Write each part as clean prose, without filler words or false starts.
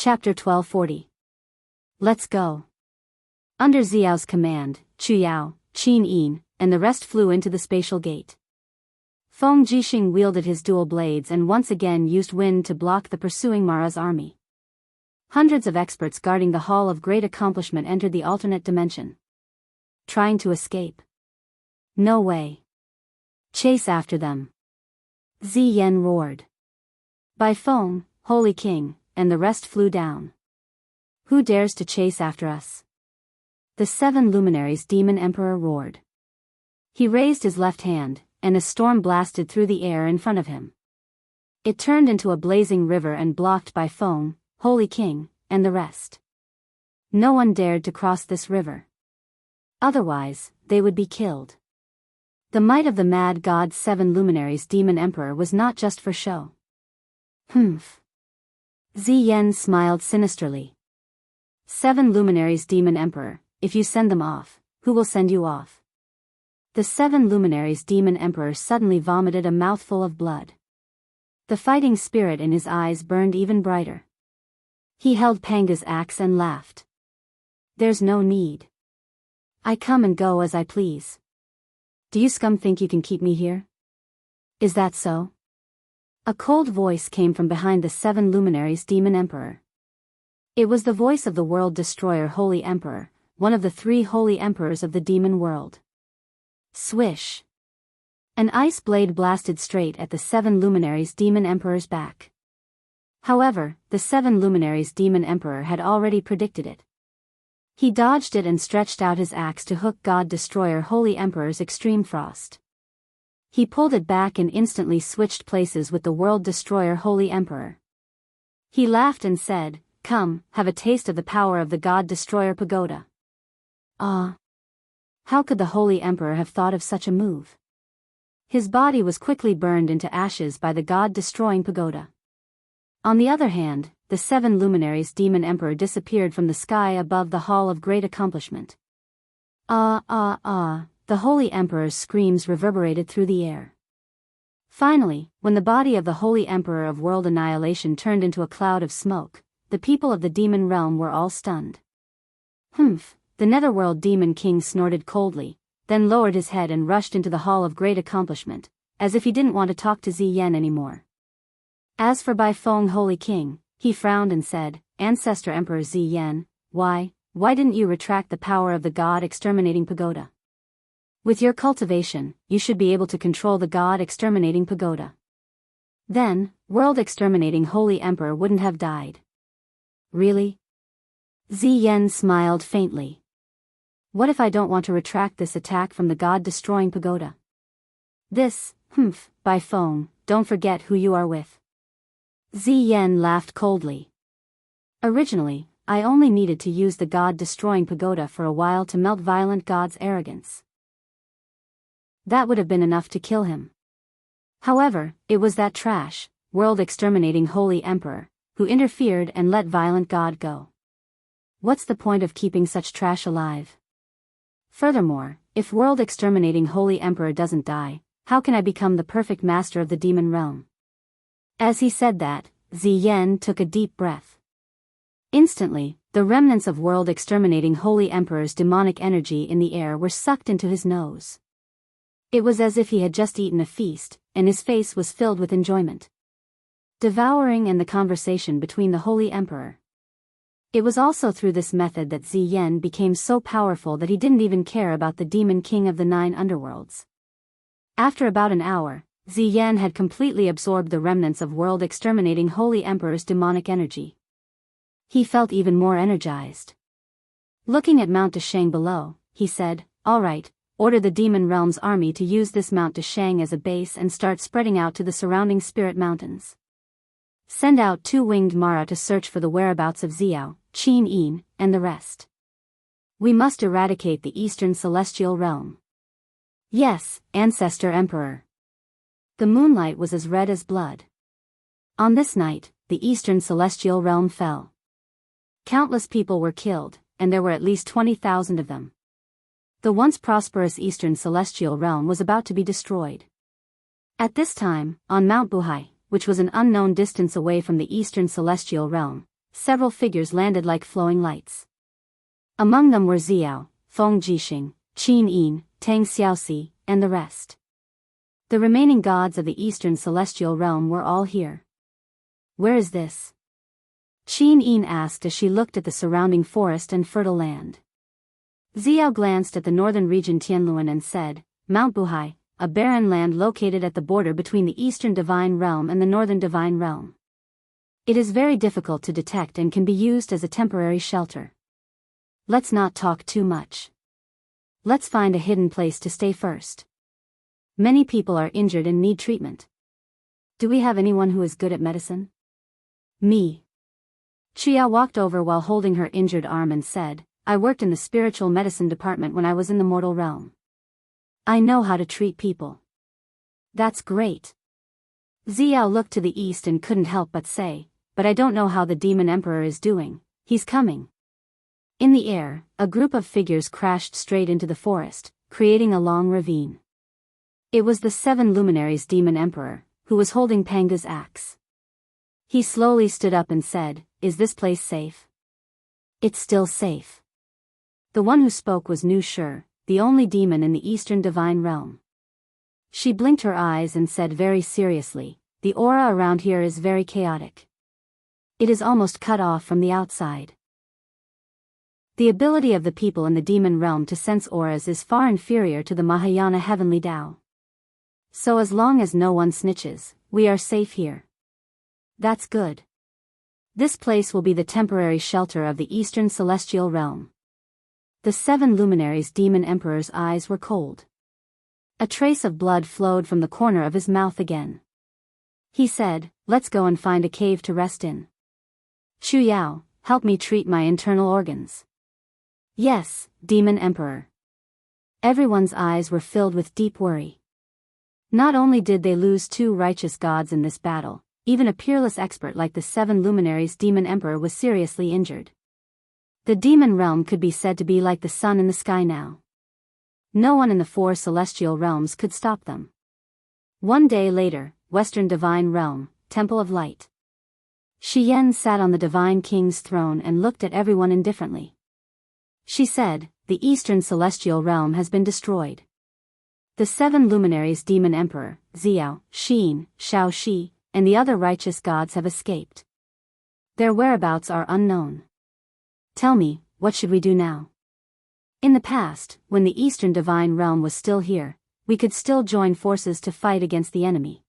Chapter 1240. Let's go. Under Xiao's command, Chu Yao, Qin Yin, and the rest flew into the spatial gate. Feng Jixing wielded his dual blades and once again used wind to block the pursuing Mara's army. Hundreds of experts guarding the Hall of Great Accomplishment entered the alternate dimension. Trying to escape? No way. Chase after them. Ziyan roared. Bai Feng, Holy King, and the rest flew down. Who dares to chase after us? The 7 luminaries Demon Emperor roared. He raised his left hand, and a storm blasted through the air in front of him. It turned into a blazing river and blocked Bai Feng, Holy King, and the rest. No one dared to cross this river. Otherwise, they would be killed. The might of the mad god's 7 luminaries Demon Emperor was not just for show. Humph. Ziyan smiled sinisterly. 7 luminaries Demon Emperor, if you send them off, who will send you off? The 7 luminaries Demon Emperor suddenly vomited a mouthful of blood. The fighting spirit in his eyes burned even brighter. He held Panga's axe and laughed. There's no need. I come and go as I please. Do you scum think you can keep me here? Is that so? A cold voice came from behind the 7 luminaries Demon Emperor. It was the voice of the World Destroyer Holy Emperor, one of the 3 Holy Emperors of the demon world. Swish! An ice blade blasted straight at the 7 luminaries Demon Emperor's back. However, the 7 luminaries Demon Emperor had already predicted it. He dodged it and stretched out his axe to hook God Destroyer Holy Emperor's extreme frost. He pulled it back and instantly switched places with the World Destroyer Holy Emperor. He laughed and said, "Come, have a taste of the power of the God Destroyer Pagoda." Ah! How could the Holy Emperor have thought of such a move? His body was quickly burned into ashes by the God-destroying pagoda. On the other hand, the 7 luminaries Demon Emperor disappeared from the sky above the Hall of Great Accomplishment. Ah ah ah! The Holy Emperor's screams reverberated through the air. Finally, when the body of the Holy Emperor of World Annihilation turned into a cloud of smoke, the people of the demon realm were all stunned. Humph! The Netherworld Demon King snorted coldly, then lowered his head and rushed into the Hall of Great Accomplishment, as if he didn't want to talk to Ziyan anymore. As for Bai Feng Holy King, he frowned and said, "Ancestor Emperor Ziyan, why didn't you retract the power of the God-exterminating pagoda? With your cultivation, you should be able to control the God-exterminating pagoda. Then, world-exterminating Holy Emperor wouldn't have died." Really? Ziyan smiled faintly. What if I don't want to retract this attack from the God-destroying pagoda? Bai Feng, don't forget who you are with. Ziyan laughed coldly. Originally, I only needed to use the God-destroying pagoda for a while to melt Violent God's arrogance. That would have been enough to kill him. However, it was that trash, world-exterminating Holy Emperor, who interfered and let Violent God go. What's the point of keeping such trash alive? Furthermore, if world-exterminating Holy Emperor doesn't die, how can I become the perfect master of the demon realm? As he said that, Ziyan took a deep breath. Instantly, the remnants of world-exterminating Holy Emperor's demonic energy in the air were sucked into his nose. It was as if he had just eaten a feast, and his face was filled with enjoyment. Devouring and the conversation between the Holy Emperor. It was also through this method that Ziyan became so powerful that he didn't even care about the Demon King of the 9 underworlds. After about an hour, Ziyan had completely absorbed the remnants of world-exterminating Holy Emperor's demonic energy. He felt even more energized. Looking at Mount Dashang below, he said, "All right, order the Demon Realm's army to use this Mount Dashang as a base and start spreading out to the surrounding spirit mountains. Send out 2-winged Mara to search for the whereabouts of Xiao, Qin Yin, and the rest. We must eradicate the Eastern Celestial Realm." Yes, Ancestor Emperor. The moonlight was as red as blood. On this night, the Eastern Celestial Realm fell. Countless people were killed, and there were at least 20,000 of them. The once prosperous Eastern Celestial Realm was about to be destroyed. At this time, on Mount Buhai, which was an unknown distance away from the Eastern Celestial Realm, several figures landed like flowing lights. Among them were Xiao, Feng Jixing, Qin Yin, Tang Xiaoxi, and the rest. The remaining gods of the Eastern Celestial Realm were all here. Where is this? Qin Yin asked as she looked at the surrounding forest and fertile land. Xiao glanced at the northern region Tianluan and said, Mount Buhai, a barren land located at the border between the Eastern Divine Realm and the Northern Divine Realm. It is very difficult to detect and can be used as a temporary shelter. Let's not talk too much. Let's find a hidden place to stay first. Many people are injured and need treatment. Do we have anyone who is good at medicine? Me. Chia walked over while holding her injured arm and said, I worked in the spiritual medicine department when I was in the mortal realm. I know how to treat people. That's great. Xiao looked to the east and couldn't help but say, but I don't know how the Demon Emperor is doing. He's coming. In the air, a group of figures crashed straight into the forest, creating a long ravine. It was the 7 luminaries Demon Emperor, who was holding Panga's axe. He slowly stood up and said, Is this place safe? It's still safe. The one who spoke was Nu Shi, the only demon in the Eastern Divine Realm. She blinked her eyes and said very seriously, The aura around here is very chaotic. It is almost cut off from the outside. The ability of the people in the demon realm to sense auras is far inferior to the Mahayana heavenly Tao. So as long as no one snitches, we are safe here. That's good. This place will be the temporary shelter of the Eastern Celestial Realm. The 7 luminaries Demon Emperor's eyes were cold. A trace of blood flowed from the corner of his mouth again. He said, Let's go and find a cave to rest in. Chu Yao, help me treat my internal organs. Yes, Demon Emperor. Everyone's eyes were filled with deep worry. Not only did they lose 2 righteous gods in this battle, even a peerless expert like the 7 luminaries Demon Emperor was seriously injured. The demon realm could be said to be like the sun in the sky now. No one in the 4 celestial realms could stop them. One day later, Western Divine Realm, Temple of Light. Shi Yan sat on the Divine King's throne and looked at everyone indifferently. She said, The Eastern Celestial Realm has been destroyed. The 7 luminaries Demon Emperor, Xiao, Xin, Shaoxi, and the other righteous gods have escaped. Their whereabouts are unknown. Tell me, what should we do now? In the past, when the Eastern Divine Realm was still here, we could still join forces to fight against the enemy.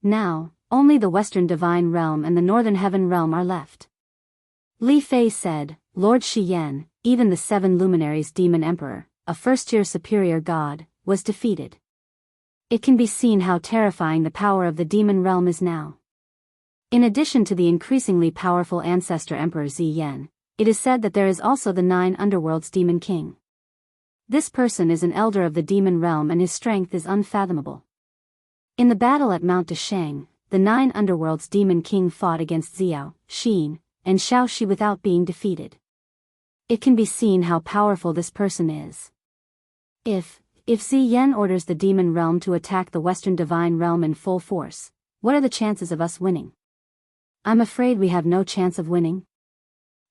Now, only the Western Divine Realm and the Northern Heaven Realm are left. Li Fei said, Lord Shi Yan, even the 7 luminaries Demon Emperor, a first-tier superior god, was defeated. It can be seen how terrifying the power of the demon realm is now. In addition to the increasingly powerful ancestor Emperor Ziyan, it is said that there is also the 9 underworlds Demon King. This person is an elder of the demon realm and his strength is unfathomable. In the battle at Mount Dashang, the 9 underworlds Demon King fought against Xiao, Xin, and Shaoxi without being defeated. It can be seen how powerful this person is. If Ziyan orders the demon realm to attack the Western Divine Realm in full force, what are the chances of us winning? I'm afraid we have no chance of winning.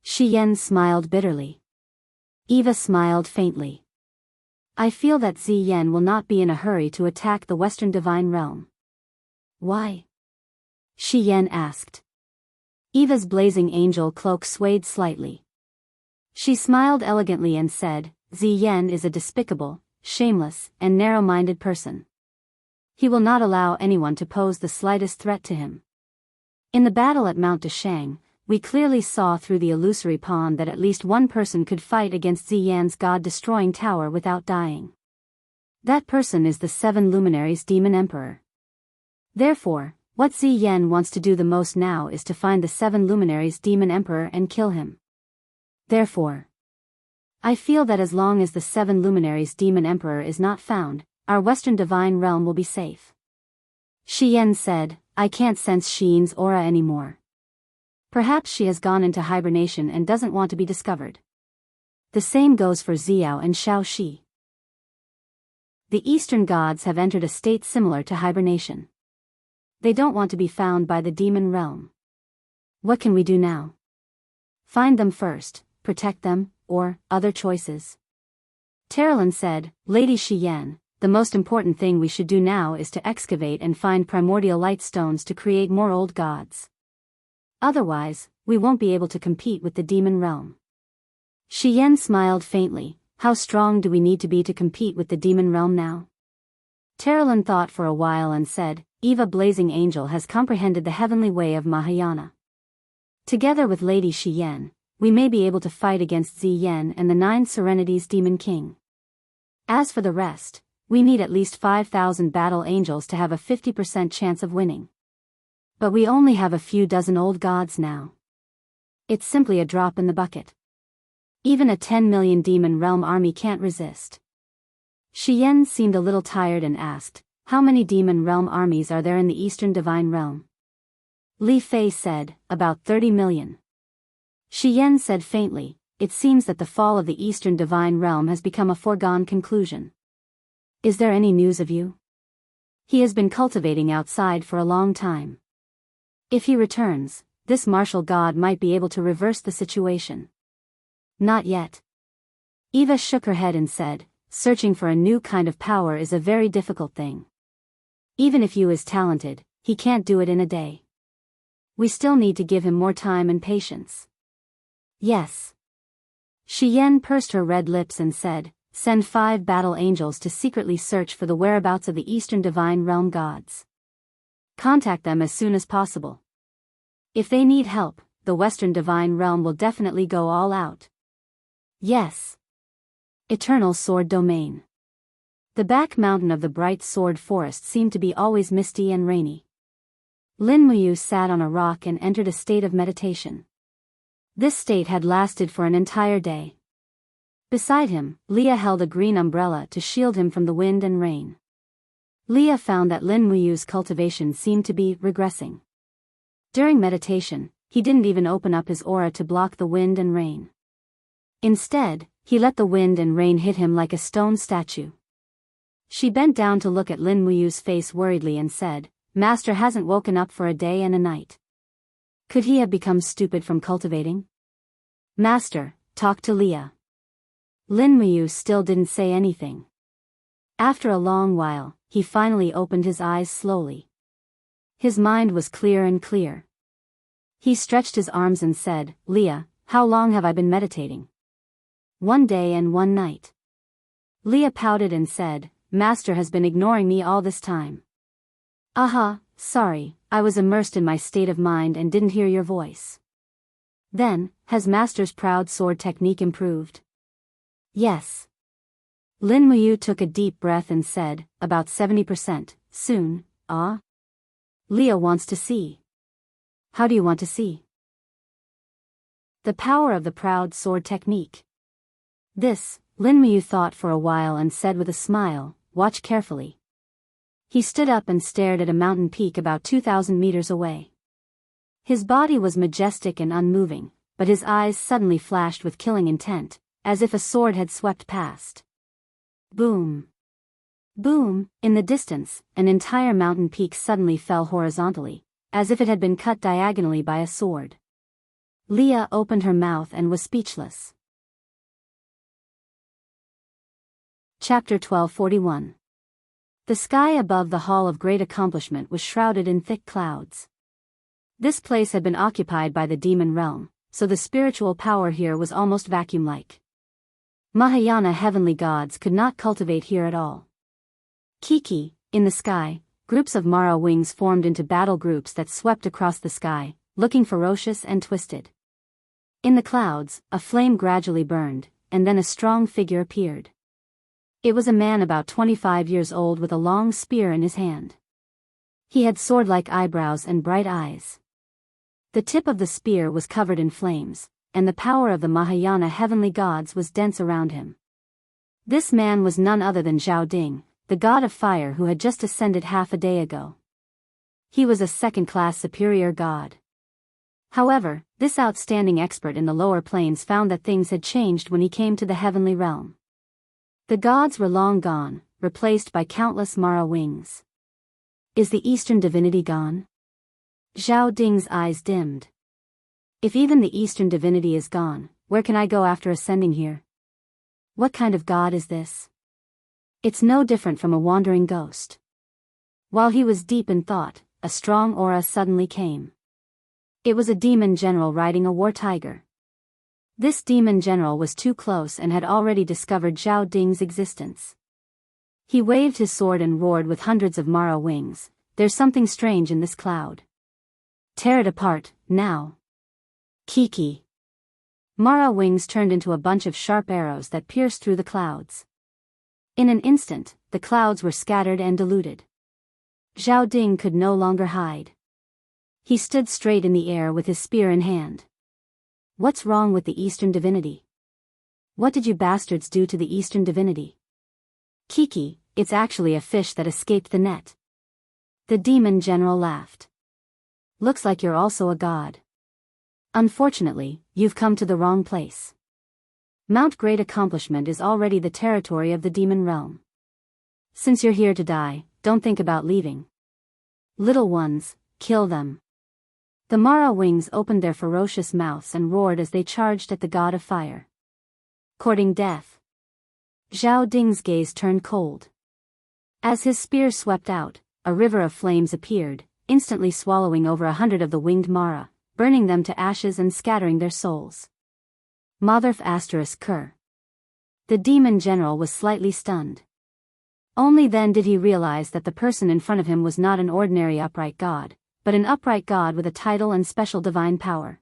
Shi Yan smiled bitterly. Eva smiled faintly. I feel that Ziyan will not be in a hurry to attack the Western Divine Realm. Why? Shi Yan asked. Eva's blazing angel cloak swayed slightly. She smiled elegantly and said, Ziyan is a despicable, shameless, and narrow-minded person. He will not allow anyone to pose the slightest threat to him. In the battle at Mount Dashang, we clearly saw through the illusory pawn that at least one person could fight against Ziyan's god-destroying tower without dying. That person is the 7 luminaries Demon Emperor. Therefore, what Ziyan wants to do the most now is to find the 7 luminaries Demon Emperor and kill him. Therefore, I feel that as long as the 7 luminaries Demon Emperor is not found, our Western Divine Realm will be safe. Shi Yan said, I can't sense Xin's aura anymore. Perhaps she has gone into hibernation and doesn't want to be discovered. The same goes for Xiao and Shaoxi. The Eastern gods have entered a state similar to hibernation. They don't want to be found by the demon realm. What can we do now? Find them first, protect them, or other choices. Terralyn said, Lady Shiyen, the most important thing we should do now is to excavate and find primordial light stones to create more old gods. Otherwise, we won't be able to compete with the demon realm. Shiyen smiled faintly. How strong do we need to be to compete with the demon realm now? Terralyn thought for a while and said, Eva Blazing Angel has comprehended the heavenly way of Mahayana. Together with Lady Shiyen, we may be able to fight against Ziyen and the 9 Serenities Demon King. As for the rest, we need at least 5,000 battle angels to have a 50% chance of winning. But we only have a few dozen old gods now. It's simply a drop in the bucket. Even a 10 million demon realm army can't resist. Shiyen seemed a little tired and asked, how many demon realm armies are there in the Eastern Divine Realm? Li Fei said, about 30 million. Shiyen said faintly, it seems that the fall of the Eastern Divine Realm has become a foregone conclusion. Is there any news of you? He has been cultivating outside for a long time. If he returns, this martial god might be able to reverse the situation. Not yet. Eva shook her head and said, searching for a new kind of power is a very difficult thing. Even if Yu is talented, he can't do it in a day. We still need to give him more time and patience. Yes. Shiyen pursed her red lips and said, send 5 battle angels to secretly search for the whereabouts of the Eastern Divine Realm gods. Contact them as soon as possible. If they need help, the Western Divine Realm will definitely go all out. Yes. Eternal Sword Domain. The back mountain of the bright sword forest seemed to be always misty and rainy. Lin Muyu sat on a rock and entered a state of meditation. This state had lasted for an entire day. Beside him, Leah held a green umbrella to shield him from the wind and rain. Leah found that Lin Muyu's cultivation seemed to be regressing. During meditation, he didn't even open up his aura to block the wind and rain. Instead, he let the wind and rain hit him like a stone statue. She bent down to look at Lin Muyu's face worriedly and said, Master hasn't woken up for a day and a night. Could he have become stupid from cultivating? Master, talk to Leah. Lin Muyu still didn't say anything. After a long while, he finally opened his eyes slowly. His mind was clear and clear. He stretched his arms and said, Leah, how long have I been meditating? 1 day and 1 night. Leah pouted and said, Master has been ignoring me all this time. Aha, sorry, I was immersed in my state of mind and didn't hear your voice. Then, has Master's proud sword technique improved? Yes. Lin Muyu took a deep breath and said, about 70%, soon, ah? Leah wants to see. How do you want to see? The power of the proud sword technique. This, Lin Muyu thought for a while and said with a smile, watch carefully. He stood up and stared at a mountain peak about 2,000 meters away. His body was majestic and unmoving, but his eyes suddenly flashed with killing intent, as if a sword had swept past. Boom. Boom, in the distance, an entire mountain peak suddenly fell horizontally, as if it had been cut diagonally by a sword. Leah opened her mouth and was speechless. Chapter 1241. The sky above the Hall of Great Accomplishment was shrouded in thick clouds. This place had been occupied by the demon realm, so the spiritual power here was almost vacuum-like. Mahayana heavenly gods could not cultivate here at all. Kiki, in the sky, groups of Mara wings formed into battle groups that swept across the sky, looking ferocious and twisted. In the clouds, a flame gradually burned, and then a strong figure appeared. It was a man about 25 years old with a long spear in his hand. He had sword-like eyebrows and bright eyes. The tip of the spear was covered in flames, and the power of the Mahayana heavenly gods was dense around him. This man was none other than Zhao Ding, the god of fire who had just ascended half a day ago. He was a second-class superior god. However, this outstanding expert in the lower planes found that things had changed when he came to the heavenly realm. The gods were long gone, replaced by countless Mara wings. Is the Eastern divinity gone? Zhao Ding's eyes dimmed. If even the Eastern divinity is gone, where can I go after ascending here? What kind of god is this? It's no different from a wandering ghost. While he was deep in thought, a strong aura suddenly came. It was a demon general riding a war tiger. This demon general was too close and had already discovered Zhao Ding's existence. He waved his sword and roared with hundreds of Mara wings, "There's something strange in this cloud. Tear it apart, now." Kiki. Mara wings turned into a bunch of sharp arrows that pierced through the clouds. In an instant, the clouds were scattered and diluted. Zhao Ding could no longer hide. He stood straight in the air with his spear in hand. What's wrong with the Eastern divinity? What did you bastards do to the Eastern divinity? Kiki, it's actually a fish that escaped the net. The demon general laughed. Looks like you're also a god. Unfortunately, you've come to the wrong place. Mount Great Accomplishment is already the territory of the demon realm. Since you're here to die, don't think about leaving. Little ones, kill them. The Mara wings opened their ferocious mouths and roared as they charged at the god of fire. Courting death. Zhao Ding's gaze turned cold. As his spear swept out, a river of flames appeared, instantly swallowing over 100 of the winged Mara, burning them to ashes and scattering their souls. Motherf ****. The demon general was slightly stunned. Only then did he realize that the person in front of him was not an ordinary upright god, but an upright god with a title and special divine power.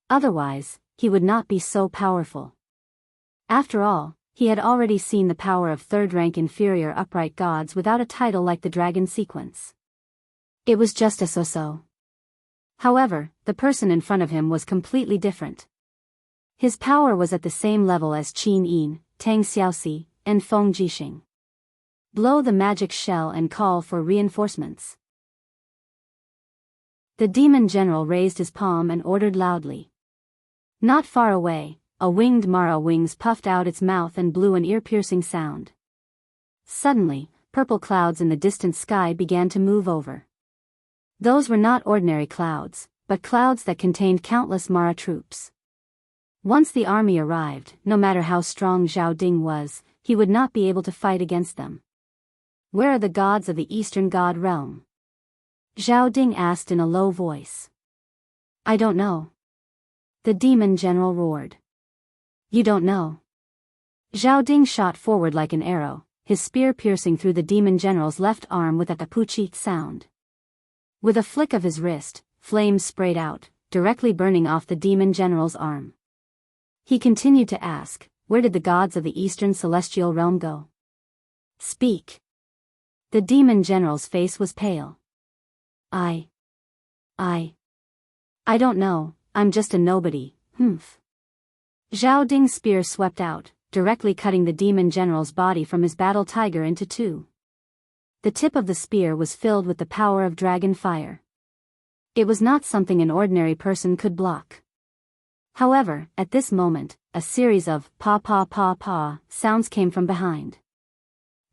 Otherwise, he would not be so powerful. After all, he had already seen the power of third-rank inferior upright gods without a title like the dragon sequence. It was just a so-so. However, the person in front of him was completely different. His power was at the same level as Qin Yin, Tang Xiaoxi, and Feng Jixing. Blow the magic shell and call for reinforcements. The demon general raised his palm and ordered loudly. Not far away, a winged Mara wings puffed out its mouth and blew an ear-piercing sound. Suddenly, purple clouds in the distant sky began to move over. Those were not ordinary clouds, but clouds that contained countless Mara troops. Once the army arrived, no matter how strong Zhao Ding was, he would not be able to fight against them. Where are the gods of the Eastern God realm? Zhao Ding asked in a low voice. I don't know. The demon general roared. You don't know? Zhao Ding shot forward like an arrow, his spear piercing through the demon general's left arm with a kapuchit sound. With a flick of his wrist, flames sprayed out, directly burning off the demon general's arm. He continued to ask, where did the gods of the Eastern celestial realm go? Speak. The demon general's face was pale. I don't know, I'm just a nobody, humph. Zhao Ding's spear swept out, directly cutting the demon general's body from his battle tiger into two. The tip of the spear was filled with the power of dragon fire. It was not something an ordinary person could block. However, at this moment, a series of pa sounds came from behind.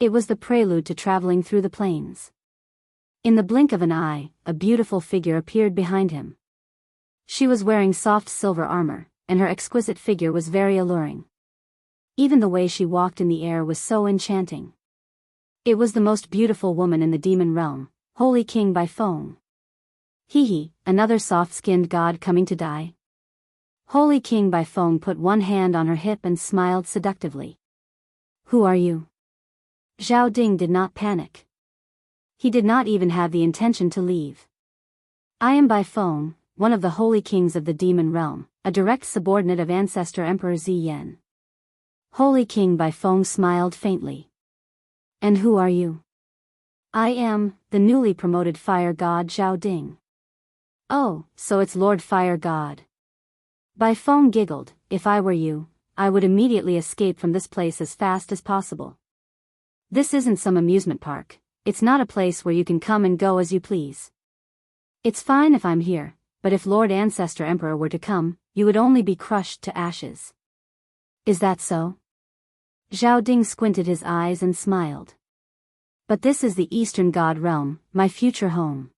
It was the prelude to traveling through the plains. In the blink of an eye, a beautiful figure appeared behind him. She was wearing soft silver armor, and her exquisite figure was very alluring. Even the way she walked in the air was so enchanting. It was the most beautiful woman in the demon realm, Holy King Bai Feng. Another soft-skinned god coming to die? Holy King Bai Feng put one hand on her hip and smiled seductively. Who are you? Zhao Ding did not panic. He did not even have the intention to leave. I am Bai Feng, one of the holy kings of the demon realm, a direct subordinate of ancestor Emperor Ziyan. Holy King Bai Feng smiled faintly. And who are you? I am, the newly promoted fire god Zhao Ding. Oh, so it's Lord Fire God. Bai Feng giggled, if I were you, I would immediately escape from this place as fast as possible. This isn't some amusement park, it's not a place where you can come and go as you please. It's fine if I'm here, but if Lord Ancestor Emperor were to come, you would only be crushed to ashes. Is that so? Zhao Ding squinted his eyes and smiled. But this is the Eastern God realm, my future home.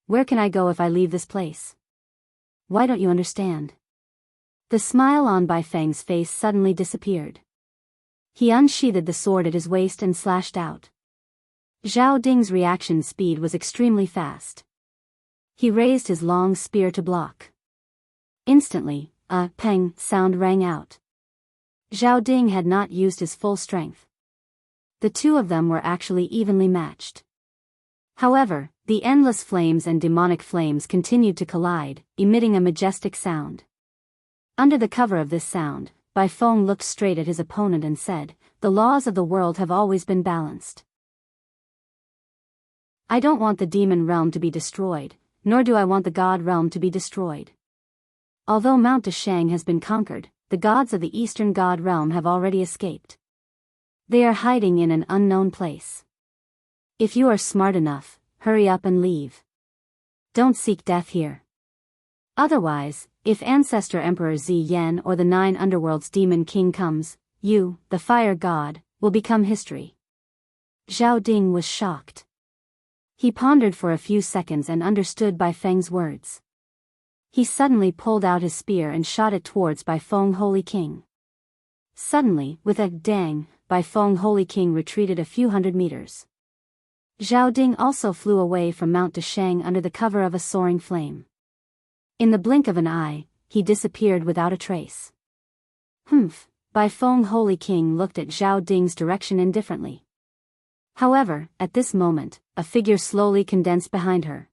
Where can I go if I leave this place? why don't you understand? The smile on Bai Feng's face suddenly disappeared. He unsheathed the sword at his waist and slashed out. Zhao Ding's reaction speed was extremely fast. He raised his long spear to block. Instantly, a peng sound rang out. Zhao Ding had not used his full strength. The two of them were actually evenly matched. However, the endless flames and demonic flames continued to collide, emitting a majestic sound. Under the cover of this sound, Bai Feng looked straight at his opponent and said, "The laws of the world have always been balanced. I don't want the demon realm to be destroyed, nor do I want the god realm to be destroyed. Although Mount Deshang has been conquered, the gods of the eastern god realm have already escaped. They are hiding in an unknown place. If you are smart enough, hurry up and leave. Don't seek death here. Otherwise, if Ancestor Emperor Ziyan or the 9 Underworlds Demon King comes, you, the fire god, will become history." Zhao Ding was shocked. He pondered for a few seconds and understood Bai Feng's words. He suddenly pulled out his spear and shot it towards Bai Feng Holy King. Suddenly, with a dang, Bai Feng Holy King retreated a few hundred meters. Zhao Ding also flew away from Mount Deshang under the cover of a soaring flame. In the blink of an eye, he disappeared without a trace. Bai Feng Holy King looked at Zhao Ding's direction indifferently. However, at this moment, a figure slowly condensed behind her.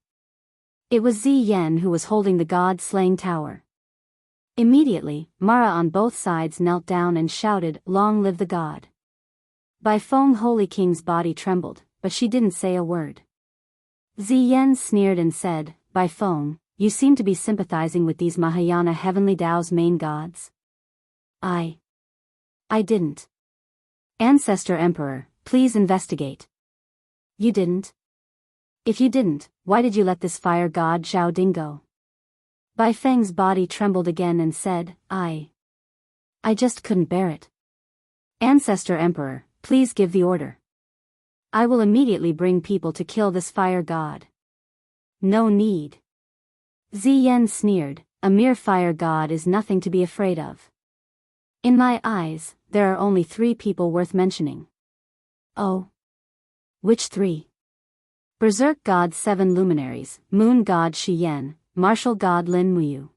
It was Ziyan who was holding the god-slaying tower. Immediately, Mara on both sides knelt down and shouted, "Long live the god!" Bai Feng Holy King's body trembled, but she didn't say a word. Ziyan sneered and said, "Bai Feng, you seem to be sympathizing with these Mahayana heavenly Tao's main gods." I didn't. Ancestor Emperor, please investigate. You didn't? If you didn't, why did you let this fire god Zhao Ding go? Bai Feng's body trembled again and said, I just couldn't bear it. Ancestor Emperor, please give the order. I will immediately bring people to kill this fire god. No need. Ziyan sneered, a mere fire god is nothing to be afraid of. In my eyes, there are only 3 people worth mentioning. Oh. Which 3? Berserk god 7 luminaries, moon god Shiyen, martial god Lin Muyu.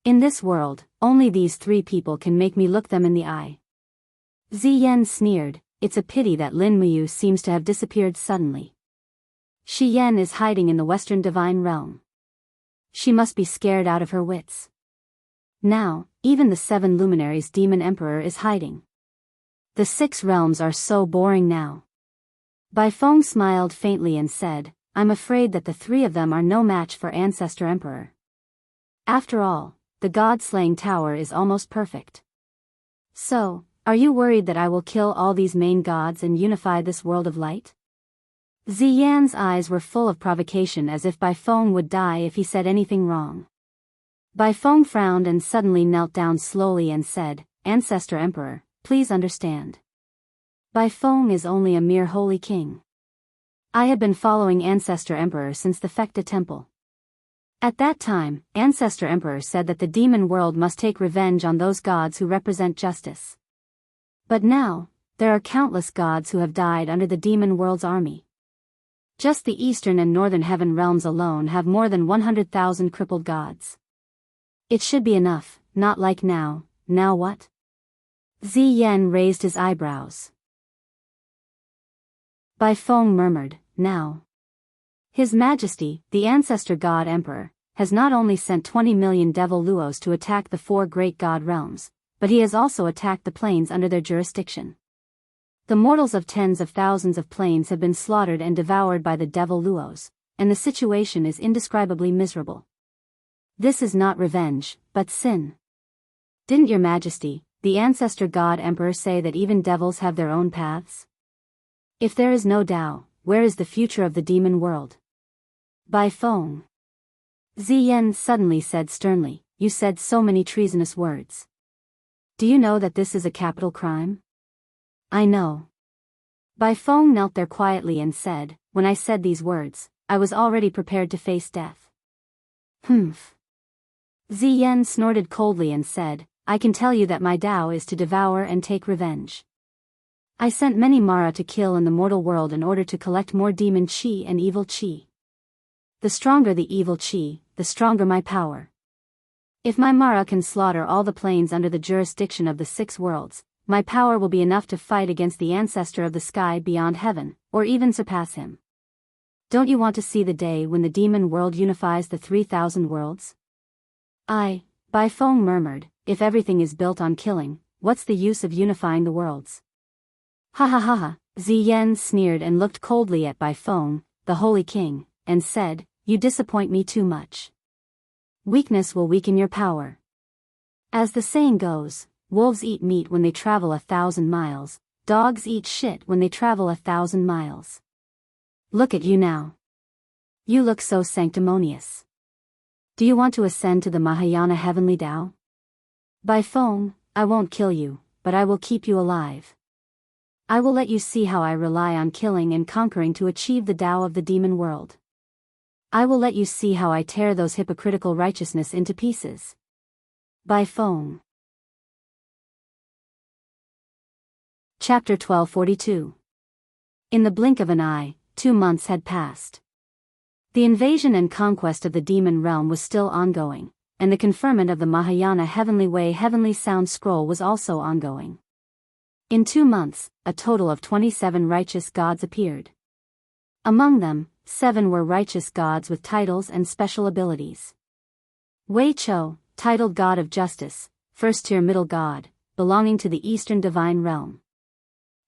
In this world, only these 3 people can make me look them in the eye. Ziyan sneered, it's a pity that Lin Muyu seems to have disappeared suddenly. Shiyen is hiding in the Western Divine Realm. She must be scared out of her wits. Now, even the 7 luminaries Demon Emperor is hiding. The 6 realms are so boring now. Bai Feng smiled faintly and said, I'm afraid that the 3 of them are no match for Ancestor Emperor. After all, the god-slaying tower is almost perfect. So, are you worried that I will kill all these main gods and unify this world of light? Ziyan's eyes were full of provocation, as if Bai Feng would die if he said anything wrong. Bai Feng frowned and suddenly knelt down slowly and said, Ancestor Emperor, please understand. Bai Feng is only a mere holy king. I had been following Ancestor Emperor since the Fekta Temple. At that time, Ancestor Emperor said that the demon world must take revenge on those gods who represent justice. But now, there are countless gods who have died under the demon world's army. Just the eastern and northern heaven realms alone have more than 100,000 crippled gods. It should be enough, not like now. Now what? Ziyan raised his eyebrows. Bai Feng murmured, now. His Majesty, the Ancestor God Emperor, has not only sent 20 million devil luos to attack the 4 great god realms, but he has also attacked the planes under their jurisdiction. The mortals of tens of thousands of planes have been slaughtered and devoured by the devil luos, and the situation is indescribably miserable. This is not revenge, but sin. Didn't Your Majesty, the Ancestor God Emperor, say that even devils have their own paths? If there is no Tao, where is the future of the demon world? Bai Feng. Ziyan suddenly said sternly, you said so many treasonous words. Do you know that this is a capital crime? I know. Bai Feng knelt there quietly and said, when I said these words, I was already prepared to face death. Ziyan snorted coldly and said, I can tell you that my Tao is to devour and take revenge. I sent many Mara to kill in the mortal world in order to collect more demon chi and evil chi. The stronger the evil chi, the stronger my power. If my Mara can slaughter all the planes under the jurisdiction of the 6 worlds, my power will be enough to fight against the ancestor of the sky beyond heaven, or even surpass him. Don't you want to see the day when the demon world unifies the 3,000 worlds? Bai Feng murmured, if everything is built on killing, what's the use of unifying the worlds? Ha ha ha ha, Ziyan sneered and looked coldly at Bai Feng, the Holy King, and said, you disappoint me too much. Weakness will weaken your power. As the saying goes, wolves eat meat when they travel 1,000 miles, dogs eat shit when they travel 1,000 miles. Look at you now. You look so sanctimonious. Do you want to ascend to the Mahayana heavenly Tao? Bai Feng, I won't kill you, but I will keep you alive. I will let you see how I rely on killing and conquering to achieve the Tao of the demon world. I will let you see how I tear those hypocritical righteousness into pieces. Bai Feng. Chapter 1242. In the blink of an eye, 2 months had passed. The invasion and conquest of the demon realm was still ongoing, and the conferment of the Mahayana Heavenly Way Heavenly Sound Scroll was also ongoing. In 2 months, a total of 27 righteous gods appeared. Among them, 7 were righteous gods with titles and special abilities. Wei Cho, titled God of Justice, first-tier middle god, belonging to the Eastern Divine Realm.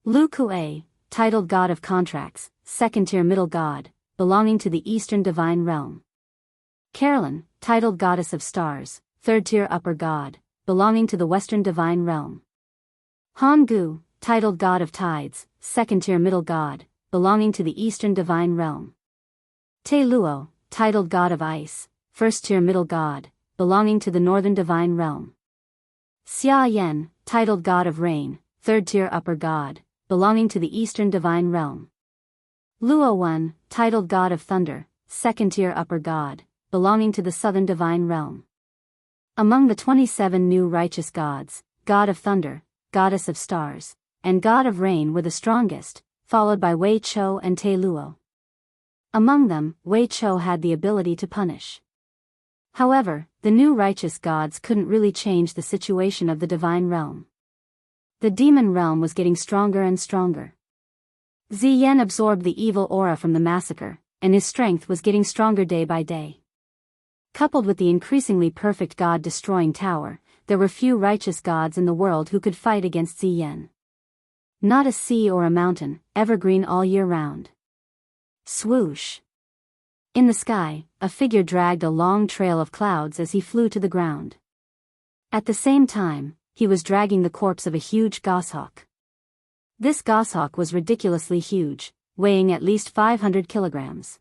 Lu Kuei, titled God of Contracts, second-tier middle god, belonging to the Eastern Divine Realm. Carolyn, titled Goddess of Stars, third-tier upper god, belonging to the Western Divine Realm. Han Gu, titled God of Tides, second-tier middle god, belonging to the Eastern Divine Realm. Te Luo, titled God of Ice, first-tier middle god, belonging to the Northern Divine Realm. Xia Yan, titled God of Rain, third-tier upper god, belonging to the Eastern Divine Realm. Luo Wen, titled God of Thunder, second-tier upper god, belonging to the Southern Divine Realm. Among the 27 new righteous gods, God of Thunder, Goddess of Stars, and God of Rain were the strongest, followed by Wei Cho and Te Luo. Among them, Wei Cho had the ability to punish. However, the new righteous gods couldn't really change the situation of the divine realm. The demon realm was getting stronger and stronger. Ziyan absorbed the evil aura from the massacre, and his strength was getting stronger day by day. Coupled with the increasingly perfect god-destroying tower, there were few righteous gods in the world who could fight against Ziyan. Not a sea or a mountain, evergreen all year round. Swoosh! In the sky, a figure dragged a long trail of clouds as he flew to the ground. At the same time, he was dragging the corpse of a huge goshawk. This goshawk was ridiculously huge, weighing at least 500 kilograms.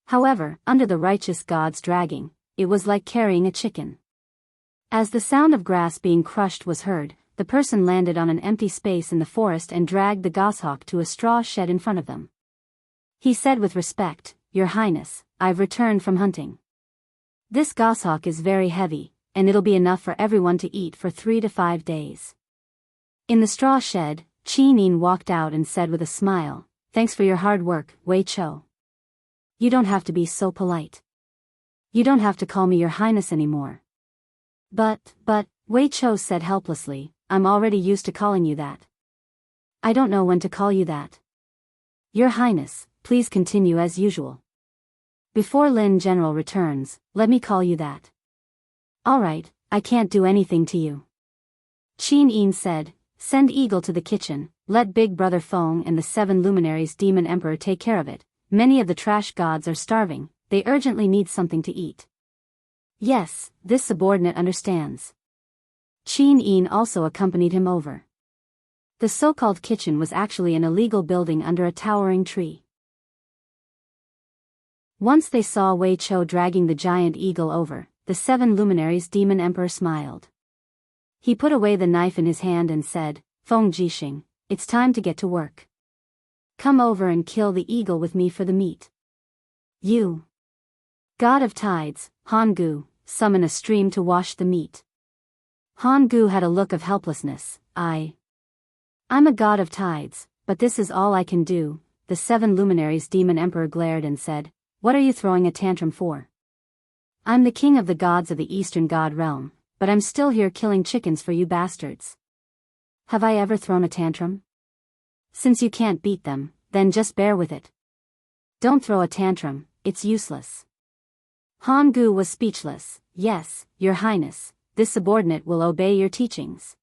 However, under the righteous god's dragging, it was like carrying a chicken. As the sound of grass being crushed was heard, the person landed on an empty space in the forest and dragged the goshawk to a straw shed in front of them. He said with respect, Your Highness, I've returned from hunting. This goshawk is very heavy, and it'll be enough for everyone to eat for 3 to 5 days. In the straw shed, Qi Nin walked out and said with a smile, Thanks for your hard work, Wei Cho. You don't have to be so polite. You don't have to call me Your Highness anymore. But, Wei Cho said helplessly, I'm already used to calling you that. I don't know when to call you that. Your Highness, please continue as usual. Before Lin General returns, let me call you that. Alright, I can't do anything to you. Qin Yin said, Send Eagle to the kitchen, let Big Brother Feng and the 7 luminaries Demon Emperor take care of it. Many of the trash gods are starving, they urgently need something to eat. Yes, this subordinate understands. Qin Yin also accompanied him over. The so-called kitchen was actually an illegal building under a towering tree. Once they saw Wei Cho dragging the giant eagle over, the 7 luminaries Demon Emperor smiled. He put away the knife in his hand and said, Feng Jixing, it's time to get to work. Come over and kill the eagle with me for the meat. You. God of Tides, Han Gu, summon a stream to wash the meat. Han Gu had a look of helplessness. I'm a god of tides, but this is all I can do. The 7 luminaries demon emperor glared and said, "What are you throwing a tantrum for? I'm the king of the gods of the eastern god realm, but I'm still here killing chickens for you bastards. Have I ever thrown a tantrum? Since you can't beat them, then just bear with it. Don't throw a tantrum, it's useless." Han Gu was speechless. "Yes, your highness, this subordinate will obey your teachings."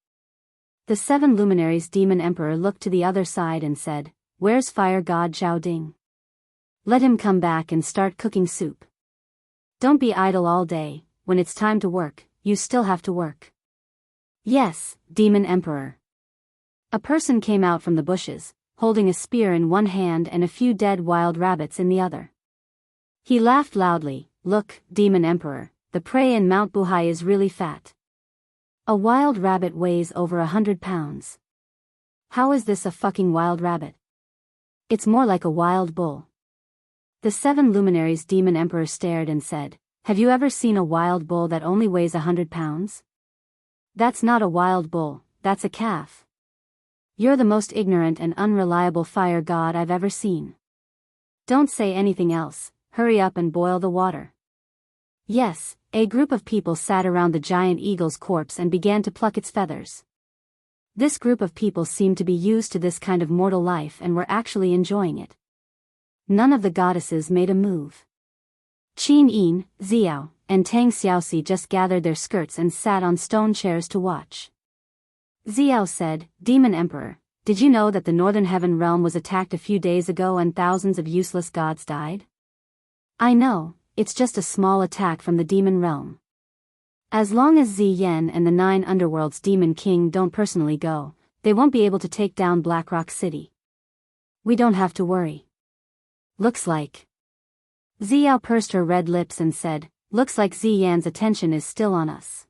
The 7 luminaries demon emperor looked to the other side and said, "Where's fire god Zhao Ding? Let him come back and start cooking soup. Don't be idle all day, when it's time to work, you still have to work." "Yes, demon emperor." A person came out from the bushes, holding a spear in one hand and a few dead wild rabbits in the other. He laughed loudly. "Look, demon emperor, the prey in Mount Buhai is really fat. A wild rabbit weighs over 100 pounds. How is this a fucking wild rabbit? It's more like a wild bull." The 7 luminaries demon emperor stared and said, "Have you ever seen a wild bull that only weighs 100 pounds? That's not a wild bull, that's a calf. You're the most ignorant and unreliable fire god I've ever seen. Don't say anything else, hurry up and boil the water." Yes, a group of people sat around the giant eagle's corpse and began to pluck its feathers. This group of people seemed to be used to this kind of mortal life and were actually enjoying it. None of the goddesses made a move. Qin Yin, Xiao, and Tang Xiaoxi just gathered their skirts and sat on stone chairs to watch. Xiao said, "Demon Emperor, did you know that the Northern Heaven realm was attacked a few days ago and thousands of useless gods died?" "I know, it's just a small attack from the demon realm. As long as Zi Yan and the 9 underworlds demon king don't personally go, they won't be able to take down Blackrock City. We don't have to worry. Looks like." Xiao pursed her red lips and said, "Looks like Zi Yan's attention is still on us.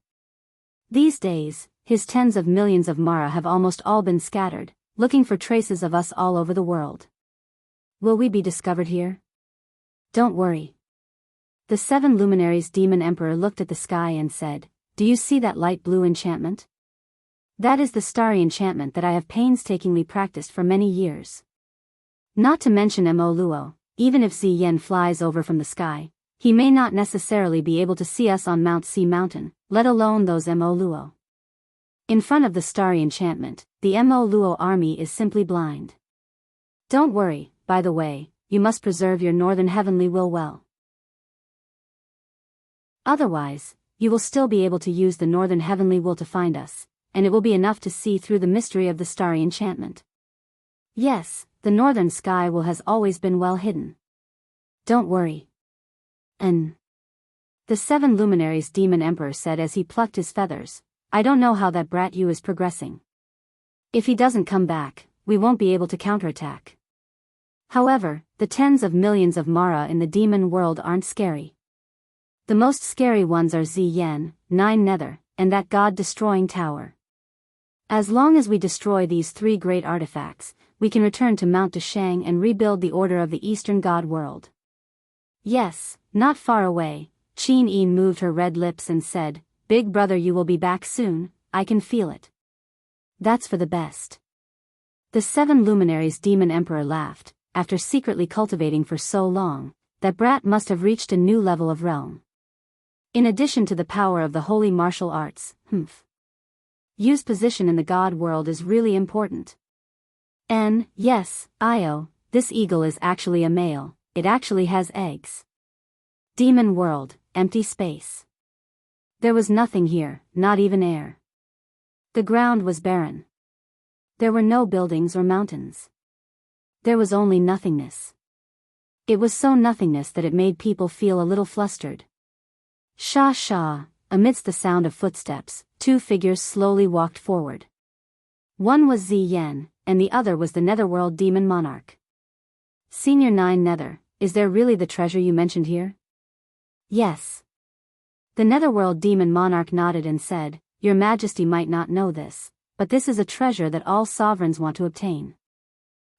These days, his tens of millions of Mara have almost all been scattered, looking for traces of us all over the world. Will we be discovered here? Don't worry." The 7 luminaries demon emperor looked at the sky and said, "Do you see that light blue enchantment? That is the starry enchantment that I have painstakingly practiced for many years. Not to mention Mo Luo, even if Zi Yan flies over from the sky, he may not necessarily be able to see us on Mount C Mountain, let alone those Mo Luo. In front of the starry enchantment, the Mo Luo army is simply blind. Don't worry, by the way, you must preserve your northern heavenly will well. Otherwise, you will still be able to use the northern heavenly will to find us, and it will be enough to see through the mystery of the starry enchantment. Yes, the northern sky will has always been well hidden. Don't worry." The 7 luminaries demon emperor said as he plucked his feathers, "I don't know how that brat Yu is progressing. If he doesn't come back, we won't be able to counterattack. However, the tens of millions of Mara in the demon world aren't scary. The most scary ones are Zi Yan, 9 Nether, and that god-destroying tower. As long as we destroy these 3 great artifacts, we can return to Mount Deshang and rebuild the order of the Eastern God world." Yes, not far away, Qin Yin moved her red lips and said, "Big brother, you will be back soon, I can feel it. That's for the best." The 7 luminaries demon emperor laughed. After secretly cultivating for so long, that brat must have reached a new level of realm. In addition to the power of the holy martial arts, Yu's position in the god world is really important. Yes, Io, this eagle is actually a male, it actually has eggs. Demon world, empty space. There was nothing here, not even air. The ground was barren. There were no buildings or mountains. There was only nothingness. It was so nothingness that it made people feel a little flustered. Sha sha, amidst the sound of footsteps, 2 figures slowly walked forward. One was Zi Yan, and the other was the Netherworld Demon Monarch. "Senior 9 Nether, is there really the treasure you mentioned here?" "Yes." The Netherworld Demon Monarch nodded and said, "Your Majesty might not know this, but this is a treasure that all sovereigns want to obtain.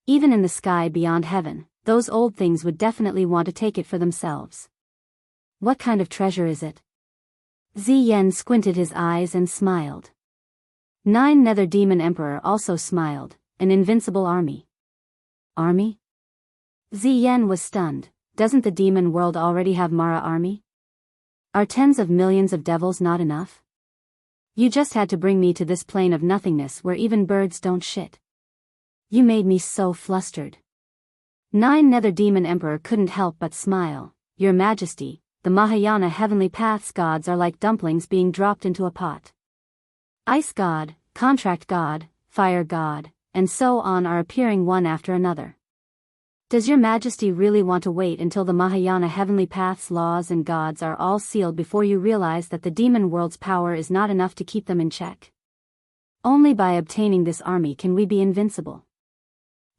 Even in the sky beyond heaven, those old things would definitely want to take it for themselves." "What kind of treasure is it?" Ziyan squinted his eyes and smiled. 9 Nether Demon Emperor also smiled. An invincible army. Army? Ziyan was stunned. Doesn't the demon world already have Mara army? Are tens of millions of devils not enough? You just had to bring me to this plane of nothingness where even birds don't shit. You made me so flustered. 9 Nether Demon Emperor couldn't help but smile. Your Majesty, the Mahayana Heavenly Paths gods are like dumplings being dropped into a pot. Ice God, Contract God, Fire God, and so on are appearing one after another. Does your Majesty really want to wait until the Mahayana Heavenly Paths laws and gods are all sealed before you realize that the demon world's power is not enough to keep them in check? Only by obtaining this army can we be invincible.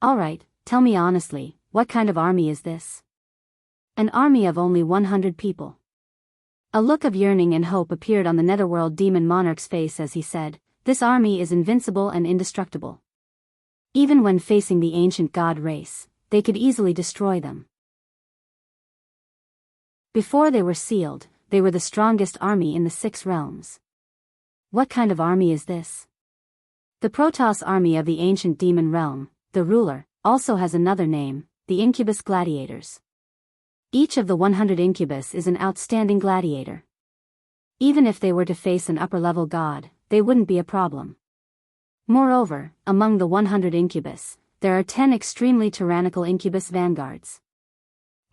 Alright, tell me honestly, what kind of army is this? An army of only 100 people. A look of yearning and hope appeared on the Netherworld demon monarch's face as he said, this army is invincible and indestructible. Even when facing the ancient god race, they could easily destroy them. Before they were sealed, they were the strongest army in the 6 realms. What kind of army is this? The Protoss army of the ancient demon realm, the ruler, also has another name, the Incubus Gladiators. Each of the 100 Incubus is an outstanding gladiator. Even if they were to face an upper-level god, they wouldn't be a problem. Moreover, among the 100 Incubus, there are 10 extremely tyrannical Incubus vanguards.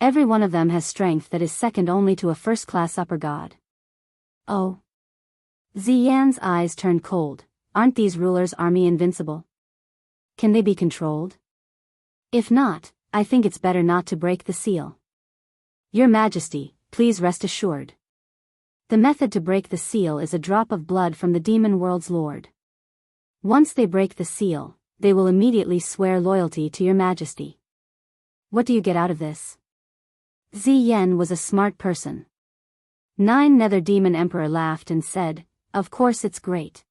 Every one of them has strength that is second only to a first-class upper god. Oh. Ziyan's eyes turned cold. Aren't these rulers' army invincible? Can they be controlled? If not, I think it's better not to break the seal. Your Majesty, please rest assured. The method to break the seal is a drop of blood from the demon world's lord. Once they break the seal, they will immediately swear loyalty to your Majesty. What do you get out of this? Ziyan was a smart person. 9 Nether Demon Emperor laughed and said, of course it's great.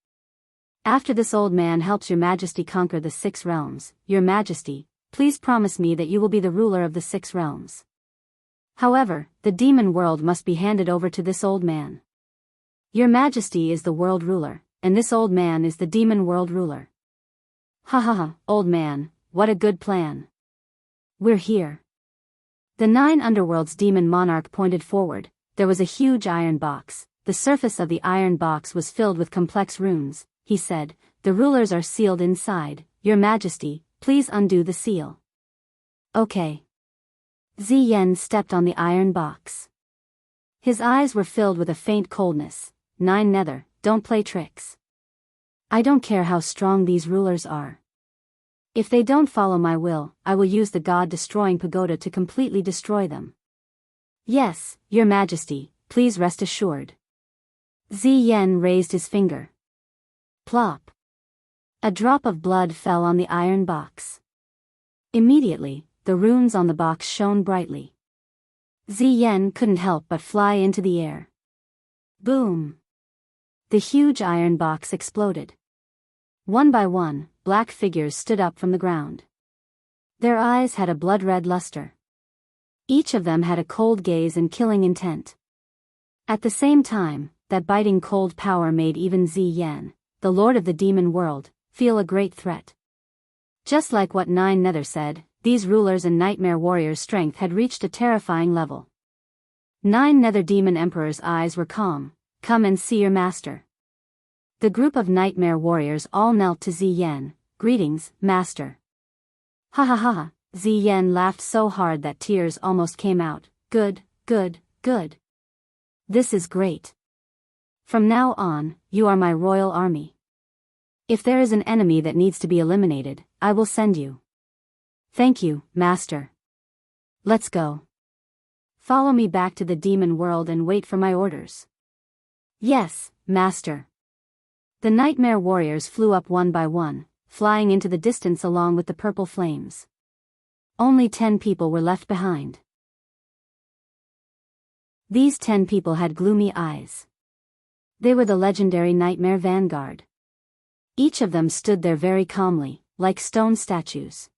After this old man helps your Majesty conquer the 6 realms, your Majesty, please promise me that you will be the ruler of the 6 realms. However, the demon world must be handed over to this old man. Your Majesty is the world ruler, and this old man is the demon world ruler. Ha ha ha, old man, what a good plan. We're here. The 9 Underworld's demon monarch pointed forward. There was a huge iron box. The surface of the iron box was filled with complex runes. He said, the rulers are sealed inside. Your Majesty, please undo the seal. Okay. Ziyan stepped on the iron box. His eyes were filled with a faint coldness. 9 Nether, don't play tricks. I don't care how strong these rulers are. If they don't follow my will, I will use the god-destroying pagoda to completely destroy them. Yes, your Majesty, please rest assured. Ziyan raised his finger. Plop. A drop of blood fell on the iron box. Immediately, the runes on the box shone brightly. Ziyan couldn't help but fly into the air. Boom! The huge iron box exploded. One by one, black figures stood up from the ground. Their eyes had a blood-red luster. Each of them had a cold gaze and killing intent. At the same time, that biting cold power made even Ziyan, the lord of the demon world, feel a great threat. Just like what 9 Nether said, these rulers and nightmare warriors' strength had reached a terrifying level. 9 Nether Demon Emperor's eyes were calm. Come and see your master. The group of nightmare warriors all knelt to Ziyan. Greetings, master. Ha ha ha ha. Ziyan laughed so hard that tears almost came out. Good, good, good. This is great. From now on, you are my royal army. If there is an enemy that needs to be eliminated, I will send you. Thank you, master. Let's go. Follow me back to the demon world and wait for my orders. Yes, master. The nightmare warriors flew up one by one, flying into the distance along with the purple flames. Only 10 people were left behind. These 10 people had gloomy eyes. They were the legendary Nightmare Vanguard. Each of them stood there very calmly, like stone statues.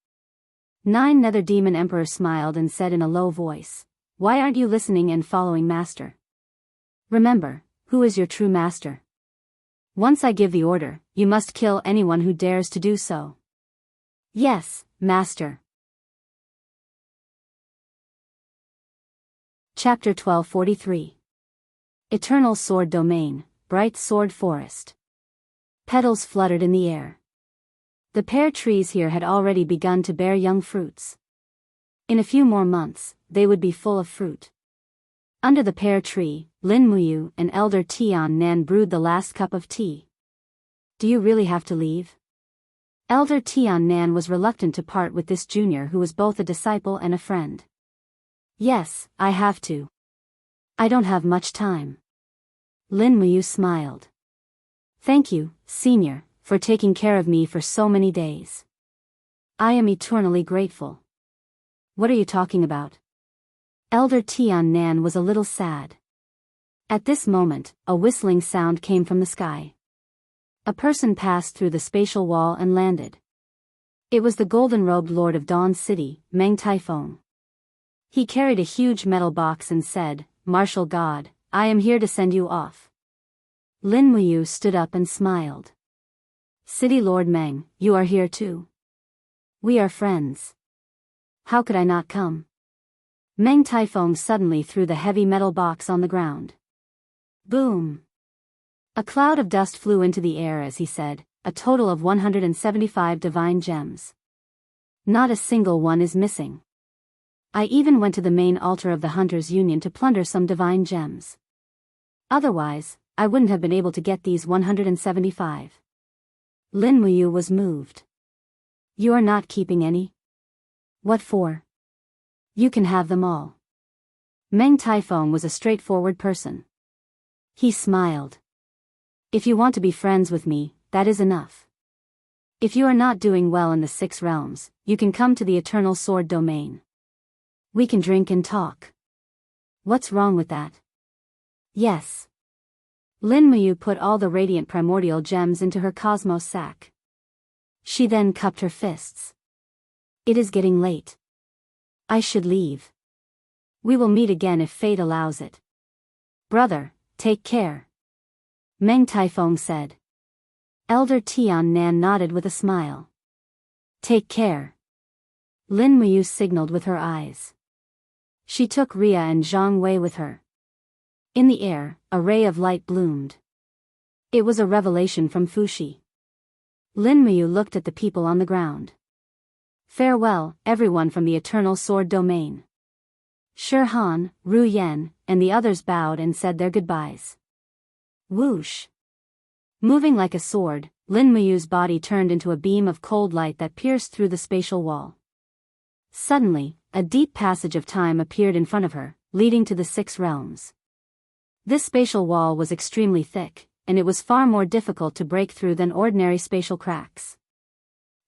9 Nether Demon Emperor smiled and said in a low voice, why aren't you listening and following master? Remember, who is your true master? Once I give the order, you must kill anyone who dares to do so. Yes, master. Chapter 1243. Eternal Sword Domain, Bright Sword Forest. Petals fluttered in the air. The pear trees here had already begun to bear young fruits. In a few more months, they would be full of fruit. Under the pear tree, Lin Muyu and Elder Tian Nan brewed the last cup of tea. Do you really have to leave? Elder Tian Nan was reluctant to part with this junior who was both a disciple and a friend. Yes, I have to. I don't have much time. Lin Muyu smiled. Thank you, senior, for taking care of me for so many days. I am eternally grateful. What are you talking about? Elder Tian Nan was a little sad. At this moment, a whistling sound came from the sky. A person passed through the spatial wall and landed. It was the golden-robed Lord of Dawn City, Meng Taifeng. He carried a huge metal box and said, "Martial God, I am here to send you off." Lin Muyu stood up and smiled. City Lord Meng, you are here too. We are friends. How could I not come? Meng Taifeng suddenly threw the heavy metal box on the ground. Boom! A cloud of dust flew into the air as he said, a total of 175 divine gems. Not a single one is missing. I even went to the main altar of the Hunters' Union to plunder some divine gems. Otherwise, I wouldn't have been able to get these 175. Lin Muyu was moved. You are not keeping any? What for? You can have them all. Meng Taifeng was a straightforward person. He smiled. If you want to be friends with me, that is enough. If you are not doing well in the 6 realms, you can come to the Eternal Sword Domain. We can drink and talk. What's wrong with that? Yes. Lin Muyu put all the radiant primordial gems into her cosmos sack. She then cupped her fists. It is getting late. I should leave. We will meet again if fate allows it. Brother, take care. Meng Taifeng said. Elder Tian Nan nodded with a smile. Take care. Lin Muyu signaled with her eyes. She took Ria and Zhang Wei with her. In the air, a ray of light bloomed. It was a revelation from Fuxi. Lin Muyu looked at the people on the ground. Farewell, everyone from the Eternal Sword Domain. Shi Han, Ru Yan, and the others bowed and said their goodbyes. Whoosh! Moving like a sword, Lin Muyu's body turned into a beam of cold light that pierced through the spatial wall. Suddenly, a deep passage of time appeared in front of her, leading to the 6 realms. This spatial wall was extremely thick, and it was far more difficult to break through than ordinary spatial cracks.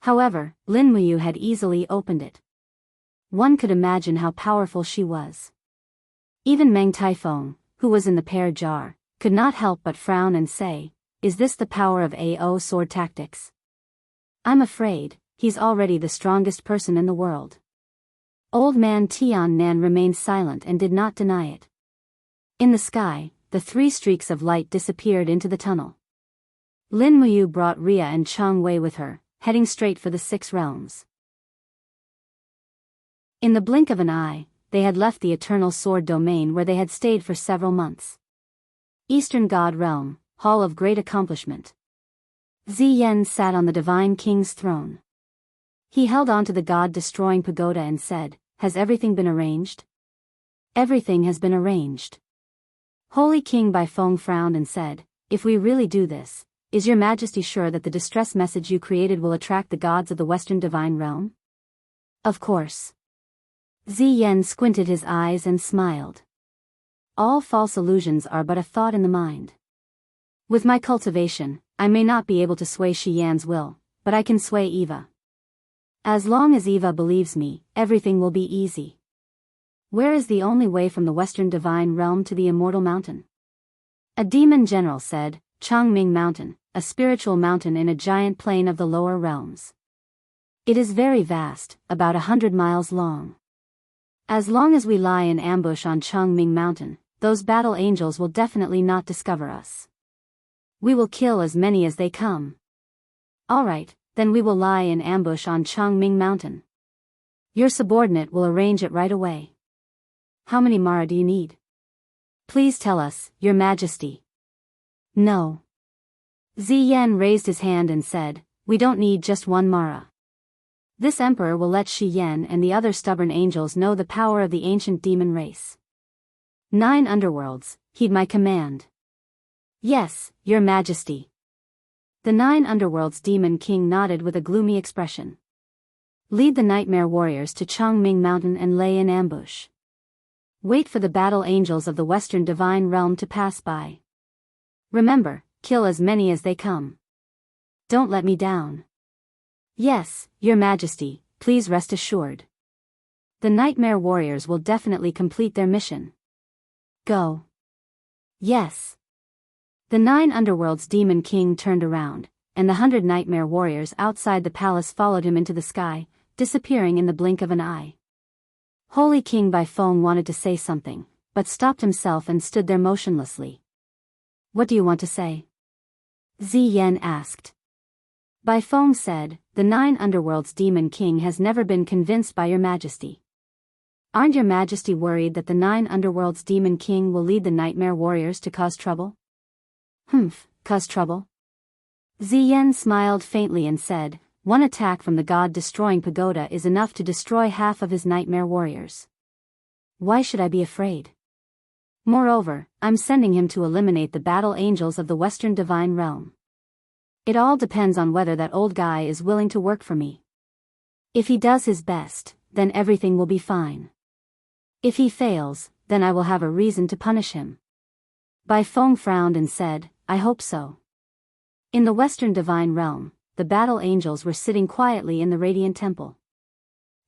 However, Lin Muyu had easily opened it. One could imagine how powerful she was. Even Meng Taifeng, who was in the pear jar, could not help but frown and say, "Is this the power of AO sword tactics? I'm afraid, he's already the strongest person in the world." Old man Tian Nan remained silent and did not deny it. In the sky, the 3 streaks of light disappeared into the tunnel. Lin Muyu brought Ria and Chang Wei with her, heading straight for the 6 realms. In the blink of an eye, they had left the Eternal Sword Domain where they had stayed for several months. Eastern God Realm, Hall of Great Accomplishment. Ziyan sat on the Divine King's throne. He held on to the God-destroying pagoda and said, "Has everything been arranged?" Everything has been arranged. Holy King Baifeng frowned and said, "If we really do this, is your majesty sure that the distress message you created will attract the gods of the Western Divine Realm?" Of course. Ziyan squinted his eyes and smiled. All false illusions are but a thought in the mind. With my cultivation, I may not be able to sway Shiyan's will, but I can sway Eva. As long as Eva believes me, everything will be easy. Where is the only way from the Western Divine Realm to the Immortal Mountain? A demon general said, Changming Mountain, a spiritual mountain in a giant plain of the lower realms. It is very vast, about 100 miles long. As long as we lie in ambush on Changming Mountain, those battle angels will definitely not discover us. We will kill as many as they come. Alright, then we will lie in ambush on Changming Mountain. Your subordinate will arrange it right away. How many Mara do you need? Please tell us, Your Majesty. No. Ziyan raised his hand and said, we don't need just one Mara. This emperor will let Shi Yan and the other stubborn angels know the power of the ancient demon race. 9 underworlds, heed my command. Yes, Your Majesty. The 9 underworlds demon king nodded with a gloomy expression. Lead the nightmare warriors to Changming Mountain and lay in ambush. Wait for the battle angels of the Western Divine Realm to pass by. Remember, kill as many as they come. Don't let me down. Yes, Your Majesty, please rest assured. The nightmare warriors will definitely complete their mission. Go. Yes. The 9 underworlds demon king turned around, and the 100 nightmare warriors outside the palace followed him into the sky, disappearing in the blink of an eye. Holy King Baifeng wanted to say something, but stopped himself and stood there motionlessly. What do you want to say? Ziyan asked. Baifeng said, the 9 underworlds demon king has never been convinced by Your Majesty. Aren't Your Majesty worried that the 9 underworlds demon king will lead the nightmare warriors to cause trouble? Cause trouble? Ziyan smiled faintly and said, one attack from the god-destroying pagoda is enough to destroy half of his nightmare warriors. Why should I be afraid? Moreover, I'm sending him to eliminate the battle angels of the Western Divine Realm. It all depends on whether that old guy is willing to work for me. If he does his best, then everything will be fine. If he fails, then I will have a reason to punish him. Baifeng frowned and said, I hope so. In the Western Divine Realm, the battle angels were sitting quietly in the Radiant Temple.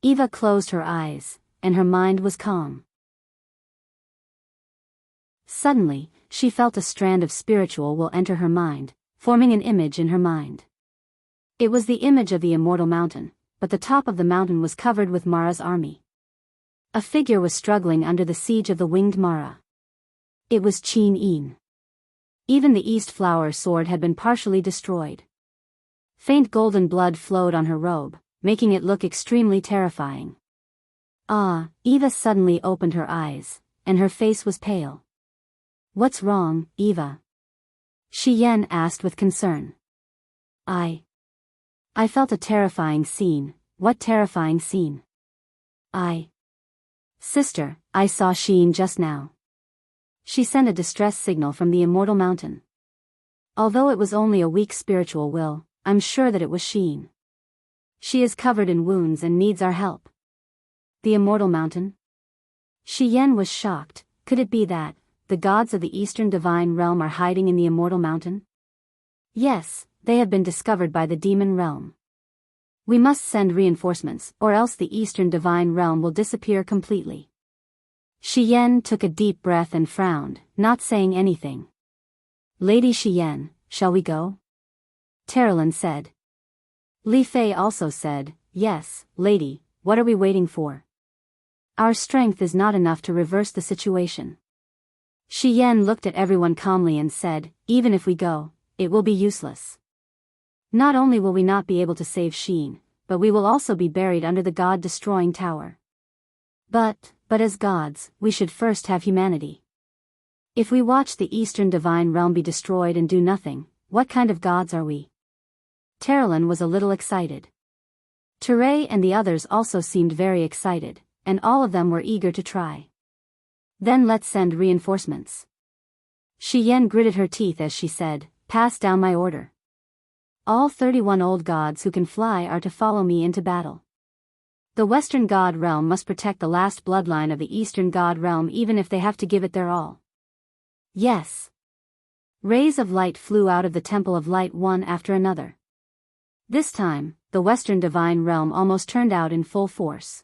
Eva closed her eyes, and her mind was calm. Suddenly, she felt a strand of spiritual will enter her mind, forming an image in her mind. It was the image of the immortal mountain, but the top of the mountain was covered with Mara's army. A figure was struggling under the siege of the winged Mara. It was Qin Yin. Even the East Flower sword had been partially destroyed. Faint golden blood flowed on her robe, making it look extremely terrifying. Eva suddenly opened her eyes, and her face was pale. What's wrong, Eva? Shi Yan asked with concern. I felt a terrifying scene. What terrifying scene? Sister, I saw Sheen just now. She sent a distress signal from the immortal mountain. Although it was only a weak spiritual will, I'm sure that it was Sheen. She is covered in wounds and needs our help. The immortal mountain? Shi Yan was shocked. Could it be that the gods of the Eastern Divine Realm are hiding in the immortal mountain? Yes, they have been discovered by the demon realm. We must send reinforcements, or else the Eastern Divine Realm will disappear completely. Shi Yan took a deep breath and frowned, not saying anything. Lady Shi Yan, shall we go? Terralyn said. Li Fei also said, yes, lady, what are we waiting for? Our strength is not enough to reverse the situation. Shi Yan looked at everyone calmly and said, even if we go, it will be useless. Not only will we not be able to save Sheen, but we will also be buried under the god-destroying tower. But as gods, we should first have humanity. If we watch the Eastern Divine Realm be destroyed and do nothing, what kind of gods are we? Terralyn was a little excited. Teray and the others also seemed very excited, and all of them were eager to try. Then let's send reinforcements. Shi Yan gritted her teeth as she said, pass down my order. All 31 old gods who can fly are to follow me into battle. The Western God Realm must protect the last bloodline of the Eastern God Realm even if they have to give it their all. Yes. Rays of light flew out of the Temple of Light one after another. This time, the Western Divine Realm almost turned out in full force.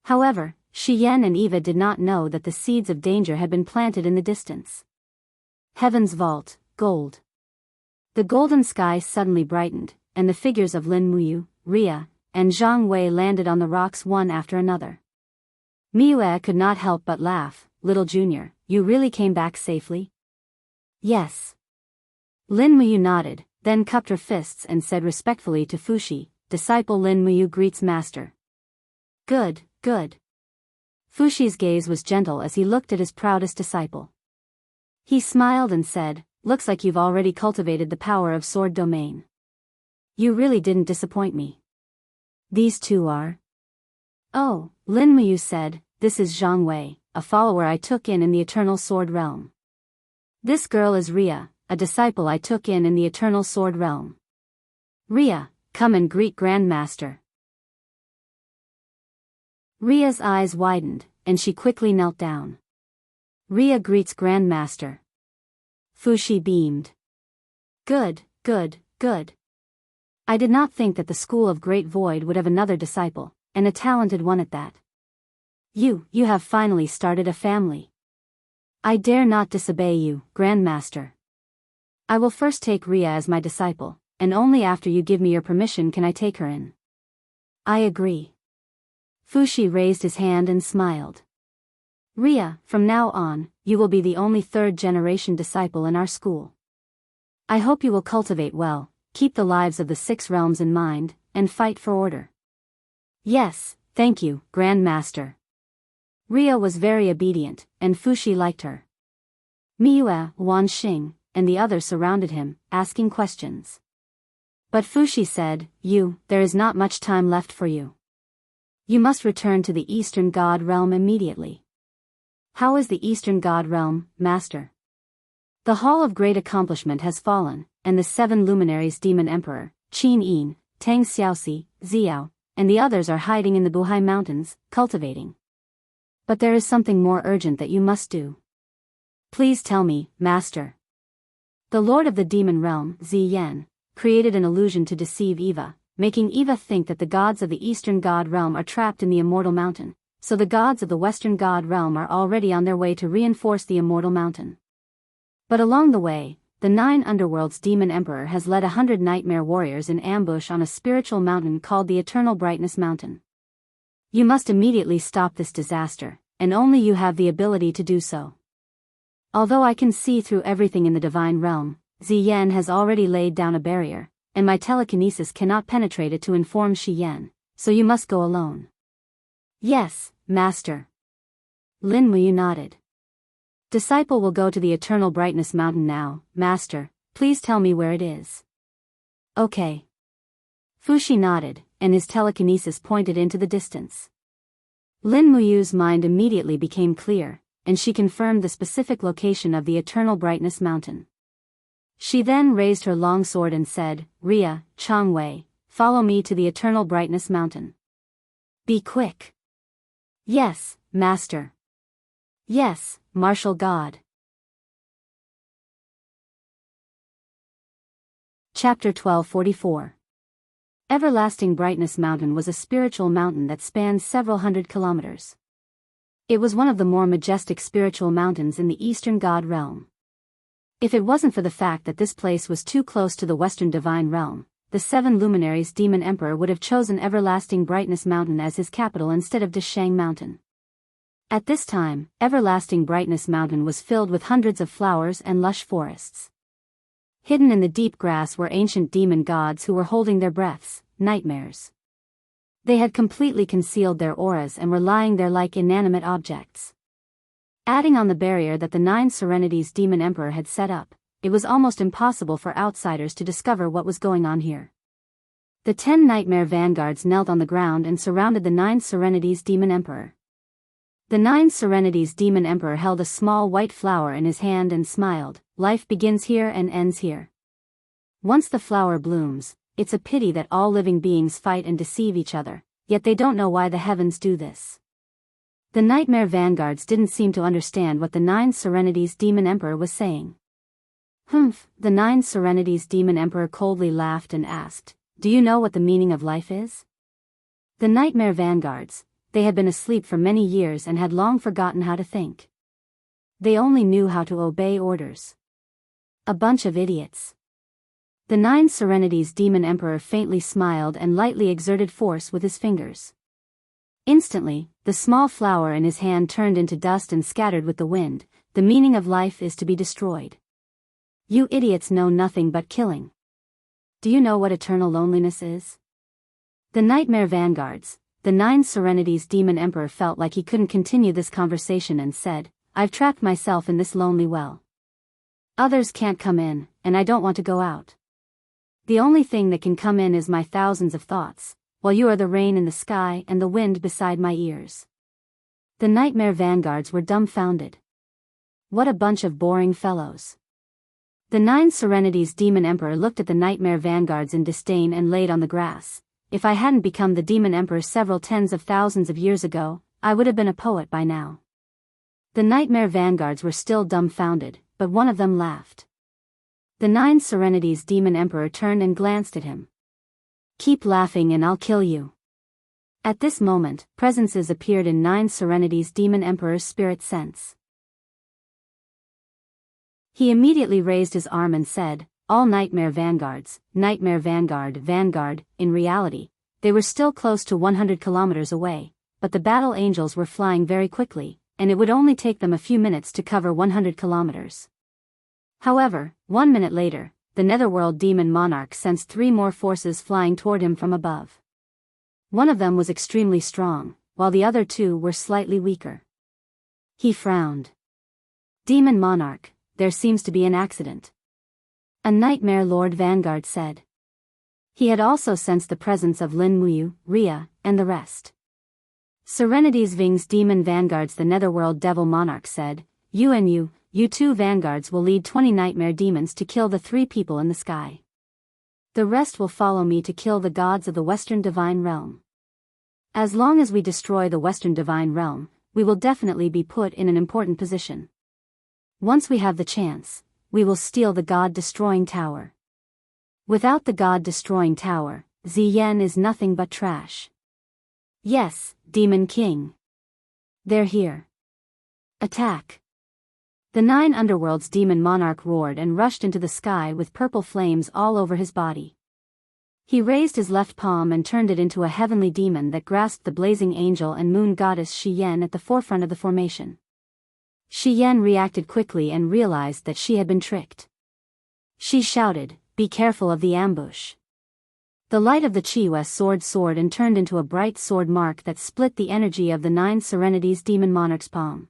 However, Shi Yan and Eva did not know that the seeds of danger had been planted in the distance. Heaven's vault, gold. The golden sky suddenly brightened, and the figures of Lin Muyu, Ria, and Zhang Wei landed on the rocks one after another. Miue could not help but laugh. Little Junior, you really came back safely? Yes. Lin Muyu nodded, then cupped her fists and said respectfully to Fushi, disciple Lin Muyu greets master. Good, good. Fushi's gaze was gentle as he looked at his proudest disciple. He smiled and said, looks like you've already cultivated the power of sword domain. You really didn't disappoint me. These two are? Oh, Lin Muyu said, this is Zhang Wei, a follower I took in the Eternal Sword Realm. This girl is Ria, a disciple I took in the Eternal Sword Realm. Ria, come and greet Grandmaster. Ria's eyes widened, and she quickly knelt down. Ria greets Grandmaster. Fushi beamed. Good, good, good. I did not think that the School of Great Void would have another disciple, and a talented one at that. You have finally started a family. I dare not disobey you, Grandmaster. I will first take Ria as my disciple, and only after you give me your permission can I take her in. I agree. Fushi raised his hand and smiled. Ria, from now on, you will be the only third-generation disciple in our school. I hope you will cultivate well, keep the lives of the 6 realms in mind, and fight for order. Yes, thank you, Grandmaster. Ria was very obedient, and Fushi liked her. Miue, Wan Xing, and the others surrounded him, asking questions. But Fushi said, there is not much time left for you. You must return to the Eastern God Realm immediately. How is the Eastern God Realm, Master? The Hall of Great Accomplishment has fallen, and the 7 luminaries Demon Emperor, Qin Yin, Tang Xiaoxi, Xiao, and the others are hiding in the Buhai Mountains, cultivating. But there is something more urgent that you must do. Please tell me, Master. The Lord of the Demon Realm, Ziyan, created an illusion to deceive Eva, making Eva think that the gods of the Eastern God Realm are trapped in the Immortal Mountain, so the gods of the Western God Realm are already on their way to reinforce the Immortal Mountain. But along the way, the 9 underworlds Demon Emperor has led 100 nightmare warriors in ambush on a spiritual mountain called the Eternal Brightness Mountain. You must immediately stop this disaster, and only you have the ability to do so. Although I can see through everything in the Divine Realm, Ziyan has already laid down a barrier, and my telekinesis cannot penetrate it to inform Shiyan, so you must go alone. Yes, Master. Lin Muyu nodded. Disciple will go to the Eternal Brightness Mountain now, Master, please tell me where it is. Okay. Fushi nodded, and his telekinesis pointed into the distance. Lin Muyu's mind immediately became clear, and she confirmed the specific location of the Eternal Brightness Mountain. She then raised her long sword and said, Ria, Changwei, follow me to the Eternal Brightness Mountain. Be quick. Yes, Master. Yes, Martial God. Chapter 1244. Everlasting Brightness Mountain was a spiritual mountain that spanned several hundred kilometers. It was one of the more majestic spiritual mountains in the Eastern God Realm. If it wasn't for the fact that this place was too close to the Western Divine Realm, the 7 luminaries Demon Emperor would have chosen Everlasting Brightness Mountain as his capital instead of Dishang Mountain. At this time, Everlasting Brightness Mountain was filled with hundreds of flowers and lush forests. Hidden in the deep grass were ancient demon gods who were holding their breaths, nightmares. They had completely concealed their auras and were lying there like inanimate objects. Adding on the barrier that the 9 Serenities Demon Emperor had set up, it was almost impossible for outsiders to discover what was going on here. The 10 Nightmare Vanguards knelt on the ground and surrounded the 9 Serenities Demon Emperor. The 9 Serenities Demon Emperor held a small white flower in his hand and smiled, life begins here and ends here. Once the flower blooms, it's a pity that all living beings fight and deceive each other, yet they don't know why the heavens do this. The Nightmare Vanguards didn't seem to understand what the 9 Serenities Demon Emperor was saying. Humph, the 9 Serenities Demon Emperor coldly laughed and asked, do you know what the meaning of life is? The Nightmare Vanguards, they had been asleep for many years and had long forgotten how to think. They only knew how to obey orders. A bunch of idiots. The 9 Serenities Demon Emperor faintly smiled and lightly exerted force with his fingers. Instantly, the small flower in his hand turned into dust and scattered with the wind, the meaning of life is to be destroyed. You idiots know nothing but killing. Do you know what eternal loneliness is? The Nightmare Vanguards, the 9 Serenities Demon Emperor felt like he couldn't continue this conversation and said, I've trapped myself in this lonely well. Others can't come in, and I don't want to go out. The only thing that can come in is my thousands of thoughts, while you are the rain in the sky and the wind beside my ears. The Nightmare Vanguards were dumbfounded. What a bunch of boring fellows. The 9 Serenities Demon Emperor looked at the Nightmare Vanguards in disdain and laid on the grass. If I hadn't become the Demon Emperor several tens of thousands of years ago, I would have been a poet by now. The Nightmare Vanguards were still dumbfounded, but one of them laughed. The 9 Serenities Demon Emperor turned and glanced at him. Keep laughing and I'll kill you. At this moment, presences appeared in 9 Serenities Demon Emperor's spirit sense. He immediately raised his arm and said, all Nightmare Vanguards, Nightmare Vanguard, Vanguard. In reality, they were still close to 100 kilometers away, but the battle angels were flying very quickly, and it would only take them a few minutes to cover 100 kilometers. However, 1 minute later, the Netherworld Demon Monarch sensed 3 more forces flying toward him from above. One of them was extremely strong, while the other 2 were slightly weaker. He frowned. Demon Monarch, there seems to be an accident. A Nightmare Lord Vanguard said. He had also sensed the presence of Lin Muyu, Rhea, and the rest. Serenity's Ving's Demon Vanguards. The Netherworld Devil Monarch said, you 2 Vanguards will lead 20 Nightmare Demons to kill the 3 people in the sky. The rest will follow me to kill the gods of the Western Divine Realm. As long as we destroy the Western Divine Realm, we will definitely be put in an important position. Once we have the chance, we will steal the God-destroying tower. Without the God-destroying tower, Ziyan is nothing but trash. Yes, Demon King. They're here. Attack. The 9 Underworlds Demon Monarch roared and rushed into the sky with purple flames all over his body. He raised his left palm and turned it into a heavenly demon that grasped the blazing angel and moon goddess Shi Yan at the forefront of the formation. Shi Yan reacted quickly and realized that she had been tricked. She shouted, be careful of the ambush. The light of the Chiwa sword soared and turned into a bright sword mark that split the energy of the 9 Serenities Demon Monarch's palm.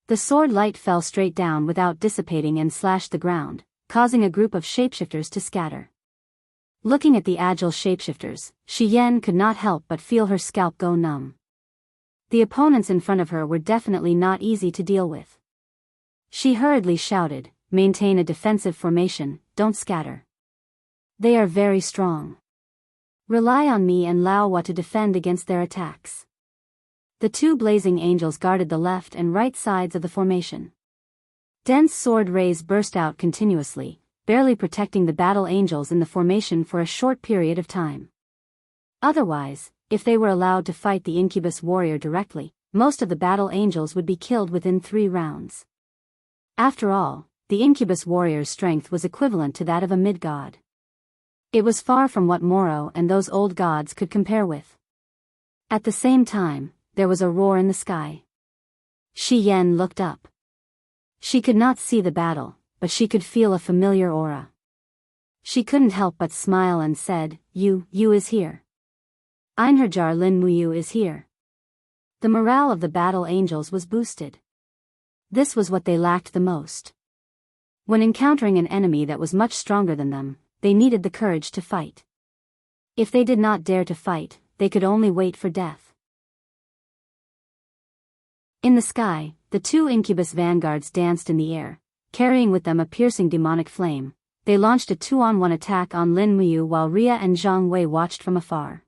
The sword light fell straight down without dissipating and slashed the ground, causing a group of shapeshifters to scatter. Looking at the agile shapeshifters, Shi Yan could not help but feel her scalp go numb. The opponents in front of her were definitely not easy to deal with. She hurriedly shouted, maintain a defensive formation, don't scatter. They are very strong. Rely on me and Lao Hua to defend against their attacks. The 2 blazing angels guarded the left and right sides of the formation. Dense sword rays burst out continuously, barely protecting the battle angels in the formation for a short period of time. Otherwise, if they were allowed to fight the Incubus warrior directly, most of the battle angels would be killed within 3 rounds. After all, the Incubus warrior's strength was equivalent to that of a mid-god. It was far from what Moro and those old gods could compare with. At the same time, there was a roar in the sky. Shi Yan looked up. She could not see the battle, but she could feel a familiar aura. She couldn't help but smile and said, you is here. Einherjar Lin Muyu is here. The morale of the battle angels was boosted. This was what they lacked the most. When encountering an enemy that was much stronger than them, they needed the courage to fight. If they did not dare to fight, they could only wait for death. In the sky, the 2 Incubus Vanguards danced in the air, carrying with them a piercing demonic flame. They launched a 2-on-1 attack on Lin Muyu while Rhea and Zhang Wei watched from afar.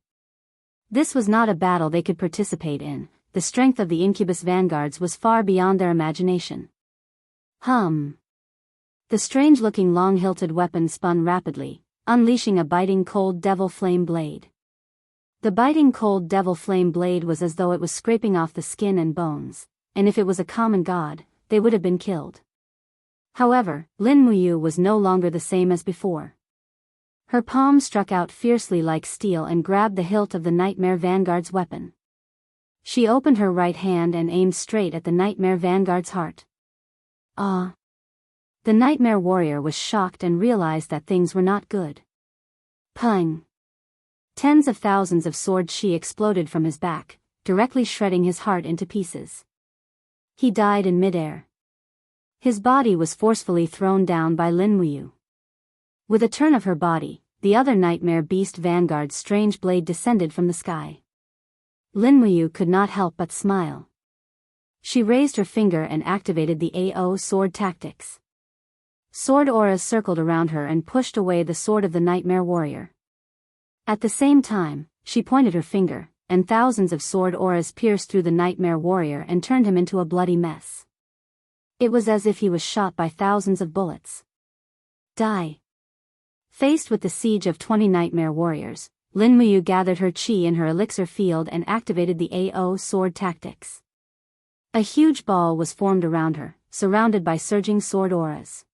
This was not a battle they could participate in. The strength of the Incubus Vanguards was far beyond their imagination. The strange-looking long-hilted weapon spun rapidly, unleashing a biting cold devil flame blade. The biting cold devil flame blade was as though it was scraping off the skin and bones, and if it was a common god, they would have been killed. However, Lin Muyu was no longer the same as before. Her palm struck out fiercely like steel and grabbed the hilt of the Nightmare Vanguard's weapon. She opened her right hand and aimed straight at the Nightmare Vanguard's heart. Ah. The nightmare warrior was shocked and realized that things were not good. Pung. Tens of thousands of sword chi exploded from his back, directly shredding his heart into pieces. He died in midair. His body was forcefully thrown down by Lin Muyu. With a turn of her body, the other nightmare beast vanguard's strange blade descended from the sky. Lin Muyu could not help but smile. She raised her finger and activated the AO sword tactics. Sword auras circled around her and pushed away the sword of the nightmare warrior. At the same time, she pointed her finger, and thousands of sword auras pierced through the nightmare warrior and turned him into a bloody mess. It was as if he was shot by thousands of bullets. Die. Faced with the siege of 20 nightmare warriors, Lin Muyu gathered her chi in her elixir field and activated the AO sword tactics. A huge ball was formed around her, surrounded by surging sword auras.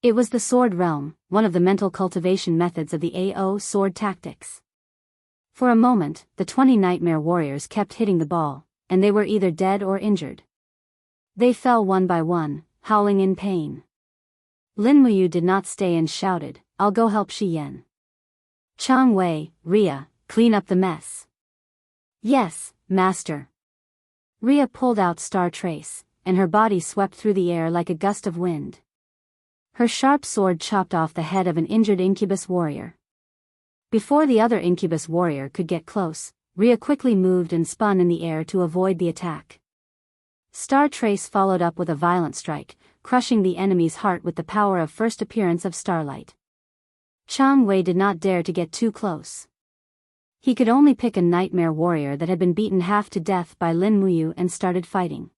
It was the sword realm, one of the mental cultivation methods of the AO sword tactics. For a moment, the 20 nightmare warriors kept hitting the ball, and they were either dead or injured. They fell one by one, howling in pain. Lin Muyu did not stay and shouted, "I'll go help Shi Yan. Chang Wei, Ria, clean up the mess." "Yes, master." Ria pulled out Star Trace, and her body swept through the air like a gust of wind. Her sharp sword chopped off the head of an injured incubus warrior. Before the other incubus warrior could get close, Ria quickly moved and spun in the air to avoid the attack. Star Trace followed up with a violent strike, crushing the enemy's heart with the power of first appearance of starlight. Chang Wei did not dare to get too close. He could only pick a nightmare warrior that had been beaten half to death by Lin Muyu and started fighting.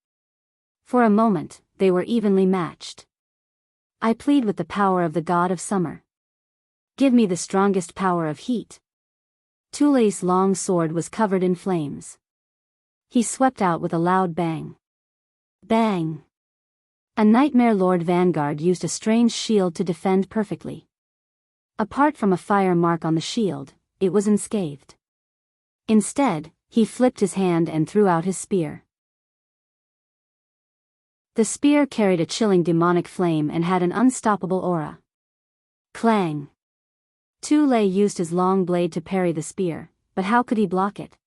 For a moment, they were evenly matched. "I plead with the power of the god of summer. Give me the strongest power of heat." Tulei's long sword was covered in flames. He swept out with a loud bang. Bang! A nightmare lord vanguard used a strange shield to defend perfectly. Apart from a fire mark on the shield, it was unscathed. Instead, he flipped his hand and threw out his spear. The spear carried a chilling demonic flame and had an unstoppable aura. Clang! Tu Lei used his long blade to parry the spear, but how could he block it?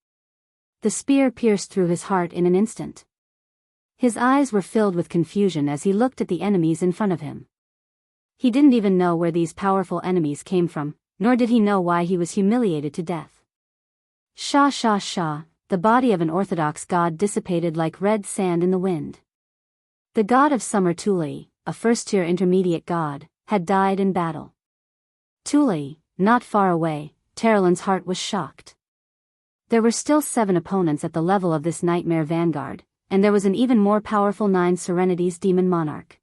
The spear pierced through his heart in an instant. His eyes were filled with confusion as he looked at the enemies in front of him. He didn't even know where these powerful enemies came from, nor did he know why he was humiliated to death. Sha sha sha, the body of an orthodox god dissipated like red sand in the wind. The god of summer Tulei, a first-tier intermediate god, had died in battle. Tulei, not far away, Terolin's heart was shocked. There were still 7 opponents at the level of this nightmare vanguard, and there was an even more powerful 9 Serenities demon monarch.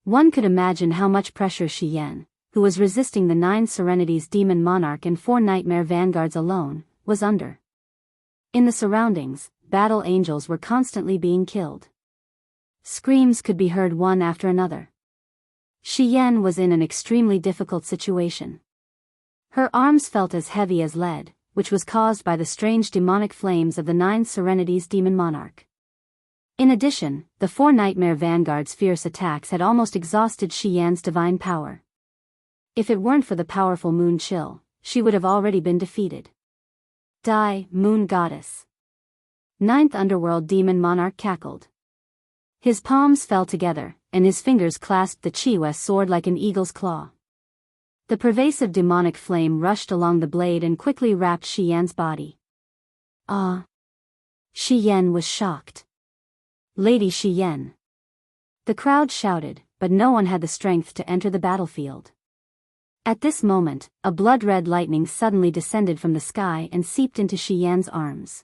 One could imagine how much pressure Shi Yan, who was resisting the 9 Serenities demon monarch and 4 nightmare vanguards alone, was under. In the surroundings, battle angels were constantly being killed. Screams could be heard one after another. Shi Yan was in an extremely difficult situation. Her arms felt as heavy as lead, which was caused by the strange demonic flames of the 9 Serenities demon monarch. In addition, the 4 nightmare vanguard's fierce attacks had almost exhausted Shi Yan's divine power. If it weren't for the powerful moon chill, she would have already been defeated. Die, moon goddess. 9th underworld demon monarch cackled. His palms fell together, and his fingers clasped the Chiwa sword like an eagle's claw. The pervasive demonic flame rushed along the blade and quickly wrapped Shi Yan's body. Ah! Shi Yan was shocked. Lady Shi Yan. The crowd shouted, but no one had the strength to enter the battlefield. At this moment, a blood-red lightning suddenly descended from the sky and seeped into Shi Yan's arms.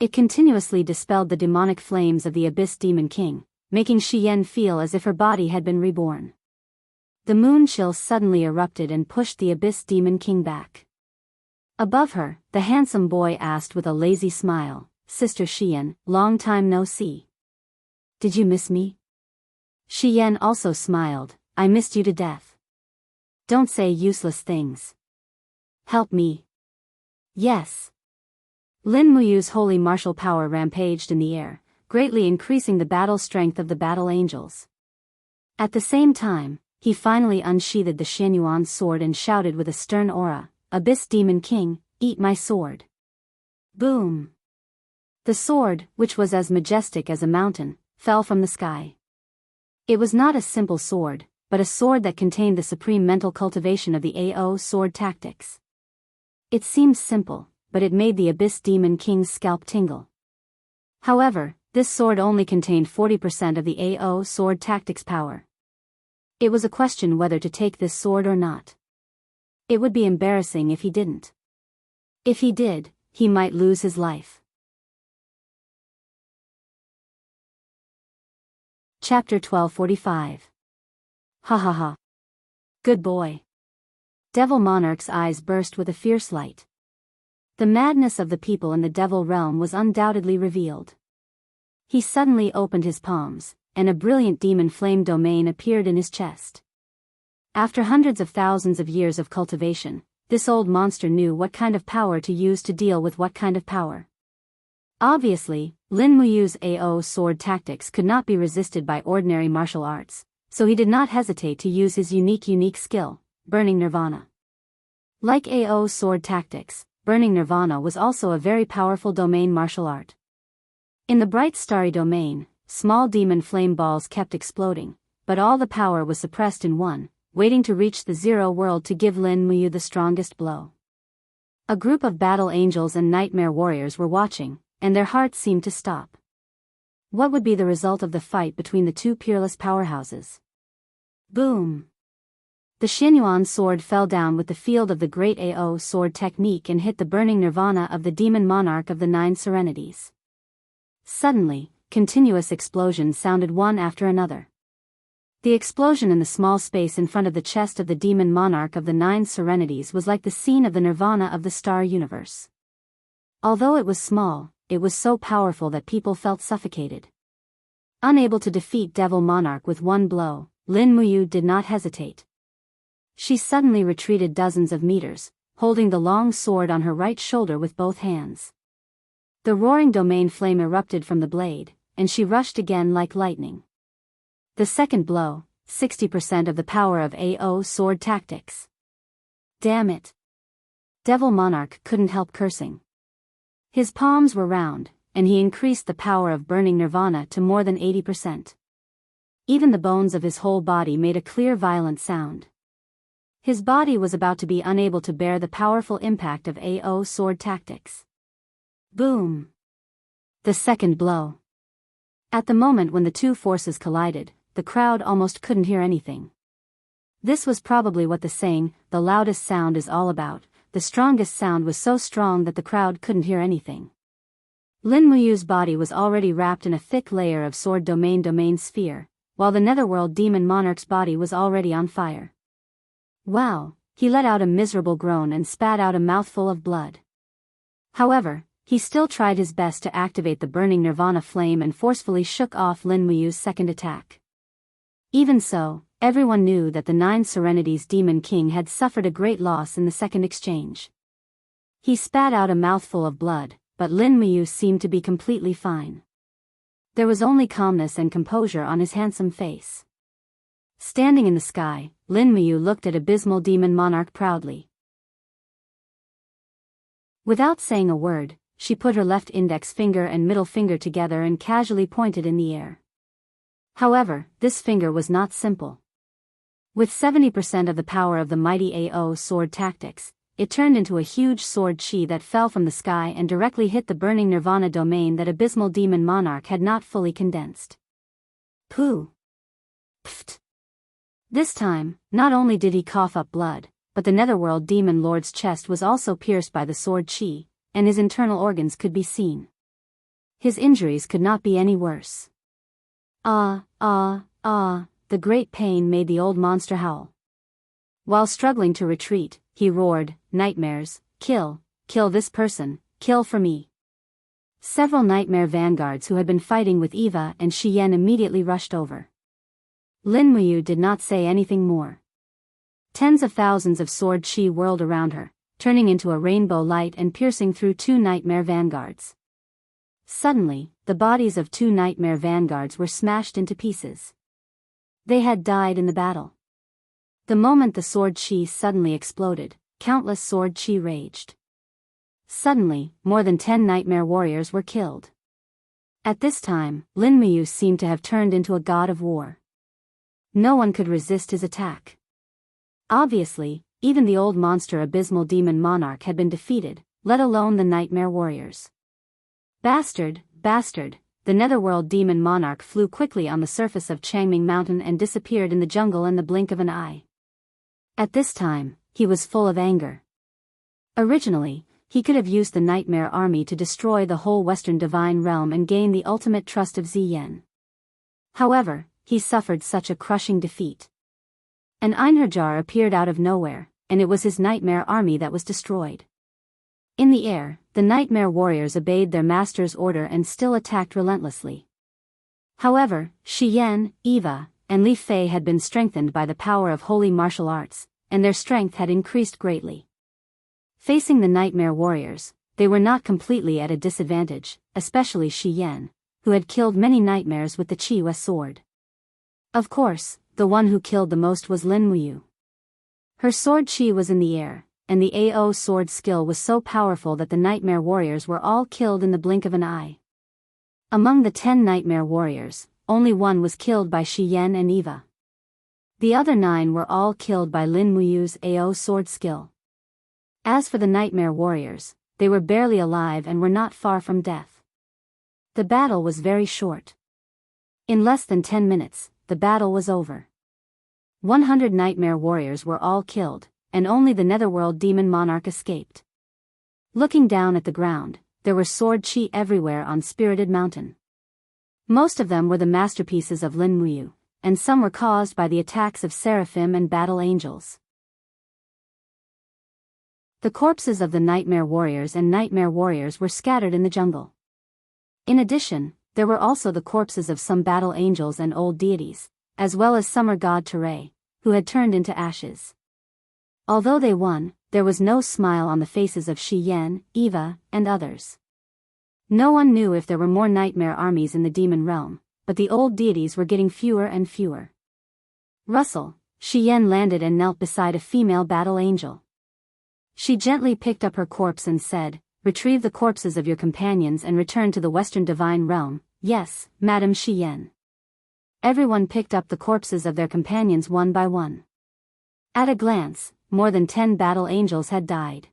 It continuously dispelled the demonic flames of the Abyss Demon King, making Shi Yan feel as if her body had been reborn. The moon chill suddenly erupted and pushed the Abyss Demon King back. Above her, the handsome boy asked with a lazy smile, "Sister Shi Yan, long time no see. Did you miss me?" Shi Yan also smiled, "I missed you to death. Don't say useless things. Help me." "Yes." Lin Muyu's holy martial power rampaged in the air, greatly increasing the battle strength of the battle angels. At the same time, he finally unsheathed the Xianyuan sword and shouted with a stern aura, "Abyss Demon King, eat my sword." Boom! The sword, which was as majestic as a mountain, fell from the sky. It was not a simple sword, but a sword that contained the supreme mental cultivation of the AO sword tactics. It seemed simple, but it made the Abyss Demon King's scalp tingle. However, this sword only contained 40% of the AO sword tactics power. It was a question whether to take this sword or not. It would be embarrassing if he didn't. If he did, he might lose his life. Chapter 1245. Ha ha ha. Good boy. Devil Monarch's eyes burst with a fierce light. The madness of the people in the devil realm was undoubtedly revealed. He suddenly opened his palms, and a brilliant demon flame domain appeared in his chest. After hundreds of thousands of years of cultivation, this old monster knew what kind of power to use to deal with what kind of power. Obviously, Lin Muyu's AO sword tactics could not be resisted by ordinary martial arts, so he did not hesitate to use his unique skill, Burning Nirvana. Like AO sword tactics, Burning Nirvana was also a very powerful domain martial art. In the bright starry domain, small demon flame balls kept exploding, but all the power was suppressed in one, waiting to reach the zero world to give Lin Muyu the strongest blow. A group of battle angels and nightmare warriors were watching, and their hearts seemed to stop. What would be the result of the fight between the two peerless powerhouses? Boom! The Xianyuan sword fell down with the field of the great AO sword technique and hit the burning nirvana of the demon monarch of the Nine Serenities. Suddenly, continuous explosions sounded one after another. The explosion in the small space in front of the chest of the demon monarch of the Nine Serenities was like the scene of the nirvana of the star universe. Although it was small, it was so powerful that people felt suffocated. Unable to defeat Devil Monarch with one blow, Lin Muyu did not hesitate. She suddenly retreated dozens of meters, holding the long sword on her right shoulder with both hands. The roaring domain flame erupted from the blade, and she rushed again like lightning. The second blow, 60% of the power of AO sword tactics. Damn it! Devil Monarch couldn't help cursing. His palms were round, and he increased the power of Burning Nirvana to more than 80%. Even the bones of his whole body made a clear violent sound. His body was about to be unable to bear the powerful impact of AO sword tactics. Boom! The second blow. At the moment when the two forces collided, the crowd almost couldn't hear anything. This was probably what the saying, "the loudest sound," is all about. The strongest sound was so strong that the crowd couldn't hear anything. Lin Muyu's body was already wrapped in a thick layer of sword domain sphere, while the netherworld demon monarch's body was already on fire. Wow! He let out a miserable groan and spat out a mouthful of blood. However, he still tried his best to activate the burning nirvana flame and forcefully shook off Lin Muyu's second attack. Even so, everyone knew that the Nine Serenities Demon King had suffered a great loss in the second exchange. He spat out a mouthful of blood, but Lin Muyu seemed to be completely fine. There was only calmness and composure on his handsome face. Standing in the sky, Lin Muyu looked at Abysmal Demon Monarch proudly. Without saying a word, she put her left index finger and middle finger together and casually pointed in the air. However, this finger was not simple. With 70% of the power of the mighty AO sword tactics, it turned into a huge sword chi that fell from the sky and directly hit the burning nirvana domain that Abysmal Demon Monarch had not fully condensed. Pooh! Pfft! This time, not only did he cough up blood, but the Netherworld Demon Lord's chest was also pierced by the sword chi, and his internal organs could be seen. His injuries could not be any worse. The great pain made the old monster howl. While struggling to retreat, he roared, "Nightmares, kill this person, kill for me." Several nightmare vanguards who had been fighting with Eva and Shiyen immediately rushed over. Lin Muyu did not say anything more. Tens of thousands of sword chi whirled around her, turning into a rainbow light and piercing through two nightmare vanguards. Suddenly, the bodies of 2 nightmare vanguards were smashed into pieces. They had died in the battle. The moment the sword chi suddenly exploded, countless sword chi raged. Suddenly, more than 10 nightmare warriors were killed. At this time, Lin Muyu seemed to have turned into a god of war. No one could resist his attack. Obviously, even the old monster abysmal demon monarch had been defeated, let alone the nightmare warriors. Bastard, bastard, the netherworld demon monarch flew quickly on the surface of Changming Mountain and disappeared in the jungle in the blink of an eye. At this time, he was full of anger. Originally, he could have used the nightmare army to destroy the whole Western Divine Realm and gain the ultimate trust of Ziyen. However, he suffered such a crushing defeat. An Einherjar appeared out of nowhere, and it was his nightmare army that was destroyed. In the air, the nightmare warriors obeyed their master's order and still attacked relentlessly. However, Shiyen, Eva, and Li Fei had been strengthened by the power of holy martial arts, and their strength had increased greatly. Facing the nightmare warriors, they were not completely at a disadvantage, especially Shiyen, who had killed many nightmares with the Chi sword. Of course, the one who killed the most was Lin Muyu. Her sword chi was in the air, and the AO sword skill was so powerful that the nightmare warriors were all killed in the blink of an eye. Among the 10 nightmare warriors, only one was killed by Shiyen and Eva. The other 9 were all killed by Lin Muyu's AO sword skill. As for the nightmare warriors, they were barely alive and were not far from death. The battle was very short. In less than 10 minutes, the battle was over. 100 nightmare warriors were all killed, and only the netherworld demon monarch escaped. Looking down at the ground, there were sword chi everywhere on Spirited Mountain. Most of them were the masterpieces of Lin Muyu, and some were caused by the attacks of seraphim and battle angels. The corpses of the nightmare warriors and nightmare warriors were scattered in the jungle. In addition, there were also the corpses of some battle angels and old deities, as well as summer god Teray, who had turned into ashes. Although they won, there was no smile on the faces of Shiyen, Eva, and others. No one knew if there were more nightmare armies in the demon realm, but the old deities were getting fewer and fewer. Russell, Shiyen landed and knelt beside a female battle angel. She gently picked up her corpse and said, "Retrieve the corpses of your companions and return to the Western Divine Realm." "Yes, Madam Shiyen." Everyone picked up the corpses of their companions one by one. At a glance, more than 10 battle angels had died.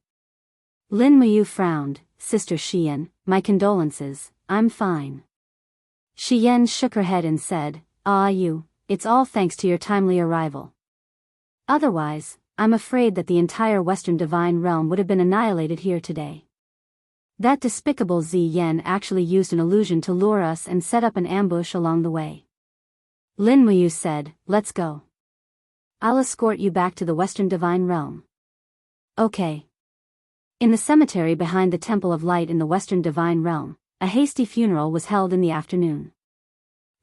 Lin Muyu frowned. "Sister Shiyen, my condolences, I'm fine." Shiyen shook her head and said, It's all thanks to your timely arrival. Otherwise, I'm afraid that the entire Western Divine Realm would have been annihilated here today. That despicable Ziyen actually used an illusion to lure us and set up an ambush along the way." Lin Muyu said, "Let's go. I'll escort you back to the Western Divine Realm." Okay. In the cemetery behind the Temple of Light in the Western Divine Realm, a hasty funeral was held in the afternoon.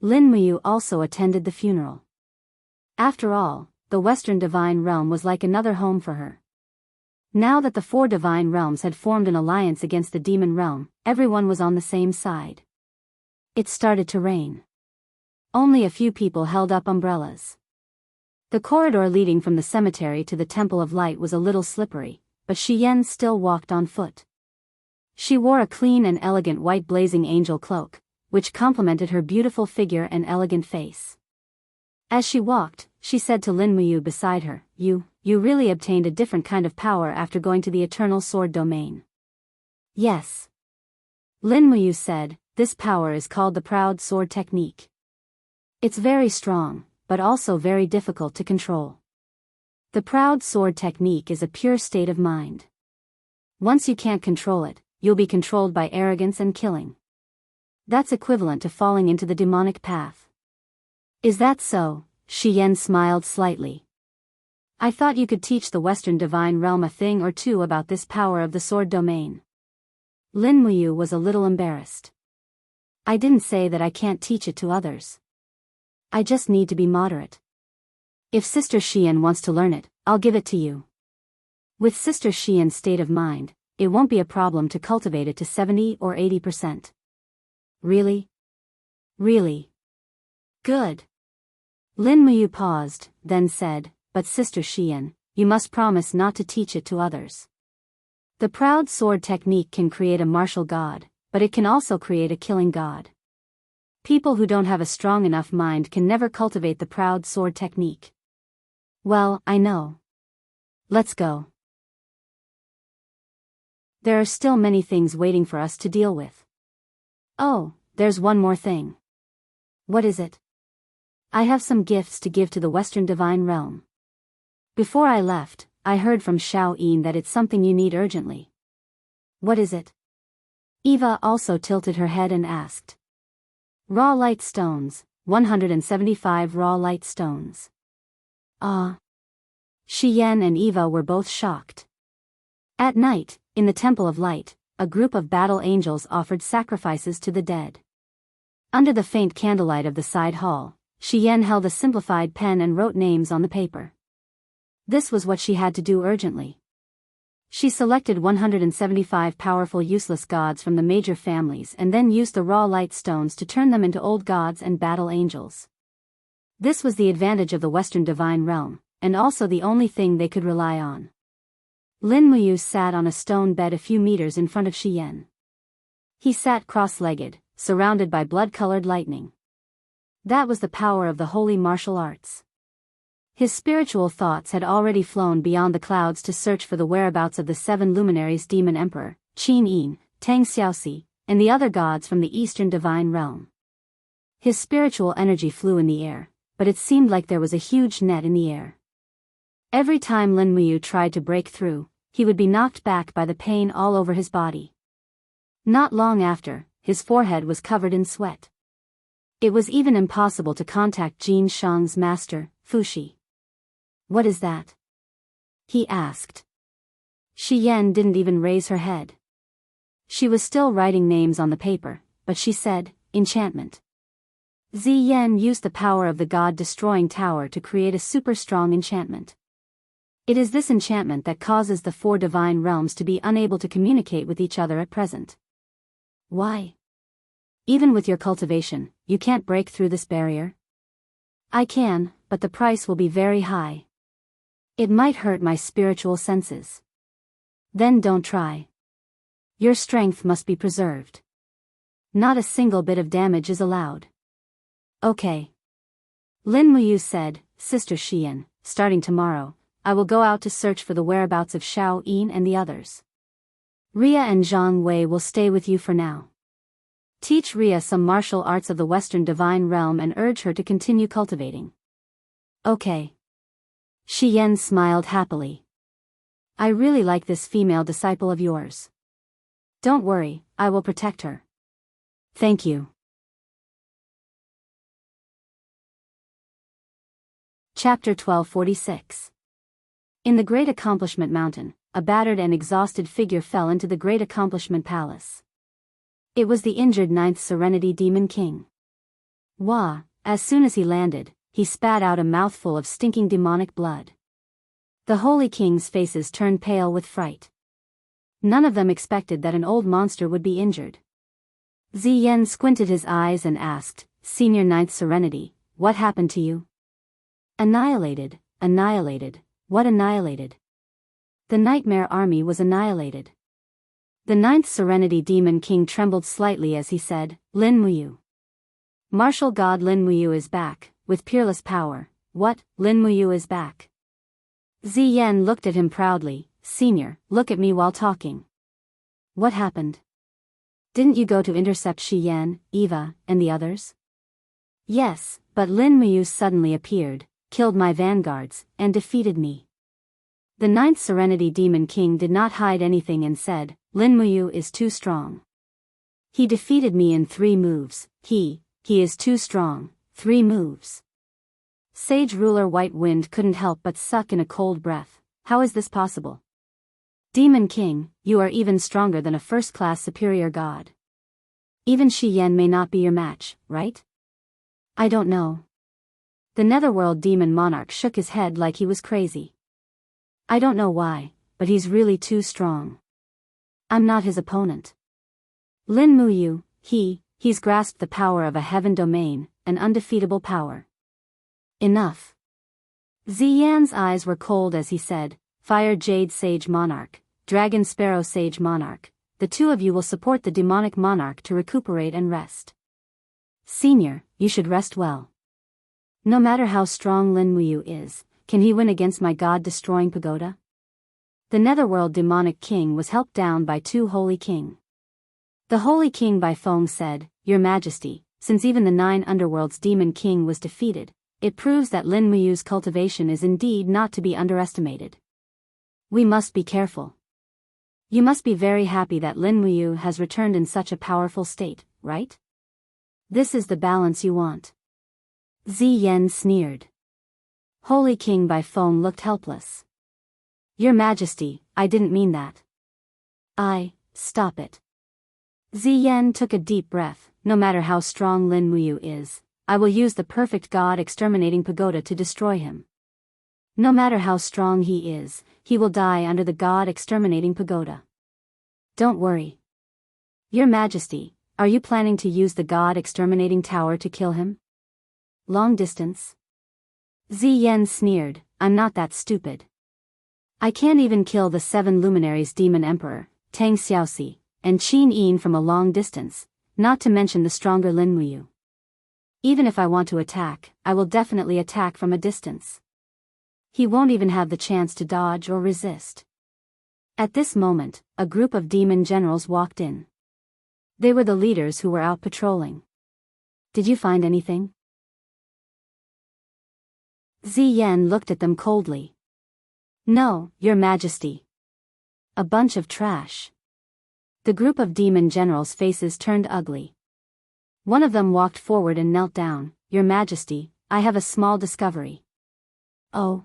Lin Muyu also attended the funeral. After all, the Western Divine Realm was like another home for her. Now that the 4 Divine Realms had formed an alliance against the Demon Realm, everyone was on the same side. It started to rain. Only a few people held up umbrellas. The corridor leading from the cemetery to the Temple of Light was a little slippery, but Shiyen still walked on foot. She wore a clean and elegant white blazing angel cloak, which complemented her beautiful figure and elegant face. As she walked, she said to Lin Muyu beside her, You really obtained a different kind of power after going to the Eternal Sword Domain." "Yes." Lin Muyu said, "This power is called the Proud Sword Technique. It's very strong, but also very difficult to control. The Proud Sword Technique is a pure state of mind. Once you can't control it, you'll be controlled by arrogance and killing. That's equivalent to falling into the demonic path." "Is that so?" Shiyen smiled slightly. "I thought you could teach the Western Divine Realm a thing or two about this power of the Sword Domain." Lin Muyu was a little embarrassed. "I didn't say that I can't teach it to others. I just need to be moderate. If Sister Shiyen wants to learn it, I'll give it to you. With Sister Shiyen's state of mind, it won't be a problem to cultivate it to 70 or 80%. Really? Really? Good. Lin Muyu paused, then said, but Sister Xian, you must promise not to teach it to others. The proud sword technique can create a martial god, but it can also create a killing god. People who don't have a strong enough mind can never cultivate the proud sword technique. Well, I know. Let's go. There are still many things waiting for us to deal with. Oh, there's one more thing. What is it? I have some gifts to give to the Western Divine Realm. Before I left, I heard from Xiao Yin that it's something you need urgently. What is it? Eva also tilted her head and asked. Raw light stones, 175 raw light stones. Ah. Xian and Eva were both shocked. At night, in the Temple of Light, a group of battle angels offered sacrifices to the dead. Under the faint candlelight of the side hall, Xian held a simplified pen and wrote names on the paper. This was what she had to do urgently. She selected 175 powerful useless gods from the major families and then used the raw light stones to turn them into old gods and battle angels. This was the advantage of the Western Divine Realm, and also the only thing they could rely on. Lin Muyu sat on a stone bed a few meters in front of Xian. He sat cross-legged, surrounded by blood-colored lightning. That was the power of the holy martial arts. His spiritual thoughts had already flown beyond the clouds to search for the whereabouts of the 7 luminaries Demon Emperor, Qin Yin, Tang Xiaoxi, and the other gods from the Eastern Divine Realm. His spiritual energy flew in the air, but it seemed like there was a huge net in the air. Every time Lin Muyu tried to break through, he would be knocked back by the pain all over his body. Not long after, his forehead was covered in sweat. It was even impossible to contact Jin Shang's master, Fushi. What is that? He asked. Xian didn't even raise her head. She was still writing names on the paper, but she said, enchantment. Ziyan used the power of the god-destroying tower to create a super-strong enchantment. It is this enchantment that causes the 4 divine realms to be unable to communicate with each other at present. Why? Even with your cultivation, you can't break through this barrier? I can, but the price will be very high. It might hurt my spiritual senses. Then don't try. Your strength must be preserved. Not a single bit of damage is allowed. Okay. Lin Muyu said, Sister Xian, starting tomorrow, I will go out to search for the whereabouts of Xiao Yin and the others. Ria and Zhang Wei will stay with you for now. Teach Ria some martial arts of the Western Divine Realm and urge her to continue cultivating. Okay. Xian smiled happily. I really like this female disciple of yours. Don't worry, I will protect her. Thank you. Chapter 1246. In the Great Accomplishment Mountain, a battered and exhausted figure fell into the Great Accomplishment Palace. It was the injured 9th Serenity Demon King. Wah, as soon as he landed, he spat out a mouthful of stinking demonic blood. The holy kings' faces turned pale with fright. None of them expected that an old monster would be injured. Ziyan squinted his eyes and asked, Senior 9th Serenity, what happened to you? Annihilated, annihilated, what annihilated? The Nightmare Army was annihilated. The 9th Serenity Demon King trembled slightly as he said, Lin Muyu. Martial God Lin Muyu is back, with peerless power. What, Lin Muyu is back? Ziyan looked at him proudly, Senior, look at me while talking. What happened? Didn't you go to intercept Xian, Eva, and the others? Yes, but Lin Muyu suddenly appeared, killed my vanguards, and defeated me. The 9th Serenity Demon King did not hide anything and said, Lin Muyu is too strong. He defeated me in 3 moves, he is too strong, 3 moves. Sage ruler White Wind couldn't help but suck in a cold breath. How is this possible? Demon King, you are even stronger than a first-class superior god. Even Xian may not be your match, right? I don't know. The Netherworld Demon Monarch shook his head like he was crazy. I don't know why, but he's really too strong. I'm not his opponent. Lin Muyu, he he's grasped the power of a heaven domain, an undefeatable power. Enough. Ziyan's eyes were cold as he said, Fire Jade Sage Monarch, Dragon Sparrow Sage Monarch, the two of you will support the demonic monarch to recuperate and rest. Senior, you should rest well. No matter how strong Lin Muyu is, can he win against my god-destroying pagoda? The Netherworld demonic king was helped down by two holy king. The holy king Bai Feng said, Your Majesty, since even the 9 underworlds demon king was defeated, it proves that Lin Muyu's cultivation is indeed not to be underestimated. We must be careful. You must be very happy that Lin Muyu has returned in such a powerful state, right? This is the balance you want. Ziyan sneered. Holy King Bai Feng looked helpless. Your Majesty, I didn't mean that. Stop it. Ziyan took a deep breath. No matter how strong Lin Muyu is, I will use the perfect god-exterminating pagoda to destroy him. No matter how strong he is, he will die under the god-exterminating pagoda. Don't worry. Your Majesty, are you planning to use the god-exterminating tower to kill him? Long distance? Ziyan sneered, I'm not that stupid. I can't even kill the 7 luminaries Demon Emperor, Tang Xiaoxi, and Qin Yin from a long distance, not to mention the stronger Lin Muyu. Even if I want to attack, I will definitely attack from a distance. He won't even have the chance to dodge or resist. At this moment, a group of demon generals walked in. They were the leaders who were out patrolling. Did you find anything? Ziyan looked at them coldly. No, Your Majesty. A bunch of trash. The group of demon generals' faces turned ugly. One of them walked forward and knelt down. Your Majesty, I have a small discovery. Oh.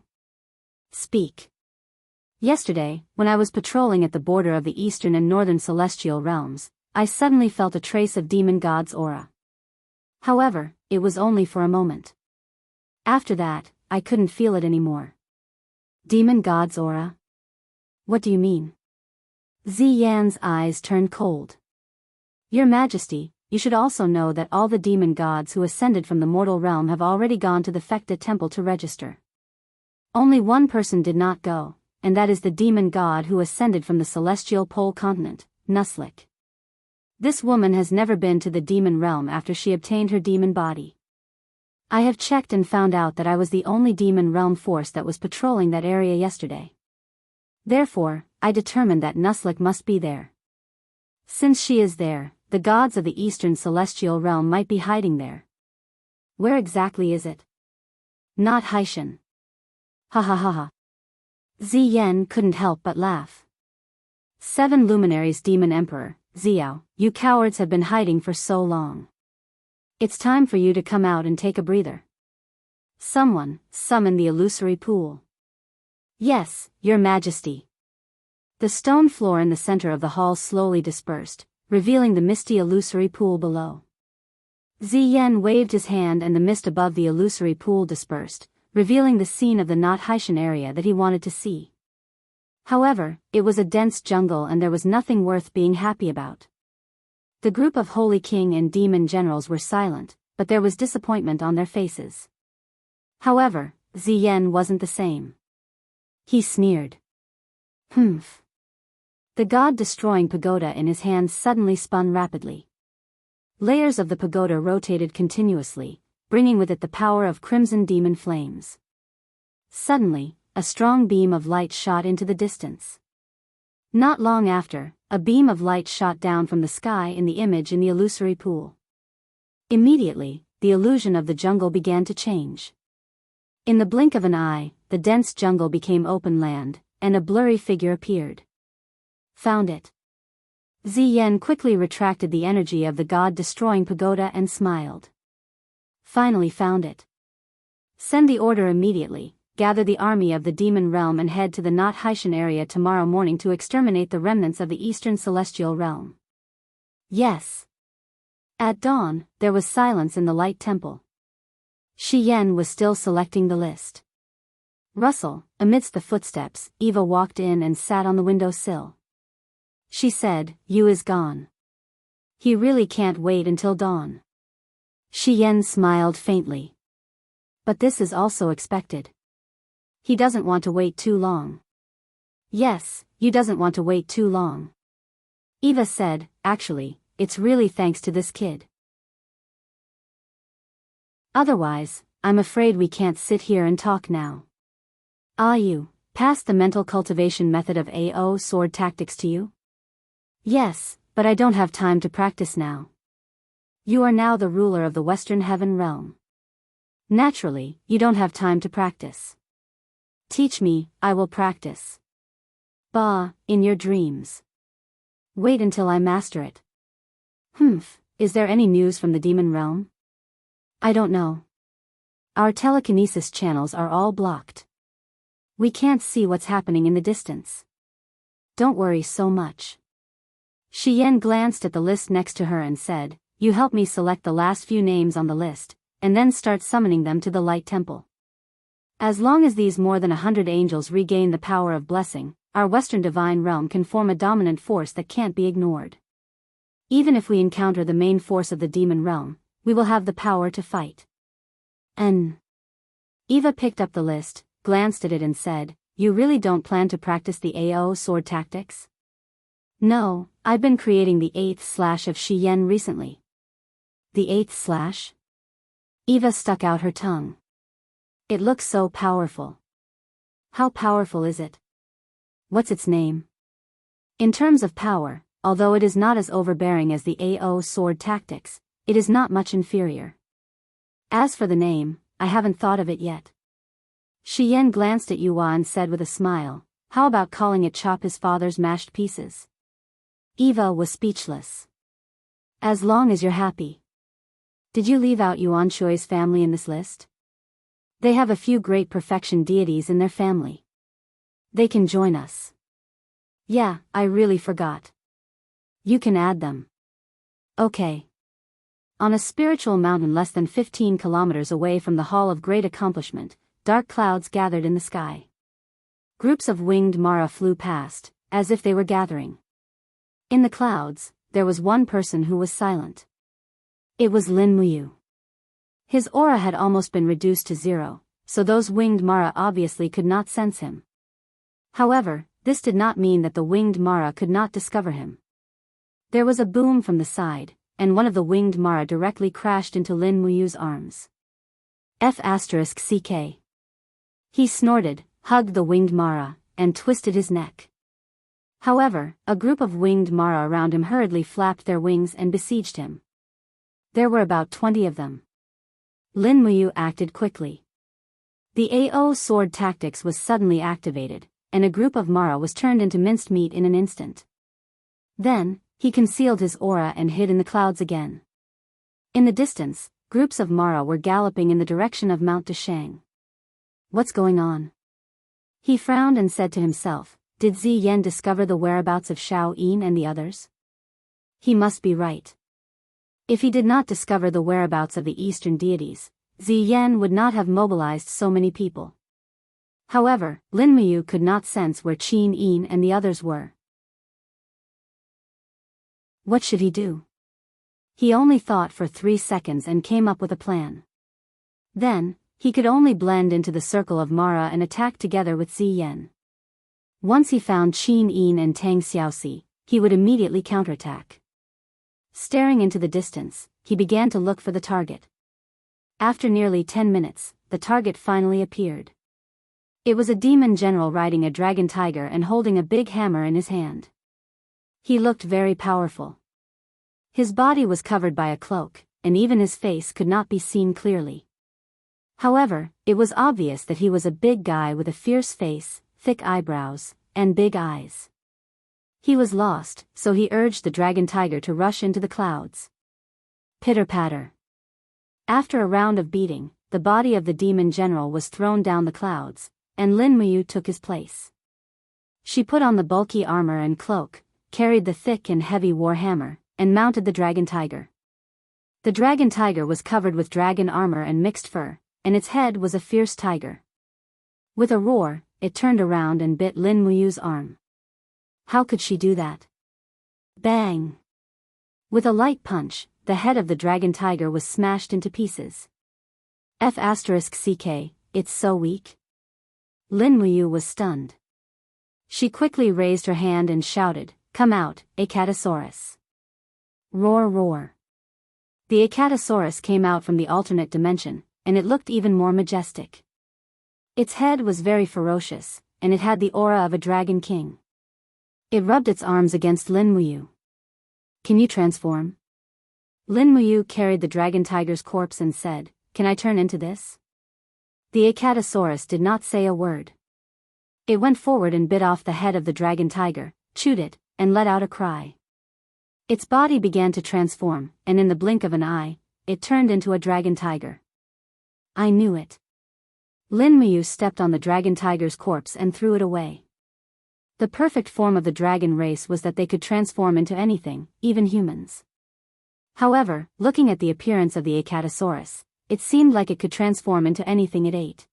Speak. Yesterday, when I was patrolling at the border of the eastern and northern celestial realms, I suddenly felt a trace of demon god's aura. However, it was only for a moment. After that, I couldn't feel it anymore. Demon god's aura? What do you mean? Ziyan's eyes turned cold. Your Majesty, you should also know that all the demon gods who ascended from the mortal realm have already gone to the Fekta temple to register. Only one person did not go, and that is the demon god who ascended from the celestial pole continent, Nuslik. This woman has never been to the demon realm after she obtained her demon body. I have checked and found out that I was the only demon realm force that was patrolling that area yesterday. Therefore, I determined that Nuslik must be there. Since she is there, the gods of the eastern celestial realm might be hiding there. Where exactly is it? Not Haishan. Ha ha ha ha. Ziyan couldn't help but laugh. 7 luminaries Demon Emperor, Xiao, you cowards have been hiding for so long. It's time for you to come out and take a breather. Someone, summon the illusory pool. Yes, Your Majesty. The stone floor in the center of the hall slowly dispersed, revealing the misty illusory pool below. Ziyan waved his hand and the mist above the illusory pool dispersed, revealing the scene of the not Haishan area that he wanted to see. However, it was a dense jungle and there was nothing worth being happy about. The group of Holy King and demon generals were silent, but there was disappointment on their faces. However, Ziyan wasn't the same. He sneered. Humph. The god-destroying pagoda in his hands suddenly spun rapidly. Layers of the pagoda rotated continuously, bringing with it the power of crimson demon flames. Suddenly, a strong beam of light shot into the distance. Not long after, a beam of light shot down from the sky in the image in the illusory pool. Immediately, the illusion of the jungle began to change. In the blink of an eye, the dense jungle became open land, and a blurry figure appeared. Found it. Ziyan quickly retracted the energy of the god-destroying pagoda and smiled. Finally found it. Send the order immediately, gather the army of the demon realm and head to the not Haishan area tomorrow morning to exterminate the remnants of the eastern celestial realm. Yes. At dawn, there was silence in the light temple. Shi Yan was still selecting the list. Russell, amidst the footsteps, Eva walked in and sat on the window sill. She said, "You is gone." He really can't wait until dawn. Shi Yan smiled faintly. But this is also expected. He doesn't want to wait too long. Yes, you doesn't want to wait too long. Eva said, actually, it's really thanks to this kid. Otherwise, I'm afraid we can't sit here and talk now. You passed the mental cultivation method of AO sword tactics to you? Yes, but I don't have time to practice now. You are now the ruler of the Western Heaven realm. Naturally, you don't have time to practice. Teach me, I will practice. Bah, in your dreams. Wait until I master it. Is there any news from the demon realm? I don't know. Our telekinesis channels are all blocked. We can't see what's happening in the distance. Don't worry so much. Shi Yan glanced at the list next to her and said, you help me select the last few names on the list, and then start summoning them to the Light Temple. As long as these more than 100 angels regain the power of blessing, our Western Divine Realm can form a dominant force that can't be ignored. Even if we encounter the main force of the demon realm, we will have the power to fight. Eva picked up the list, glanced at it and said, you really don't plan to practice the AO sword tactics? No, I've been creating the 8th slash of Shi Yan recently. The 8th slash? Eva stuck out her tongue. It looks so powerful. How powerful is it? What's its name? In terms of power, although it is not as overbearing as the AO sword tactics, it is not much inferior. As for the name, I haven't thought of it yet. Shi Yan glanced at Yuhua and said with a smile, how about calling it Chop His Father's Mashed Pieces? Eva was speechless. As long as you're happy. Did you leave out Yuan Shui's family in this list? They have a few great perfection deities in their family. They can join us. Yeah, I really forgot. You can add them. Okay. On a spiritual mountain less than 15 kilometers away from the Hall of Great Accomplishment, dark clouds gathered in the sky. Groups of winged Mara flew past, as if they were gathering. In the clouds, there was one person who was silent. It was Lin Muyu. His aura had almost been reduced to 0, so those winged Mara obviously could not sense him. However, this did not mean that the winged Mara could not discover him. There was a boom from the side, and one of the winged Mara directly crashed into Lin Muyu's arms. F***CK. He snorted, hugged the winged Mara, and twisted his neck. However, a group of winged Mara around him hurriedly flapped their wings and besieged him. There were about 20 of them. Lin Muyu acted quickly. The AO sword tactics was suddenly activated, and a group of Mara was turned into minced meat in an instant. Then, he concealed his aura and hid in the clouds again. In the distance, groups of Mara were galloping in the direction of Mount Deshang. What's going on? He frowned and said to himself, did Ziyan discover the whereabouts of Shao Yin and the others? He must be right. If he did not discover the whereabouts of the eastern deities, Ziyan would not have mobilized so many people. However, Lin Muyu could not sense where Qin Yin and the others were. What should he do? He only thought for 3 seconds and came up with a plan. Then, he could only blend into the circle of Mara and attack together with Ziyan. Once he found Qin Yin and Tang Xiaoxi, he would immediately counterattack. Staring into the distance, he began to look for the target. After nearly 10 minutes, the target finally appeared. It was a demon general riding a dragon tiger and holding a big hammer in his hand. He looked very powerful. His body was covered by a cloak, and even his face could not be seen clearly. However, it was obvious that he was a big guy with a fierce face, thick eyebrows, and big eyes. He was lost, so he urged the dragon tiger to rush into the clouds. Pitter-patter. After a round of beating, the body of the demon general was thrown down the clouds, and Lin Muyu took his place. She put on the bulky armor and cloak, carried the thick and heavy war hammer, and mounted the dragon tiger. The dragon tiger was covered with dragon armor and mixed fur, and its head was a fierce tiger. With a roar, it turned around and bit Lin Muyu's arm. How could she do that? Bang! With a light punch, the head of the dragon tiger was smashed into pieces. F***ck, it's so weak. Lin Muyu was stunned. She quickly raised her hand and shouted, "Come out, Acatosaurus." Roar roar. The Acatosaurus came out from the alternate dimension, and it looked even more majestic. Its head was very ferocious, and it had the aura of a dragon king. It rubbed its arms against Lin Muyu. "Can you transform?" Lin Muyu carried the dragon tiger's corpse and said, "Can I turn into this?" The Acatosaurus did not say a word. It went forward and bit off the head of the dragon tiger, chewed it, and let out a cry. Its body began to transform, and in the blink of an eye, it turned into a dragon tiger. "I knew it." Lin Muyu stepped on the dragon tiger's corpse and threw it away. The perfect form of the dragon race was that they could transform into anything, even humans. However, looking at the appearance of the Acatosaurus, it seemed like it could transform into anything it ate.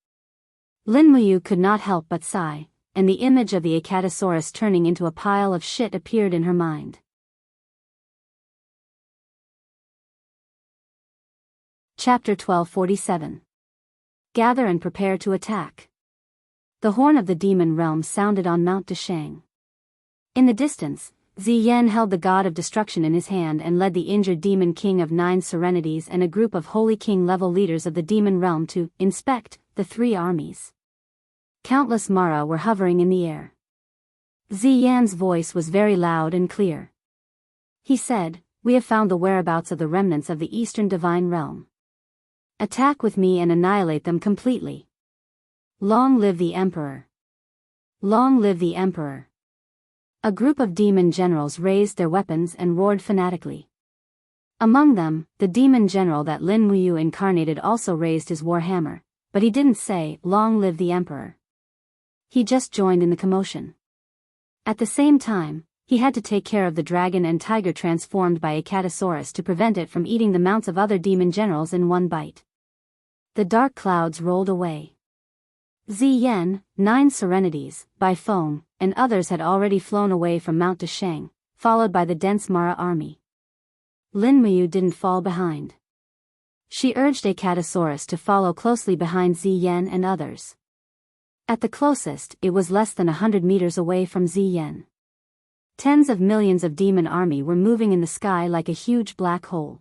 Lin Muyu could not help but sigh, and the image of the Acatosaurus turning into a pile of shit appeared in her mind. Chapter 1247. Gather and prepare to attack. The horn of the demon realm sounded on Mount Deshang. In the distance, Ziyan held the god of destruction in his hand and led the injured demon king of 9 serenities and a group of holy king-level leaders of the demon realm to inspect the 3 armies. Countless Mara were hovering in the air. Ziyan's voice was very loud and clear. He said, "We have found the whereabouts of the remnants of the Eastern Divine Realm. Attack with me and annihilate them completely. Long live the Emperor! Long live the Emperor!" A group of demon generals raised their weapons and roared fanatically. Among them, the demon general that Lin Muyu incarnated also raised his warhammer, but he didn't say, "Long live the Emperor." He just joined in the commotion. At the same time, he had to take care of the dragon and tiger transformed by Acatosaurus to prevent it from eating the mounts of other demon generals in one bite. The dark clouds rolled away. Ziyan, 9 serenities, Bai Feng, and others had already flown away from Mount Deshang, followed by the dense Mara army. Lin Muyu didn't fall behind. She urged Acatosaurus to follow closely behind Ziyan and others. At the closest, it was less than 100 meters away from Ziyan. Tens of millions of demon army were moving in the sky like a huge black hole.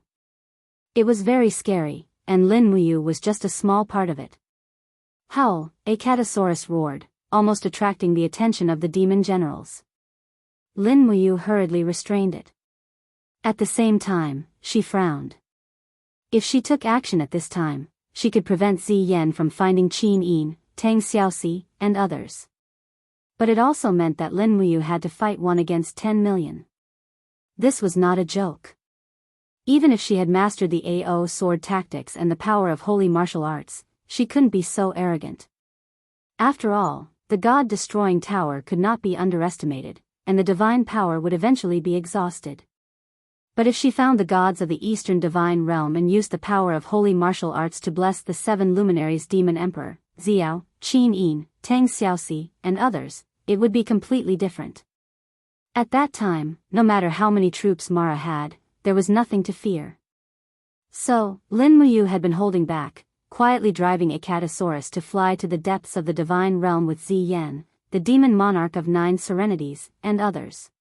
It was very scary, and Lin Muyu was just a small part of it. "Howl!" Acatosaurus roared, almost attracting the attention of the demon generals. Lin Muyu hurriedly restrained it. At the same time, she frowned. If she took action at this time, she could prevent Ziyan from finding Qin Yin, Tang Xiaoxi, and others. But it also meant that Lin Muyu had to fight 1 against 10 million. This was not a joke. Even if she had mastered the AO sword tactics and the power of holy martial arts, she couldn't be so arrogant. After all, the god-destroying tower could not be underestimated, and the divine power would eventually be exhausted. But if she found the gods of the Eastern Divine Realm and used the power of holy martial arts to bless the 7 luminaries demon emperor, Xiao, Qin Yin, Tang Xiaoxi, and others, it would be completely different. At that time, no matter how many troops Mara had, there was nothing to fear. So, Lin Muyu had been holding back, quietly driving Acatosaurus to fly to the depths of the divine realm with Ziyan, the demon monarch of 9 serenities, and others.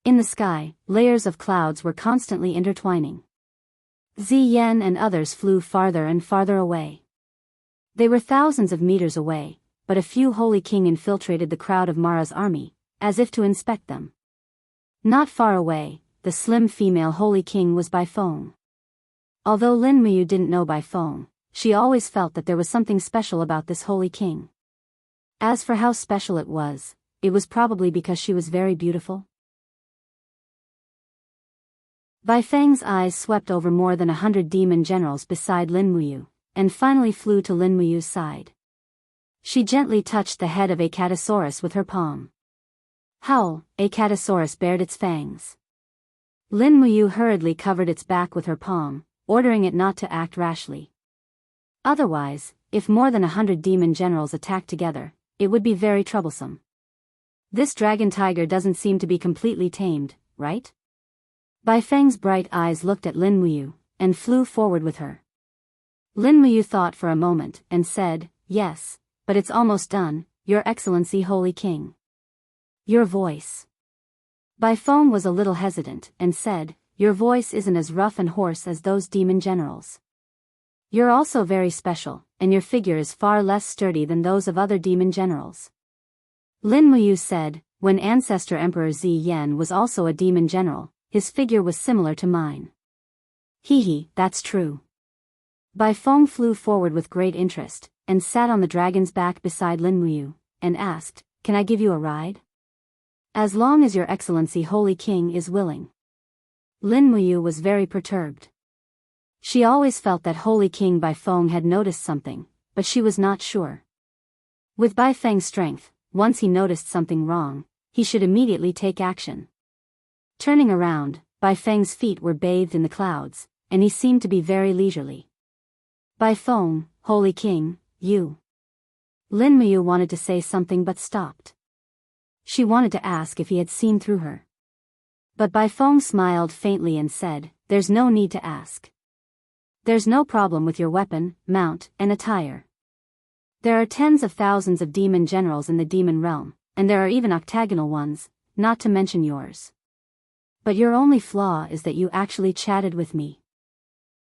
In the sky, layers of clouds were constantly intertwining. Ziyan and others flew farther and farther away. They were thousands of meters away, but a few holy king infiltrated the crowd of Mara's army, as if to inspect them. Not far away, the slim female holy king was Bai Feng. Although Lin Muyu didn't know Bai Feng, she always felt that there was something special about this holy king. As for how special it was probably because she was very beautiful. Bai Feng's eyes swept over more than 100 demon generals beside Lin Muyu, and finally flew to Lin Muyu's side. She gently touched the head of Acatosaurus with her palm. Howl! Acatosaurus bared its fangs. Lin Muyu hurriedly covered its back with her palm, ordering it not to act rashly. Otherwise, if more than 100 demon generals attacked together, it would be very troublesome. This dragon tiger doesn't seem to be completely tamed, right? Bai Feng's bright eyes looked at Lin Muyu, and flew forward with her. Lin Muyu thought for a moment, and said, "Yes, but it's almost done, Your Excellency Holy King." "Your voice." Bai Feng was a little hesitant, and said, "Your voice isn't as rough and hoarse as those demon generals. You're also very special, and your figure is far less sturdy than those of other demon generals." Lin Muyu said, "When Ancestor Emperor Zi Yan was also a demon general, his figure was similar to mine." "Hee, that's true." Bai Feng flew forward with great interest, and sat on the dragon's back beside Lin Muyu, and asked, "Can I give you a ride?" "As long as Your Excellency Holy King is willing." Lin Muyu was very perturbed. She always felt that Holy King Bai Feng had noticed something, but she was not sure. With Bai Feng's strength, once he noticed something wrong, he should immediately take action. Turning around, Bai Feng's feet were bathed in the clouds, and he seemed to be very leisurely. "Bai Feng, Holy King, you." Lin Muyu wanted to say something but stopped. She wanted to ask if he had seen through her. But Bai Feng smiled faintly and said, "There's no need to ask. There's no problem with your weapon, mount, and attire. There are tens of thousands of demon generals in the demon realm, and there are even octagonal ones, not to mention yours. But your only flaw is that you actually chatted with me.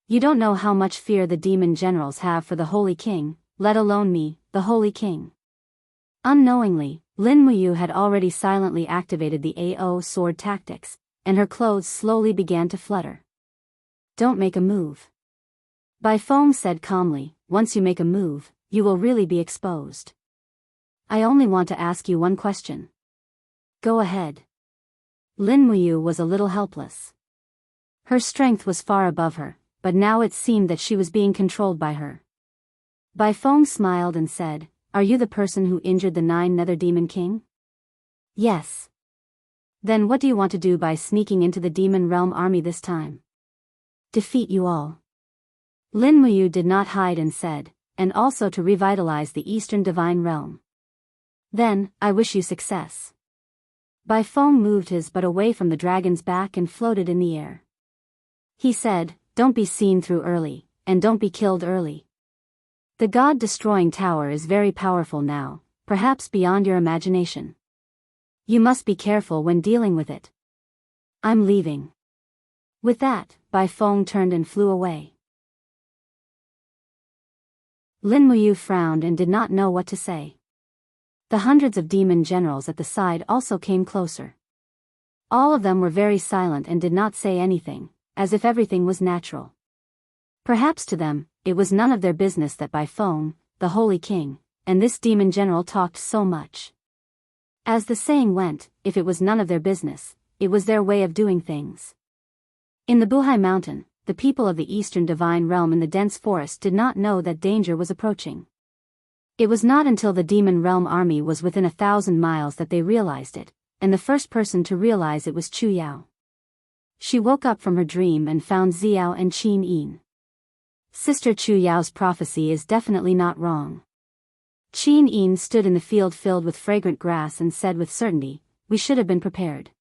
You don't know how much fear the demon generals have for the Holy King, let alone me, the Holy King." Unknowingly, Lin Muyu had already silently activated the AO sword tactics, and her clothes slowly began to flutter. "Don't make a move." Bai Feng said calmly, "Once you make a move, you will really be exposed. I only want to ask you one question." "Go ahead." Lin Muyu was a little helpless. Her strength was far above her, but now it seemed that she was being controlled by her. Bai Feng smiled and said, "Are you the person who injured the 9 Nether Demon King?" "Yes." "Then what do you want to do by sneaking into the Demon Realm army this time?" "Defeat you all." Lin Muyu did not hide and said, "And also to revitalize the Eastern Divine Realm." "Then, I wish you success." Bai Feng moved his butt away from the dragon's back and floated in the air. He said, "Don't be seen through early, and don't be killed early. The God-destroying tower is very powerful now, perhaps beyond your imagination. You must be careful when dealing with it. I'm leaving." With that, Bai Feng turned and flew away. Lin Muyu frowned and did not know what to say. The hundreds of demon generals at the side also came closer. All of them were very silent and did not say anything, as if everything was natural. Perhaps to them, it was none of their business that Bai Feng, the Holy King, and this demon general talked so much. As the saying went, if it was none of their business, it was their way of doing things. In the Buhai Mountain, the people of the Eastern Divine Realm in the dense forest did not know that danger was approaching. It was not until the Demon Realm army was within 1,000 miles that they realized it, and the first person to realize it was Chu Yao. She woke up from her dream and found Xiao and Qin Yin. Sister Chu Yao's prophecy is definitely not wrong. Qin Yin stood in the field filled with fragrant grass and said with certainty, "We should have been prepared."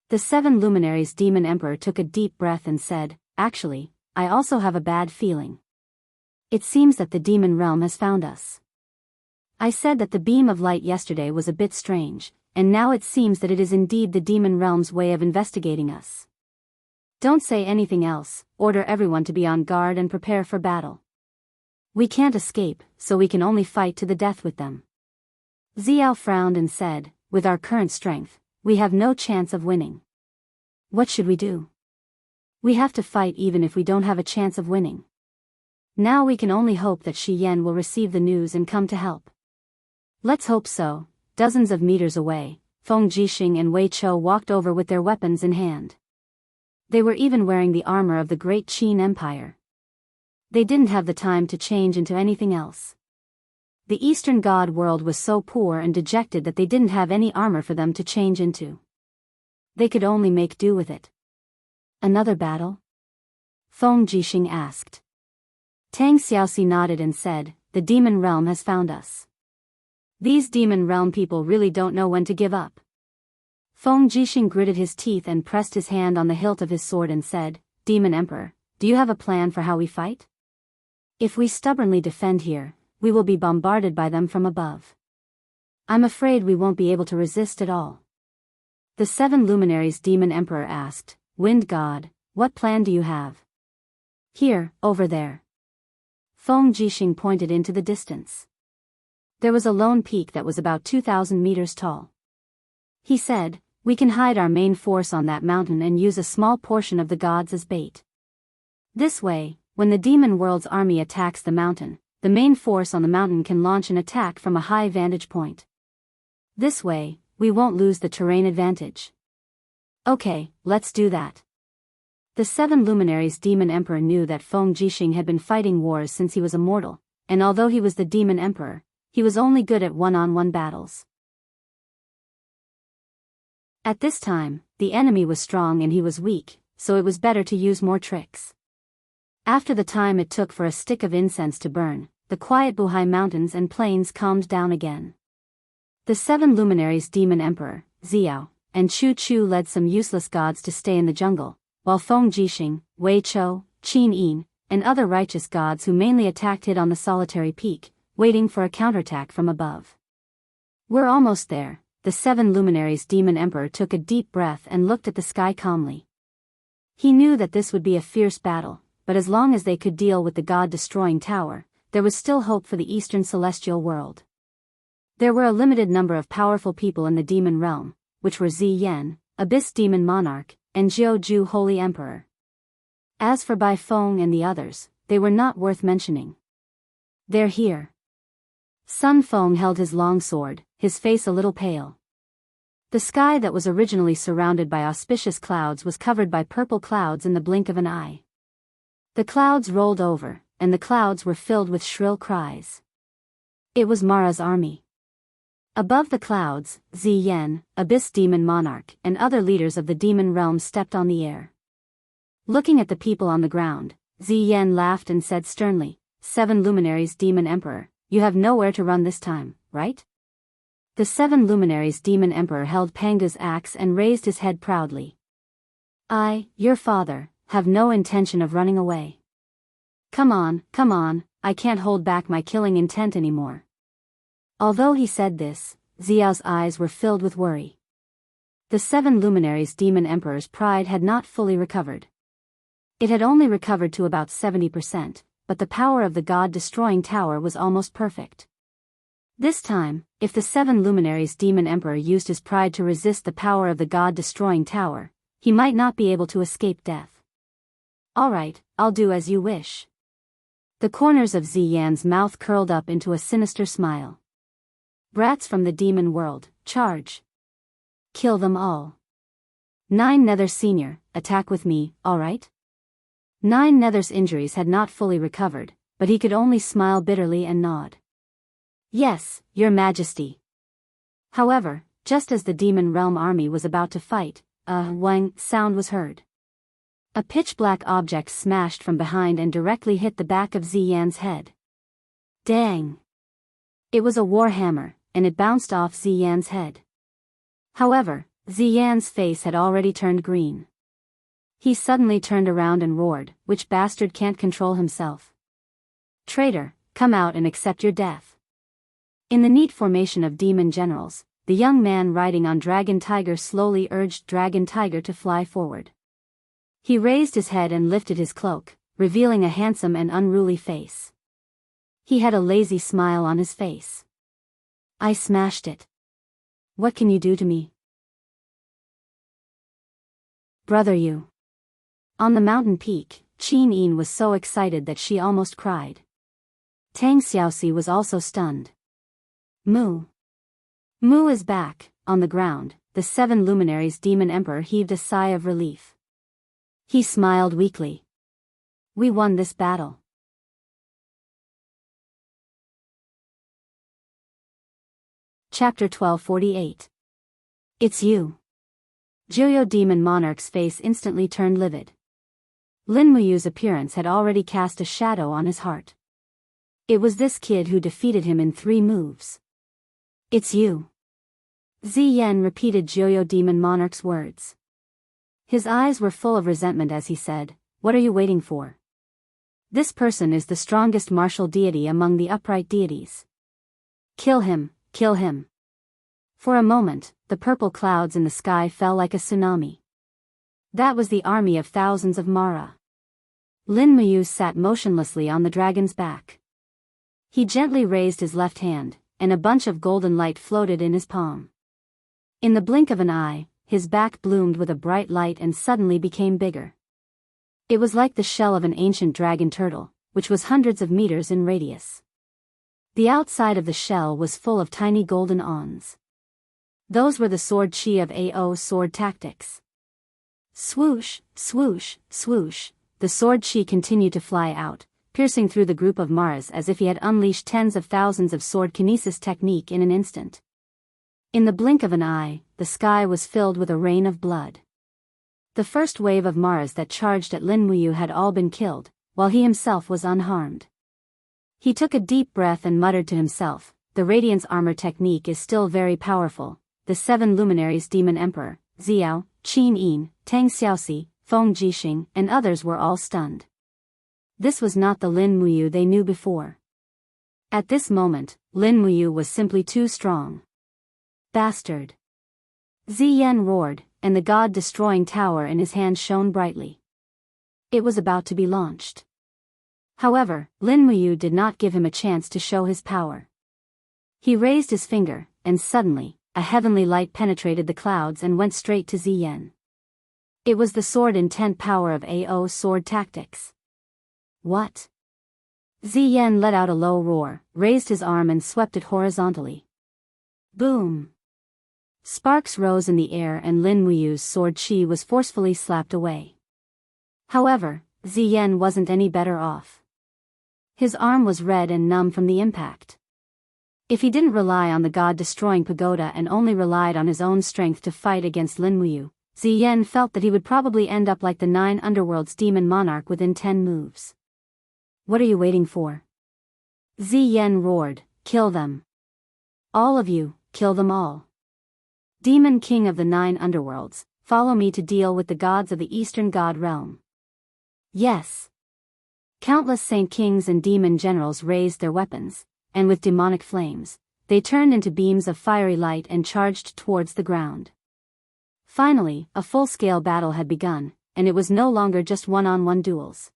The 7 luminaries Demon Emperor took a deep breath and said, "Actually, I also have a bad feeling. It seems that the demon realm has found us. I said that the beam of light yesterday was a bit strange, and now it seems that it is indeed the demon realm's way of investigating us. Don't say anything else, order everyone to be on guard and prepare for battle. We can't escape, so we can only fight to the death with them." Xiao frowned and said, "With our current strength, we have no chance of winning. What should we do? We have to fight even if we don't have a chance of winning. Now we can only hope that Shi Yan will receive the news and come to help." "Let's hope so." Dozens of meters away, Feng Jixing and Wei Chou walked over with their weapons in hand. They were even wearing the armor of the great Qin Empire. They didn't have the time to change into anything else. The Eastern God world was so poor and dejected that they didn't have any armor for them to change into. They could only make do with it. "Another battle?" Feng Jixing asked. Tang Xiaoxi nodded and said, "The demon realm has found us. These demon realm people really don't know when to give up." Feng Jixing gritted his teeth and pressed his hand on the hilt of his sword and said, Demon Emperor, do you have a plan for how we fight? If we stubbornly defend here, we will be bombarded by them from above. I'm afraid we won't be able to resist at all. The 7 luminaries Demon Emperor asked, Wind God, what plan do you have? Here, over there. Feng Jixing pointed into the distance. There was a lone peak that was about 2,000 meters tall. He said, we can hide our main force on that mountain and use a small portion of the gods as bait. This way, when the demon world's army attacks the mountain, the main force on the mountain can launch an attack from a high vantage point. This way, we won't lose the terrain advantage. Okay, let's do that. The 7 luminaries Demon Emperor knew that Feng Jixing had been fighting wars since he was a mortal, and although he was the Demon Emperor, he was only good at one-on-one battles. At this time, the enemy was strong and he was weak, so it was better to use more tricks. After the time it took for a stick of incense to burn, the quiet Buhai mountains and plains calmed down again. The 7 luminaries Demon Emperor, Xiao, and Chu Chu led some useless gods to stay in the jungle, while Feng Jixing, Wei Chou, Qin Yin, and other righteous gods who mainly attacked hid on the solitary peak, waiting for a counterattack from above. We're almost there. The 7 luminaries Demon Emperor took a deep breath and looked at the sky calmly. He knew that this would be a fierce battle, but as long as they could deal with the god-destroying tower, there was still hope for the eastern celestial world. There were a limited number of powerful people in the demon realm, which were Zi Yan, Abyss Demon Monarch, and Jiu Ju Holy Emperor. As for Bai Feng and the others, they were not worth mentioning. They're here. Sun Feng held his long sword, his face a little pale. The sky that was originally surrounded by auspicious clouds was covered by purple clouds in the blink of an eye. The clouds rolled over, and the clouds were filled with shrill cries. It was Mara's army. Above the clouds, Zi Yan, Abyss Demon Monarch, and other leaders of the demon realm stepped on the air. Looking at the people on the ground, Zi Yan laughed and said sternly, 7 luminaries Demon Emperor, you have nowhere to run this time, right? The 7 luminaries Demon Emperor held Panga's axe and raised his head proudly. I, your father, have no intention of running away. Come on, I can't hold back my killing intent anymore. Although he said this, Xiao's eyes were filled with worry. The 7 luminaries Demon Emperor's pride had not fully recovered. It had only recovered to about 70%, but the power of the god-destroying tower was almost perfect. This time, if the 7 luminaries Demon Emperor used his pride to resist the power of the god-destroying tower, he might not be able to escape death. Alright, I'll do as you wish. The corners of Zi Yan's mouth curled up into a sinister smile. Brats from the demon world, charge. Kill them all. 9 Nether Senior, attack with me, alright? 9 Nether's injuries had not fully recovered, but he could only smile bitterly and nod. Yes, your majesty. However, just as the demon realm army was about to fight, a wang sound was heard. A pitch-black object smashed from behind and directly hit the back of Zi Yan's head. Dang! It was a war hammer, and it bounced off Zi Yan's head. However, Zi Yan's face had already turned green. He suddenly turned around and roared, which bastard can't control himself? Traitor, come out and accept your death. In the neat formation of demon generals, the young man riding on Dragon Tiger slowly urged Dragon Tiger to fly forward. He raised his head and lifted his cloak, revealing a handsome and unruly face. He had a lazy smile on his face. I smashed it. What can you do to me? Brother you. On the mountain peak, Qin Yin was so excited that she almost cried. Tang Xiaoxi was also stunned. Mu. Mu is back. On the ground, the 7 luminaries Demon Emperor heaved a sigh of relief. He smiled weakly. We won this battle. Chapter 1248. It's you. Jiuyo Demon Monarch's face instantly turned livid. Lin Muyu's appearance had already cast a shadow on his heart. It was this kid who defeated him in 3 moves. It's you. Ziyan repeated Joyo Demon Monarch's words. His eyes were full of resentment as he said, "What are you waiting for? This person is the strongest martial deity among the upright deities. Kill him, kill him." For a moment, the purple clouds in the sky fell like a tsunami. That was the army of thousands of Mara. Lin Muyu sat motionlessly on the dragon's back. He gently raised his left hand, and a bunch of golden light floated in his palm. In the blink of an eye, his back bloomed with a bright light and suddenly became bigger. It was like the shell of an ancient dragon turtle, which was hundreds of meters in radius. The outside of the shell was full of tiny golden awns. Those were the sword chi of Ao sword tactics. Swoosh, swoosh, swoosh, the sword chi continued to fly out, piercing through the group of Maras as if he had unleashed tens of thousands of sword kinesis technique in an instant. In the blink of an eye, the sky was filled with a rain of blood. The first wave of Maras that charged at Lin Muyu had all been killed, while he himself was unharmed. He took a deep breath and muttered to himself, "The Radiance Armor technique is still very powerful." The 7 luminaries Demon Emperor, Xiao, Qin Yin, Tang Xiaoxi, Feng Jixing, and others were all stunned. This was not the Lin Muyu they knew before. At this moment, Lin Muyu was simply too strong. Bastard! Ziyan roared, and the god-destroying tower in his hand shone brightly. It was about to be launched. However, Lin Muyu did not give him a chance to show his power. He raised his finger, and suddenly, a heavenly light penetrated the clouds and went straight to Ziyan. It was the sword intent power of Ao sword tactics. What? Ziyan let out a low roar, raised his arm and swept it horizontally. Boom! Sparks rose in the air and Lin Muyu's sword chi was forcefully slapped away. However, Ziyan wasn't any better off. His arm was red and numb from the impact. If he didn't rely on the god-destroying pagoda and only relied on his own strength to fight against Lin Muyu, Ziyan felt that he would probably end up like the 9 underworlds demon monarch within 10 moves. What are you waiting for? Ziyan roared, "Kill them. All of you, kill them all. Demon king of the 9 underworlds, follow me to deal with the gods of the eastern god realm." Yes. Countless saint kings and demon generals raised their weapons, and with demonic flames, they turned into beams of fiery light and charged towards the ground. Finally, a full-scale battle had begun, and it was no longer just one-on-one duels.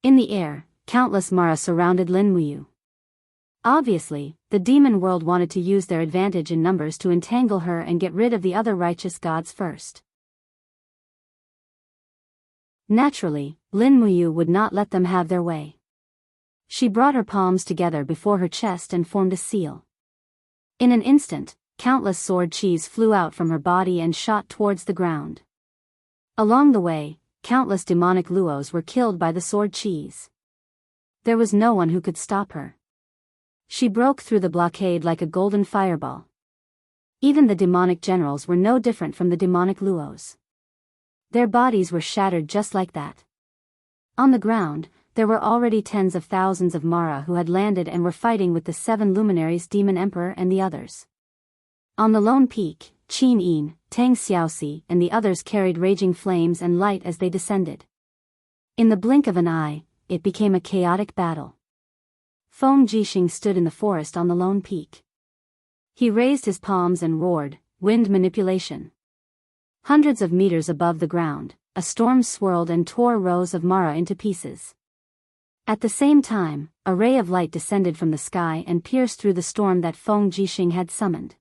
In the air, countless Mara surrounded Lin Muyu. Obviously, the demon world wanted to use their advantage in numbers to entangle her and get rid of the other righteous gods first. Naturally, Lin Muyu would not let them have their way. She brought her palms together before her chest and formed a seal. In an instant, countless sword chis flew out from her body and shot towards the ground. Along the way, countless demonic luos were killed by the sword chis. There was no one who could stop her. She broke through the blockade like a golden fireball. Even the demonic generals were no different from the demonic luos. Their bodies were shattered just like that. On the ground, there were already tens of thousands of Mara who had landed and were fighting with the 7 luminaries Demon Emperor and the others. On the lone peak, Qin Yin, Tang Xiaoxi and the others carried raging flames and light as they descended. In the blink of an eye, it became a chaotic battle. Feng Jixing stood in the forest on the lone peak. He raised his palms and roared, "Wind manipulation." Hundreds of meters above the ground, a storm swirled and tore rows of Mara into pieces. At the same time, a ray of light descended from the sky and pierced through the storm that Feng Jixing had summoned.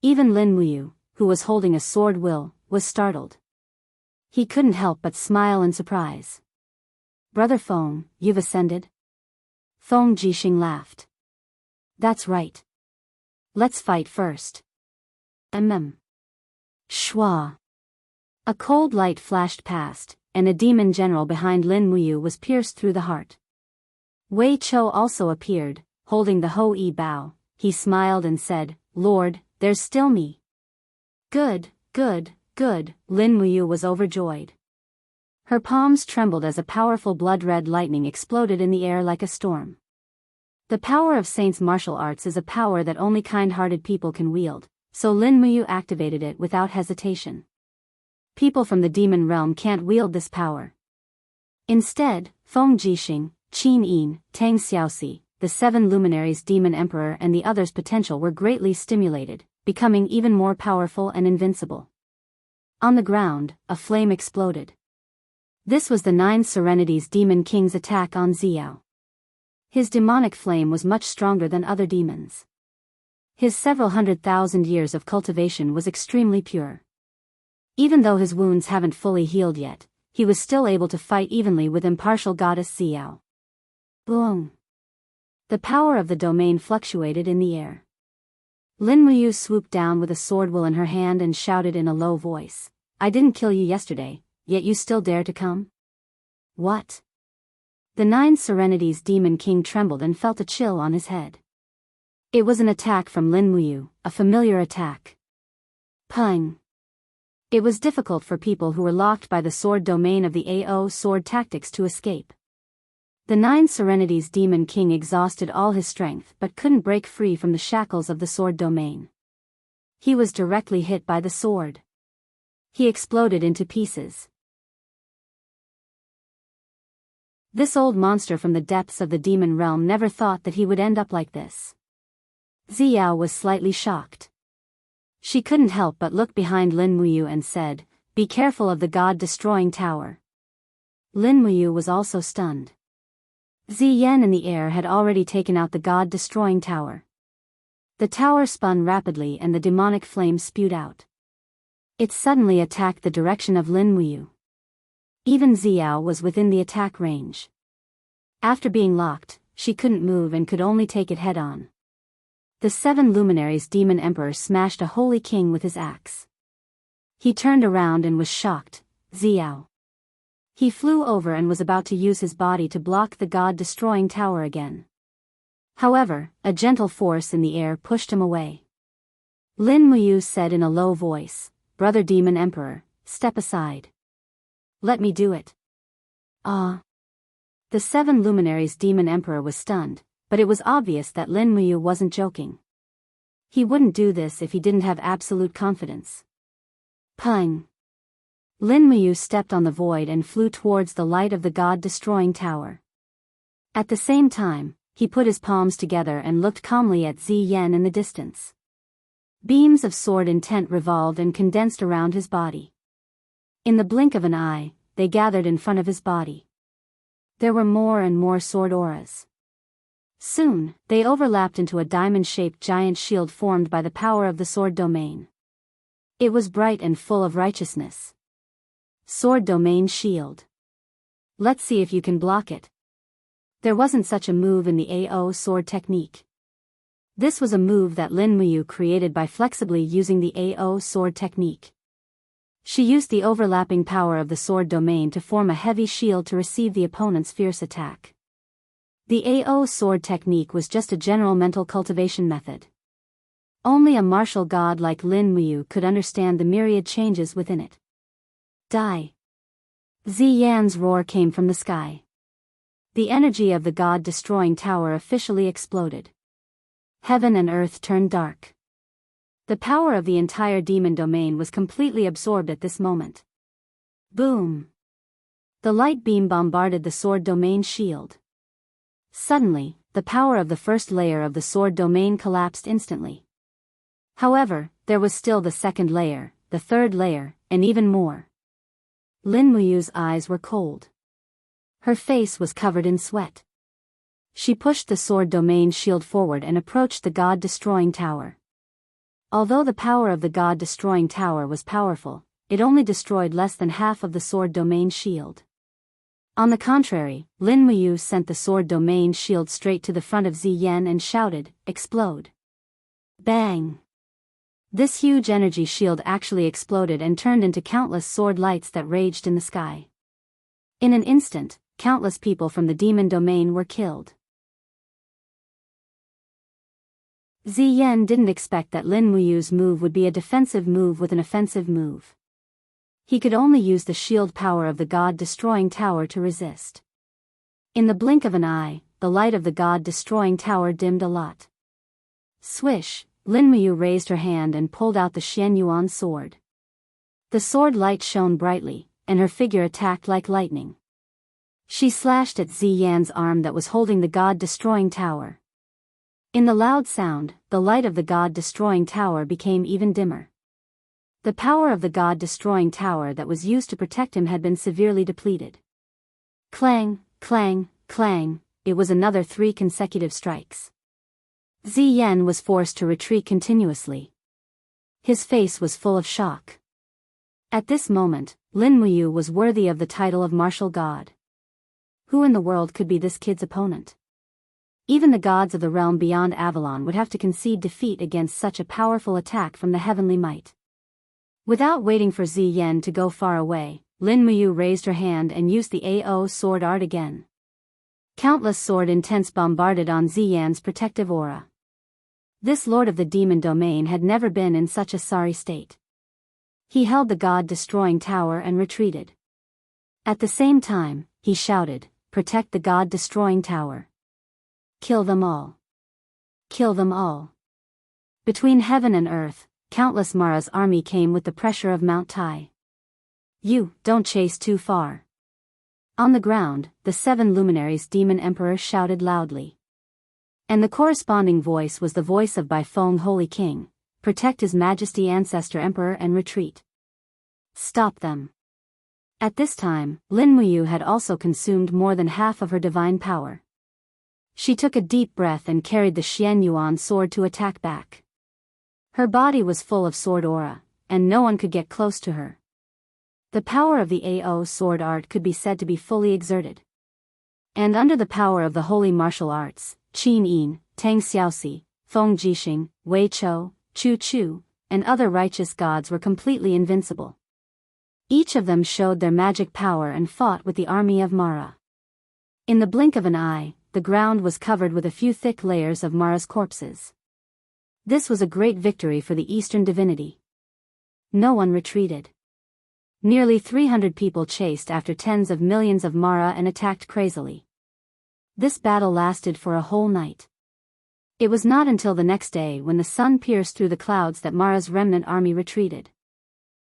Even Lin Muyu, who was holding a sword will, was startled. He couldn't help but smile in surprise. "Brother Feng, you've ascended?" Feng Jixing laughed. "That's right. Let's fight first." Shwa. A cold light flashed past, and a demon general behind Lin Muyu was pierced through the heart. Wei Chou also appeared, holding the Ho-I bow. He smiled and said, "Lord, there's still me." Good, good, good, Lin Muyu was overjoyed. Her palms trembled as a powerful blood-red lightning exploded in the air like a storm. The power of Saints' martial arts is a power that only kind-hearted people can wield, so Lin Muyu activated it without hesitation. People from the demon realm can't wield this power. Instead, Feng Jixing, Qin Yin, Tang Xiaoxi, the 7 luminaries demon emperor and the others' potential were greatly stimulated, becoming even more powerful and invincible. On the ground, a flame exploded. This was the 9 Serenities Demon King's attack on Xiao. His demonic flame was much stronger than other demons. His several 100,000 years of cultivation was extremely pure. Even though his wounds haven't fully healed yet, he was still able to fight evenly with impartial goddess Xiao. Boom! The power of the domain fluctuated in the air. Lin Muyu swooped down with a sword will in her hand and shouted in a low voice, "I didn't kill you yesterday, yet you still dare to come?" What? The 9 Serenities Demon King trembled and felt a chill on his head. It was an attack from Lin Muyu, a familiar attack. Pung! It was difficult for people who were locked by the sword domain of the AO sword tactics to escape. The 9 Serenities Demon King exhausted all his strength but couldn't break free from the shackles of the sword domain. He was directly hit by the sword. He exploded into pieces. This old monster from the depths of the demon realm never thought that he would end up like this. Xiao was slightly shocked. She couldn't help but look behind Lin Muyu and said, "Be careful of the god-destroying tower." Lin Muyu was also stunned. Ziyan in the air had already taken out the god-destroying tower. The tower spun rapidly and the demonic flame spewed out. It suddenly attacked the direction of Lin Muyu. Even Xiao was within the attack range. After being locked, she couldn't move and could only take it head-on. The 7 luminaries demon emperor smashed a holy king with his axe. He turned around and was shocked. Xiao. He flew over and was about to use his body to block the god-destroying tower again. However, a gentle force in the air pushed him away. Lin Muyu said in a low voice, "Brother Demon Emperor, step aside. Let me do it." Ah. The 7 luminaries demon emperor was stunned, but it was obvious that Lin Muyu wasn't joking. He wouldn't do this if he didn't have absolute confidence. Pung! Lin Muyu stepped on the void and flew towards the light of the god-destroying tower. At the same time, he put his palms together and looked calmly at Ziyan in the distance. Beams of sword intent revolved and condensed around his body. In the blink of an eye, they gathered in front of his body. There were more and more sword auras. Soon, they overlapped into a diamond-shaped giant shield formed by the power of the sword domain. It was bright and full of righteousness. Sword domain shield. Let's see if you can block it. There wasn't such a move in the AO sword technique. This was a move that Lin Muyu created by flexibly using the AO sword technique. She used the overlapping power of the sword domain to form a heavy shield to receive the opponent's fierce attack. The AO sword technique was just a general mental cultivation method. Only a martial god like Lin Muyu could understand the myriad changes within it. Die! Ziyan's roar came from the sky. The energy of the god-destroying tower officially exploded. Heaven and earth turned dark. The power of the entire demon domain was completely absorbed at this moment. Boom! The light beam bombarded the sword domain shield. Suddenly, the power of the first layer of the sword domain collapsed instantly. However, there was still the second layer, the third layer, and even more. Lin Muyu's eyes were cold. Her face was covered in sweat. She pushed the sword domain shield forward and approached the god-destroying tower. Although the power of the god-destroying tower was powerful, it only destroyed less than half of the sword domain shield. On the contrary, Lin Muyu sent the sword domain shield straight to the front of Ziyan and shouted, "Explode!" Bang! This huge energy shield actually exploded and turned into countless sword lights that raged in the sky. In an instant, countless people from the demon domain were killed. Ziyan didn't expect that Lin Muyu's move would be a defensive move with an offensive move. He could only use the shield power of the god-destroying tower to resist. In the blink of an eye, the light of the god-destroying tower dimmed a lot. Swish, Lin Muyu raised her hand and pulled out the Xian Yuan sword. The sword light shone brightly, and her figure attacked like lightning. She slashed at Ziyan's arm that was holding the god-destroying tower. In the loud sound, the light of the god-destroying tower became even dimmer. The power of the god-destroying tower that was used to protect him had been severely depleted. Clang, clang, clang, it was another 3 consecutive strikes. Ziyan was forced to retreat continuously. His face was full of shock. At this moment, Lin Muyu was worthy of the title of martial god. Who in the world could be this kid's opponent? Even the gods of the realm beyond Avalon would have to concede defeat against such a powerful attack from the heavenly might. Without waiting for Ziyan to go far away, Lin Muyu raised her hand and used the AO sword art again. Countless sword intents bombarded on Ziyan's protective aura. This lord of the demon domain had never been in such a sorry state. He held the god-destroying tower and retreated. At the same time, he shouted, "Protect the god-destroying tower. Kill them all. Kill them all." Between heaven and earth, countless Mara's army came with the pressure of Mount Tai. "You, don't chase too far." On the ground, the 7 luminaries demon emperor shouted loudly. And the corresponding voice was the voice of Baifeng Holy King, "Protect His Majesty Ancestor Emperor and retreat. Stop them." At this time, Lin Muyu had also consumed more than half of her divine power. She took a deep breath and carried the Xian Yuan sword to attack back. Her body was full of sword aura, and no one could get close to her. The power of the AO sword art could be said to be fully exerted. And under the power of the holy martial arts, Qin Yin, Tang Xiaoxi, Feng Jixing, Wei Chou, Chu Chu, and other righteous gods were completely invincible. Each of them showed their magic power and fought with the army of Mara. In the blink of an eye, the ground was covered with a few thick layers of Mara's corpses. This was a great victory for the Eastern divinity. No one retreated. Nearly 300 people chased after tens of millions of Mara and attacked crazily. This battle lasted for a whole night. It was not until the next day when the sun pierced through the clouds that Mara's remnant army retreated.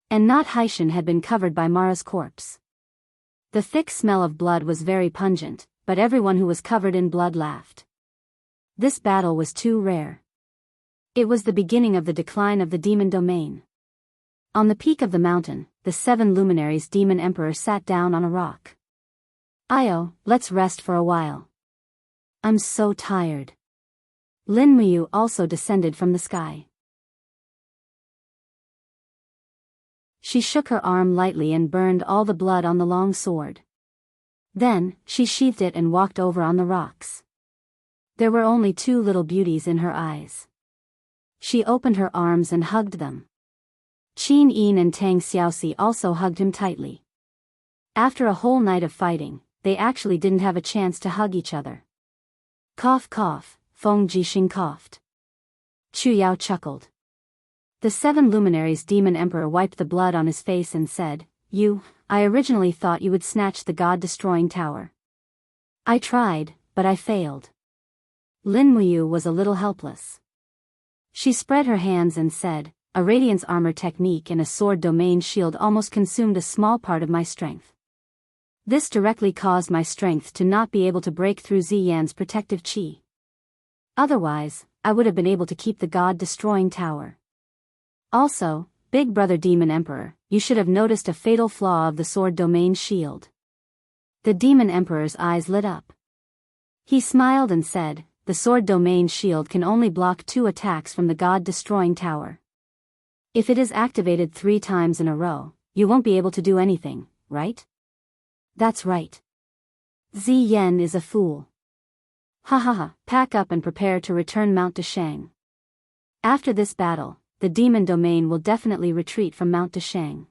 And not Haishan had been covered by Mara's corpse. The thick smell of blood was very pungent, but everyone who was covered in blood laughed. This battle was too rare. It was the beginning of the decline of the demon domain. On the peak of the mountain, the 7 luminaries demon emperor sat down on a rock. "Io, let's rest for a while. I'm so tired." Lin Muyu also descended from the sky. She shook her arm lightly and burned all the blood on the long sword. Then, she sheathed it and walked over on the rocks. There were only 2 little beauties in her eyes. She opened her arms and hugged them. Qin Yin and Tang Xiaoxi also hugged him tightly. After a whole night of fighting, they actually didn't have a chance to hug each other. Cough cough, Feng Jixing coughed. Chu Yao chuckled. The 7 luminaries demon emperor wiped the blood on his face and said, I originally thought you would snatch the god-destroying tower. I tried, but I failed." Lin Muyu was a little helpless. She spread her hands and said, "A radiance armor technique and a sword domain shield almost consumed a small part of my strength. This directly caused my strength to not be able to break through Ziyan's protective chi. Otherwise, I would have been able to keep the god-destroying tower. Also, Big Brother Demon Emperor, you should have noticed a fatal flaw of the sword domain shield." The Demon Emperor's eyes lit up. He smiled and said, "The sword domain shield can only block 2 attacks from the god-destroying tower. If it is activated 3 times in a row, you won't be able to do anything, right?" "That's right. Ziyan is a fool. Ha ha ha, pack up and prepare to return Mount Deshang. After this battle, the demon domain will definitely retreat from Mount Deshang."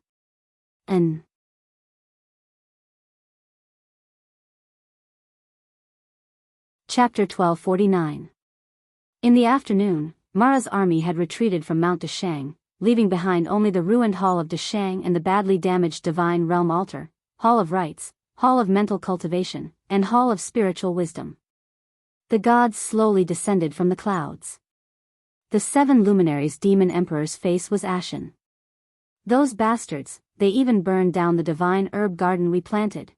Chapter 1249. In the afternoon, Mara's army had retreated from Mount Deshang, leaving behind only the ruined Hall of Deshang and the badly damaged Divine Realm Altar, Hall of Rites, Hall of Mental Cultivation, and Hall of Spiritual Wisdom. The gods slowly descended from the clouds. The 7 luminaries' demon emperor's face was ashen. Those bastards, they even burned down the divine herb garden we planted.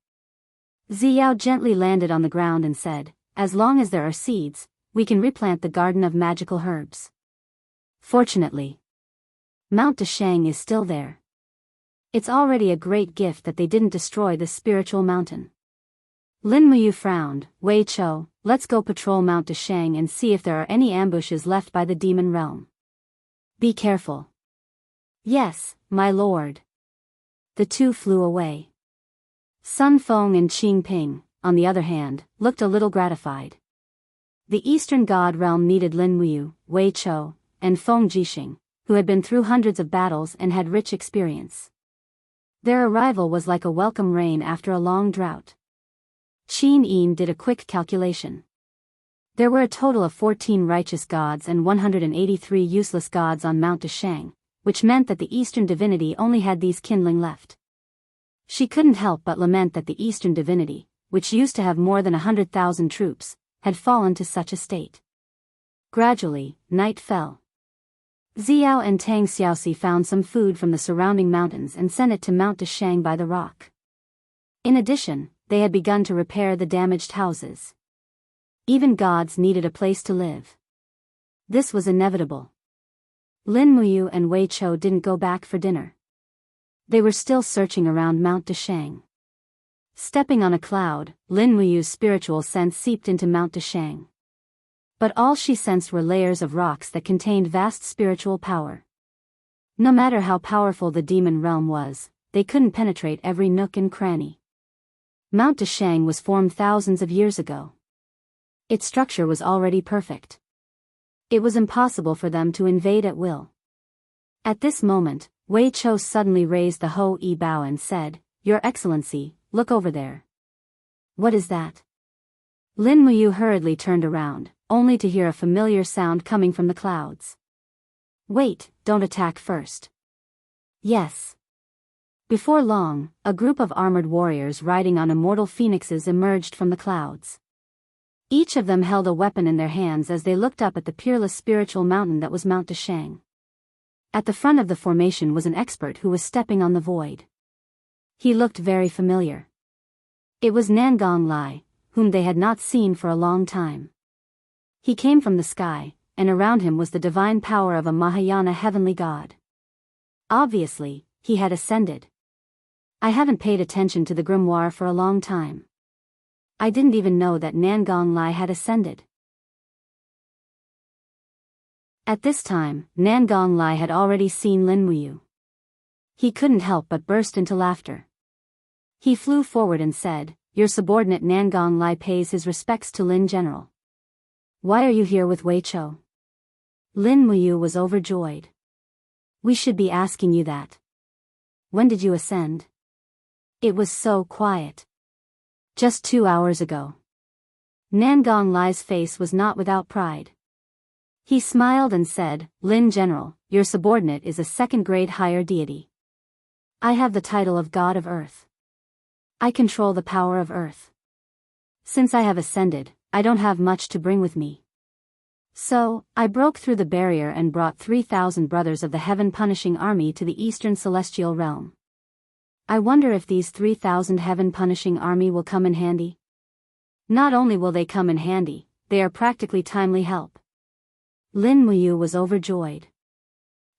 Xiao gently landed on the ground and said, as long as there are seeds, we can replant the garden of magical herbs. Fortunately, Mount Deshang is still there. It's already a great gift that they didn't destroy this spiritual mountain. Lin Muyu frowned. Wei Chou, let's go patrol Mount Deshang and see if there are any ambushes left by the demon realm. Be careful. Yes, my lord. The two flew away. Sun Feng and Qing Ping, on the other hand, looked a little gratified. The Eastern God realm needed Lin Muyu, Wei Chou, and Feng Jixing, who had been through hundreds of battles and had rich experience. Their arrival was like a welcome rain after a long drought. Qin Yin did a quick calculation. There were a total of 14 righteous gods and 183 useless gods on Mount Deshang, which meant that the Eastern divinity only had these kindling left. She couldn't help but lament that the Eastern divinity, which used to have more than 100,000 troops, had fallen to such a state. Gradually, night fell. Xiao and Tang Xiaoxi found some food from the surrounding mountains and sent it to Mount Deshang by the rock. In addition, they had begun to repair the damaged houses. Even gods needed a place to live. This was inevitable. Lin Muyu and Wei Chou didn't go back for dinner. They were still searching around Mount Deshang. Stepping on a cloud, Lin Muyu's spiritual sense seeped into Mount Deshang. But all she sensed were layers of rocks that contained vast spiritual power. No matter how powerful the demon realm was, they couldn't penetrate every nook and cranny. Mount Deshang was formed thousands of years ago. Its structure was already perfect. It was impossible for them to invade at will. At this moment, Wei Chou suddenly raised the Ho-E bow and said, Your Excellency, look over there. What is that? Lin Muyu hurriedly turned around, only to hear a familiar sound coming from the clouds. Wait, don't attack first. Yes. Before long, a group of armored warriors riding on immortal phoenixes emerged from the clouds. Each of them held a weapon in their hands as they looked up at the peerless spiritual mountain that was Mount Deshang. At the front of the formation was an expert who was stepping on the void. He looked very familiar. It was Nangong Lai, whom they had not seen for a long time. He came from the sky, and around him was the divine power of a Mahayana heavenly god. Obviously, he had ascended. I haven't paid attention to the grimoire for a long time. I didn't even know that Nangong Lai had ascended. At this time, Nangong Lai had already seen Lin Muyu. He couldn't help but burst into laughter. He flew forward and said, Your subordinate Nangong Lai pays his respects to Lin General. Why are you here with Wei Chou? Lin Muyu was overjoyed. We should be asking you that. When did you ascend? It was so quiet. Just 2 hours ago. Nangong Lai's face was not without pride. He smiled and said, Lin General, your subordinate is a second-grade higher deity. I have the title of God of Earth. I control the power of Earth. Since I have ascended, I don't have much to bring with me. So, I broke through the barrier and brought 3,000 brothers of the heaven-punishing army to the eastern celestial realm. I wonder if these 3,000 heaven-punishing army will come in handy. Not only will they come in handy, they are practically timely help. Lin Muyu was overjoyed.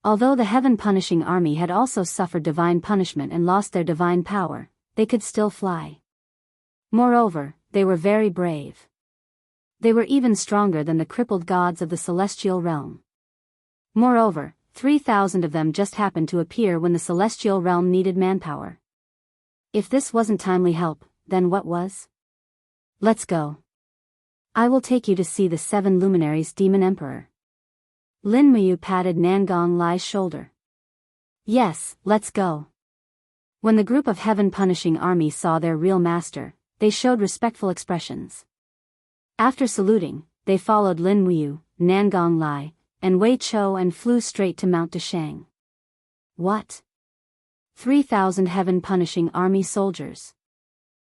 Although the heaven-punishing army had also suffered divine punishment and lost their divine power, they could still fly. Moreover, they were very brave. They were even stronger than the crippled gods of the celestial realm. Moreover, 3,000 of them just happened to appear when the celestial realm needed manpower. If this wasn't timely help, then what was? Let's go. I will take you to see the 7 luminaries demon emperor. Lin Muyu patted Nangong Lai's shoulder. Yes, let's go. When the group of heaven-punishing army saw their real master, they showed respectful expressions. After saluting, they followed Lin Muyu, Nangong Lai, and Wei Chou and flew straight to Mount Deshang. What? 3,000 heaven-punishing army soldiers.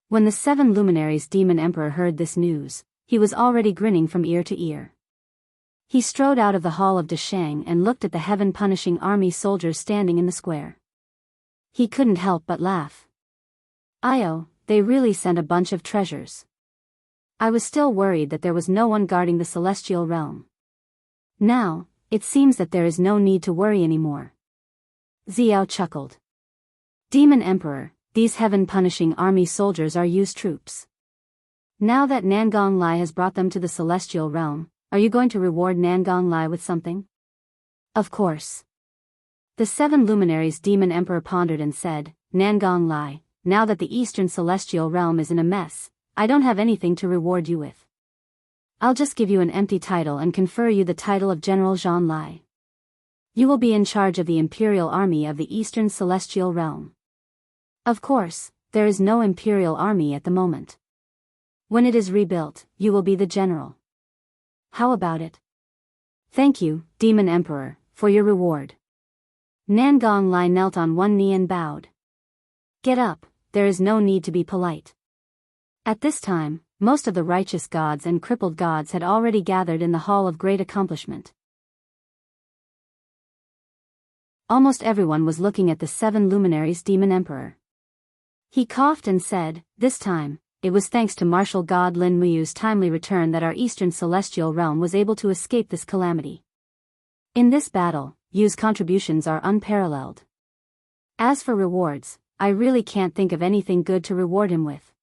When the 7 luminaries demon emperor heard this news, he was already grinning from ear to ear. He strode out of the hall of Dashang and looked at the heaven-punishing army soldiers standing in the square. He couldn't help but laugh. Io, they really sent a bunch of treasures. I was still worried that there was no one guarding the celestial realm. Now, it seems that there is no need to worry anymore. Xiao chuckled. Demon Emperor, these heaven-punishing army soldiers are Yu's troops. Now that Nangong Lai has brought them to the celestial realm, are you going to reward Nangong Lai with something? Of course. The 7 luminaries Demon Emperor pondered and said, Nangong Lai, now that the Eastern Celestial Realm is in a mess, I don't have anything to reward you with. I'll just give you an empty title and confer you the title of General Zhan Lai. You will be in charge of the Imperial Army of the Eastern Celestial Realm. Of course, there is no Imperial Army at the moment. When it is rebuilt, you will be the general. How about it? Thank you, Demon Emperor, for your reward. Nangong Lai knelt on one knee and bowed. Get up, there is no need to be polite. At this time, most of the righteous gods and crippled gods had already gathered in the Hall of Great Accomplishment. Almost everyone was looking at the 7 luminaries Demon Emperor. He coughed and said, this time, it was thanks to martial god Lin Muyu's timely return that our Eastern Celestial Realm was able to escape this calamity. In this battle, Yu's contributions are unparalleled. As for rewards, I really can't think of anything good to reward him with.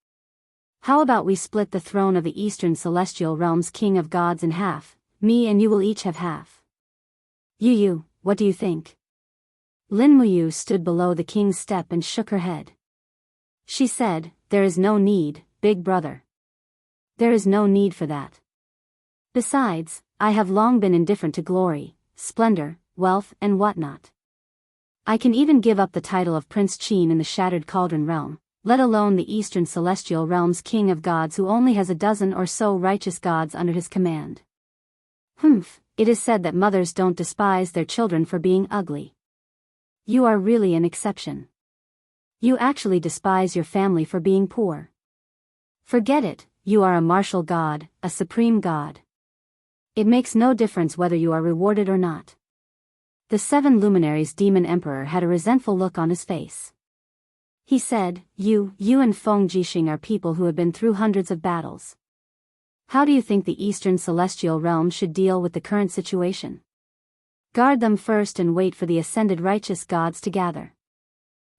How about we split the throne of the Eastern Celestial Realm's King of Gods in half, me and you will each have half. Yu, what do you think? Lin Muyu stood below the king's step and shook her head. She said, there is no need, big brother. There is no need for that. Besides, I have long been indifferent to glory, splendor, wealth, and whatnot. I can even give up the title of Prince Qin in the Shattered Cauldron Realm, let alone the Eastern Celestial Realm's King of Gods who only has a dozen or so righteous gods under his command. It is said that mothers don't despise their children for being ugly. You are really an exception. You actually despise your family for being poor. Forget it, you are a martial god, a supreme god. It makes no difference whether you are rewarded or not. The 7 luminaries Demon Emperor had a resentful look on his face. He said, You and Feng Jixing are people who have been through hundreds of battles. How do you think the Eastern Celestial Realm should deal with the current situation? Guard them first and wait for the ascended righteous gods to gather.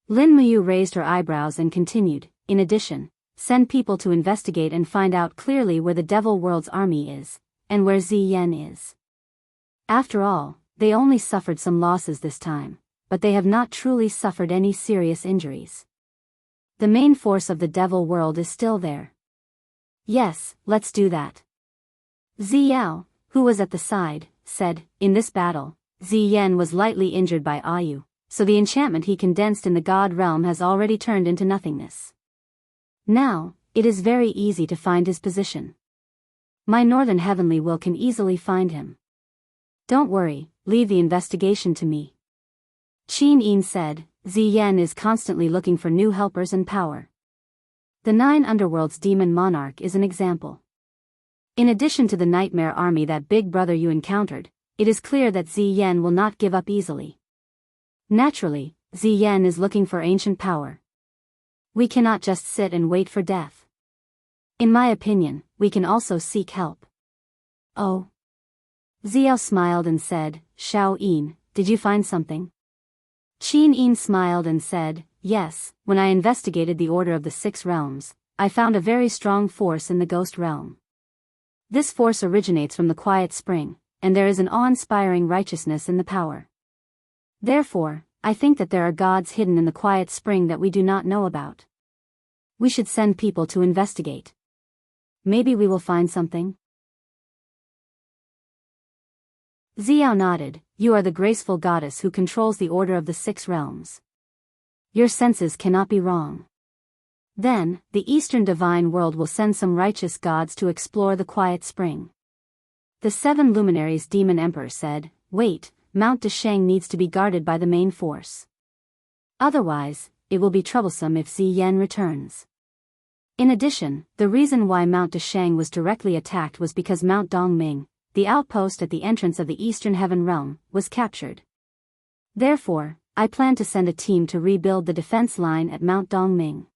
Lin Muyu raised her eyebrows and continued, in addition, send people to investigate and find out clearly where the Devil World's army is, and where Ziyan is. After all, they only suffered some losses this time, but they have not truly suffered any serious injuries. The main force of the Devil World is still there. Yes, let's do that. Ziyao, who was at the side, said, in this battle, Ziyan was lightly injured by Ayu, so the enchantment he condensed in the god realm has already turned into nothingness. Now, it is very easy to find his position. My northern heavenly will can easily find him. Don't worry, leave the investigation to me. Qin Yin said, Ziyan is constantly looking for new helpers and power. The 9 underworld's demon monarch is an example. In addition to the nightmare army that big brother you encountered, it is clear that Ziyan will not give up easily. Naturally, Ziyan is looking for ancient power. We cannot just sit and wait for death. In my opinion, we can also seek help. Oh. Xiao smiled and said, Shao Yin, did you find something? Qin Yin smiled and said, yes, when I investigated the order of the 6 realms, I found a very strong force in the ghost realm. This force originates from the quiet spring, and there is an awe-inspiring righteousness in the power. Therefore, I think that there are gods hidden in the quiet spring that we do not know about. We should send people to investigate. Maybe we will find something. Xiao nodded, you are the graceful goddess who controls the order of the 6 realms. Your senses cannot be wrong. Then, the Eastern Divine World will send some righteous gods to explore the quiet spring. The 7 luminaries Demon Emperor said, wait, Mount Dashang needs to be guarded by the main force. Otherwise, it will be troublesome if Ziyan returns. In addition, the reason why Mount Dashang was directly attacked was because Mount Dongming, the outpost at the entrance of the Eastern Heaven Realm, was captured. Therefore, I plan to send a team to rebuild the defense line at Mount Dongming.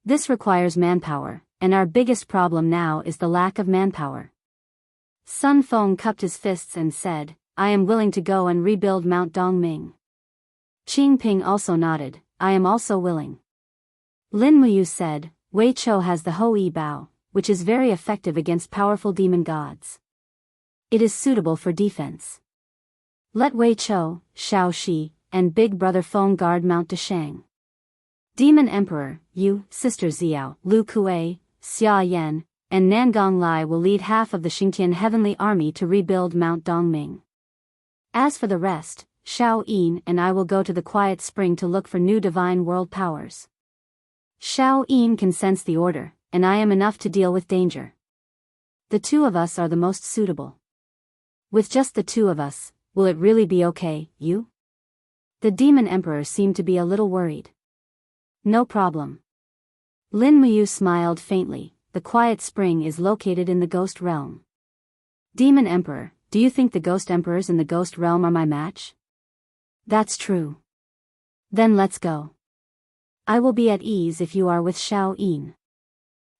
This requires manpower, and our biggest problem now is the lack of manpower. Sun Feng cupped his fists and said, I am willing to go and rebuild Mount Dongming. Qing Ping also nodded, I am also willing. Lin Muyu said, Wei Chou has the Ho Yi Bao, which is very effective against powerful demon gods. It is suitable for defense. Let Wei Chou, Shao Shi, and Big Brother Feng guard Mount Deshang. Demon Emperor, Yu, Sister Xiao, Lu Kuei, Xia Yan, and Nangong Lai will lead half of the Xingtian Heavenly Army to rebuild Mount Dongming. As for the rest, Shao Yin and I will go to the Quiet Spring to look for new divine world powers. Shao Yin can sense the order, and I am enough to deal with danger. The two of us are the most suitable. With just the two of us, will it really be okay, Yu? The Demon Emperor seemed to be a little worried. No problem. Lin Muyu smiled faintly. The Quiet Spring is located in the Ghost Realm. Demon Emperor, do you think the Ghost Emperors in the Ghost Realm are my match? That's true. Then let's go. I will be at ease if you are with Shao Yin.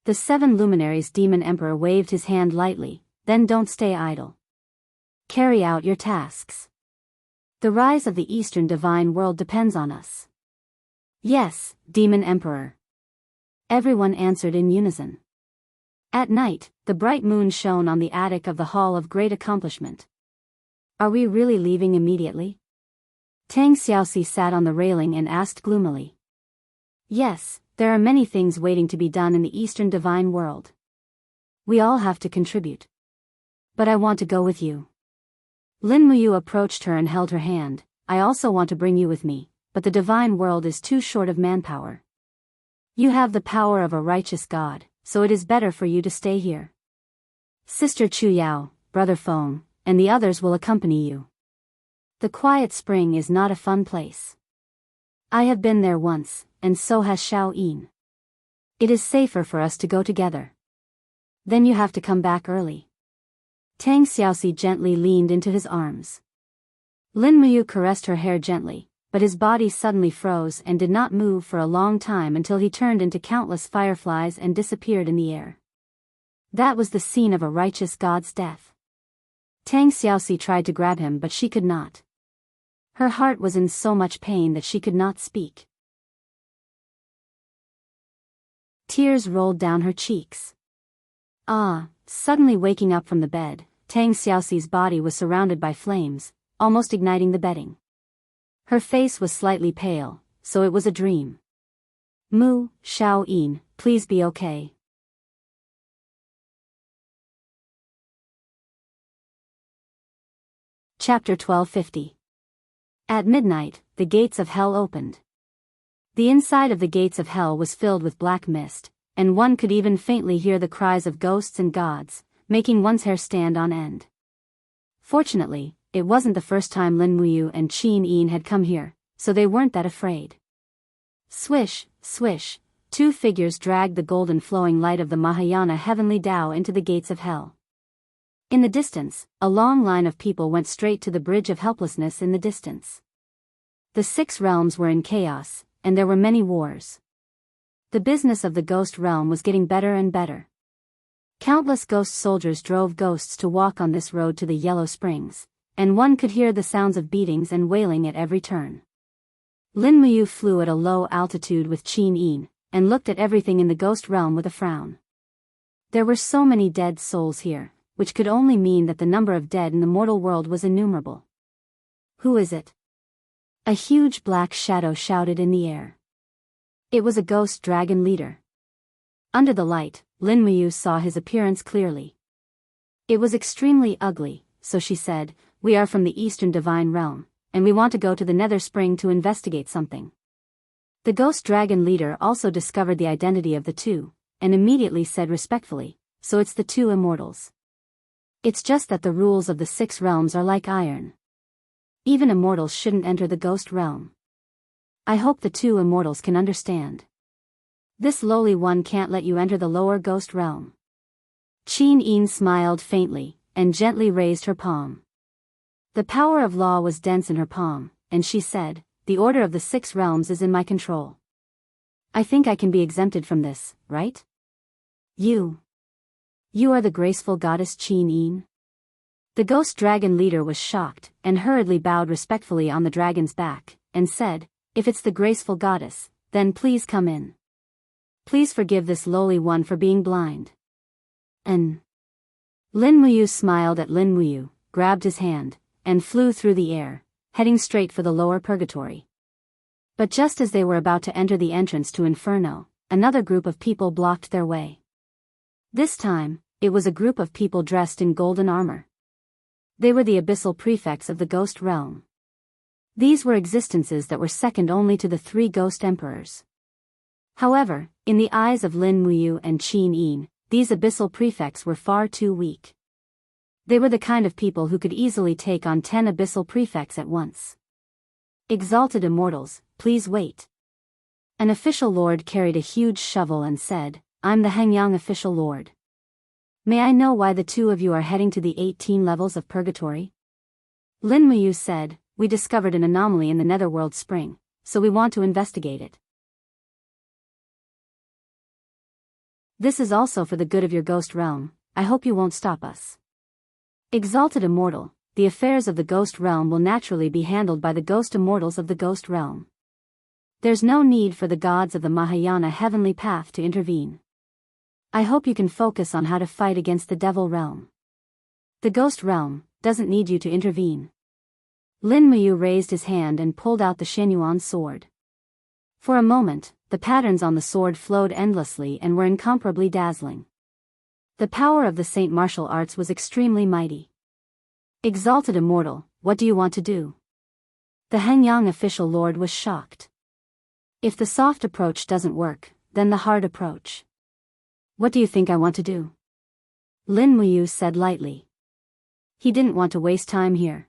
The 7 luminaries Demon Emperor waved his hand lightly, then don't stay idle. Carry out your tasks. The rise of the Eastern Divine World depends on us. Yes, Demon Emperor. Everyone answered in unison. At night, the bright moon shone on the attic of the Hall of Great Accomplishment. Are we really leaving immediately? Tang Xiaoxi sat on the railing and asked gloomily. Yes, there are many things waiting to be done in the Eastern Divine World. We all have to contribute. But I want to go with you. Lin Muyu approached her and held her hand. I also want to bring you with me, but the Divine World is too short of manpower. You have the power of a righteous god, so it is better for you to stay here. Sister Chu Yao, Brother Feng, and the others will accompany you. The Quiet Spring is not a fun place. I have been there once, and so has Shao Yin. It is safer for us to go together. Then you have to come back early. Tang Xiaoxi gently leaned into his arms. Lin Muyu caressed her hair gently, but his body suddenly froze and did not move for a long time until he turned into countless fireflies and disappeared in the air. That was the scene of a righteous god's death. Tang Xiaoxi tried to grab him but she could not. Her heart was in so much pain that she could not speak. Tears rolled down her cheeks. Suddenly waking up from the bed, Tang Xiaoxi's body was surrounded by flames, almost igniting the bedding. Her face was slightly pale, so it was a dream. Mu, Shao Yin, please be okay. Chapter 1250. At midnight, the gates of hell opened. The inside of the gates of hell was filled with black mist, and one could even faintly hear the cries of ghosts and gods, making one's hair stand on end. Fortunately, it wasn't the first time Lin Muyu and Qin Yin had come here, so they weren't that afraid. Swish, swish, 2 figures dragged the golden flowing light of the Mahayana heavenly Tao into the gates of hell. In the distance, a long line of people went straight to the bridge of helplessness in the distance. The 6 realms were in chaos, and there were many wars. The business of the ghost realm was getting better and better. Countless ghost soldiers drove ghosts to walk on this road to the Yellow Springs, and one could hear the sounds of beatings and wailing at every turn. Lin Muyu flew at a low altitude with Qin Yin, and looked at everything in the ghost realm with a frown. There were so many dead souls here, which could only mean that the number of dead in the mortal world was innumerable. Who is it? A huge black shadow shouted in the air. It was a ghost dragon leader. Under the light, Lin Muyu saw his appearance clearly. It was extremely ugly, so she said, "We are from the Eastern Divine Realm, and we want to go to the Nether Spring to investigate something." The ghost dragon leader also discovered the identity of the two, and immediately said respectfully, "So it's the 2 immortals. It's just that the rules of the 6 realms are like iron. Even immortals shouldn't enter the ghost realm. I hope the 2 immortals can understand. This lowly one can't let you enter the lower ghost realm." Qin Yin smiled faintly, and gently raised her palm. The power of law was dense in her palm, and she said, "The order of the 6 realms is in my control. I think I can be exempted from this, right? You are the graceful goddess Qin. The ghost dragon leader was shocked, and hurriedly bowed respectfully on the dragon's back, and said, "If it's the graceful goddess, then please come in. Please forgive this lowly one for being blind." And Lin Muyu smiled at Lin Muyu, grabbed his hand, and flew through the air, heading straight for the lower purgatory. But just as they were about to enter the entrance to Inferno, another group of people blocked their way. This time, it was a group of people dressed in golden armor. They were the abyssal prefects of the ghost realm. These were existences that were second only to the 3 ghost emperors. However, in the eyes of Lin Muyu and Qin Yin, these abyssal prefects were far too weak. They were the kind of people who could easily take on 10 abyssal prefects at once. "Exalted immortals, please wait." An official lord carried a huge shovel and said, "I'm the Hengyang official lord. May I know why the 2 of you are heading to the 18 levels of purgatory?" Lin Muyu said, "We discovered an anomaly in the Netherworld spring, so we want to investigate it. This is also for the good of your ghost realm. I hope you won't stop us." Exalted immortal, the affairs of the ghost realm will naturally be handled by the ghost immortals of the ghost realm. There's no need for the gods of the Mahayana heavenly path to intervene. I hope you can focus on how to fight against the devil realm. The ghost realm doesn't need you to intervene. Lin Muyu raised his hand and pulled out the Shenyuan sword. For a moment, the patterns on the sword flowed endlessly and were incomparably dazzling. The power of the Saint martial arts was extremely mighty. "Exalted immortal, what do you want to do?" The Hengyang official lord was shocked. "If the soft approach doesn't work, then the hard approach." "What do you think I want to do?" Lin Muyu said lightly. He didn't want to waste time here.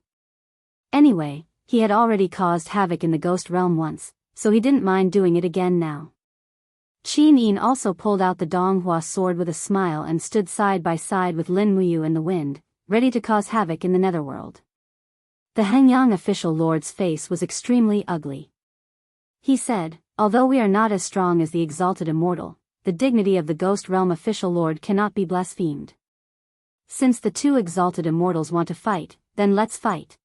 Anyway, he had already caused havoc in the ghost realm once, so he didn't mind doing it again now. Qin Yin also pulled out the Donghua sword with a smile and stood side by side with Lin Muyu in the wind, ready to cause havoc in the netherworld. The Hengyang official lord's face was extremely ugly. He said, "Although we are not as strong as the exalted immortal, the dignity of the ghost realm official lord cannot be blasphemed. Since the 2 exalted immortals want to fight, then let's fight."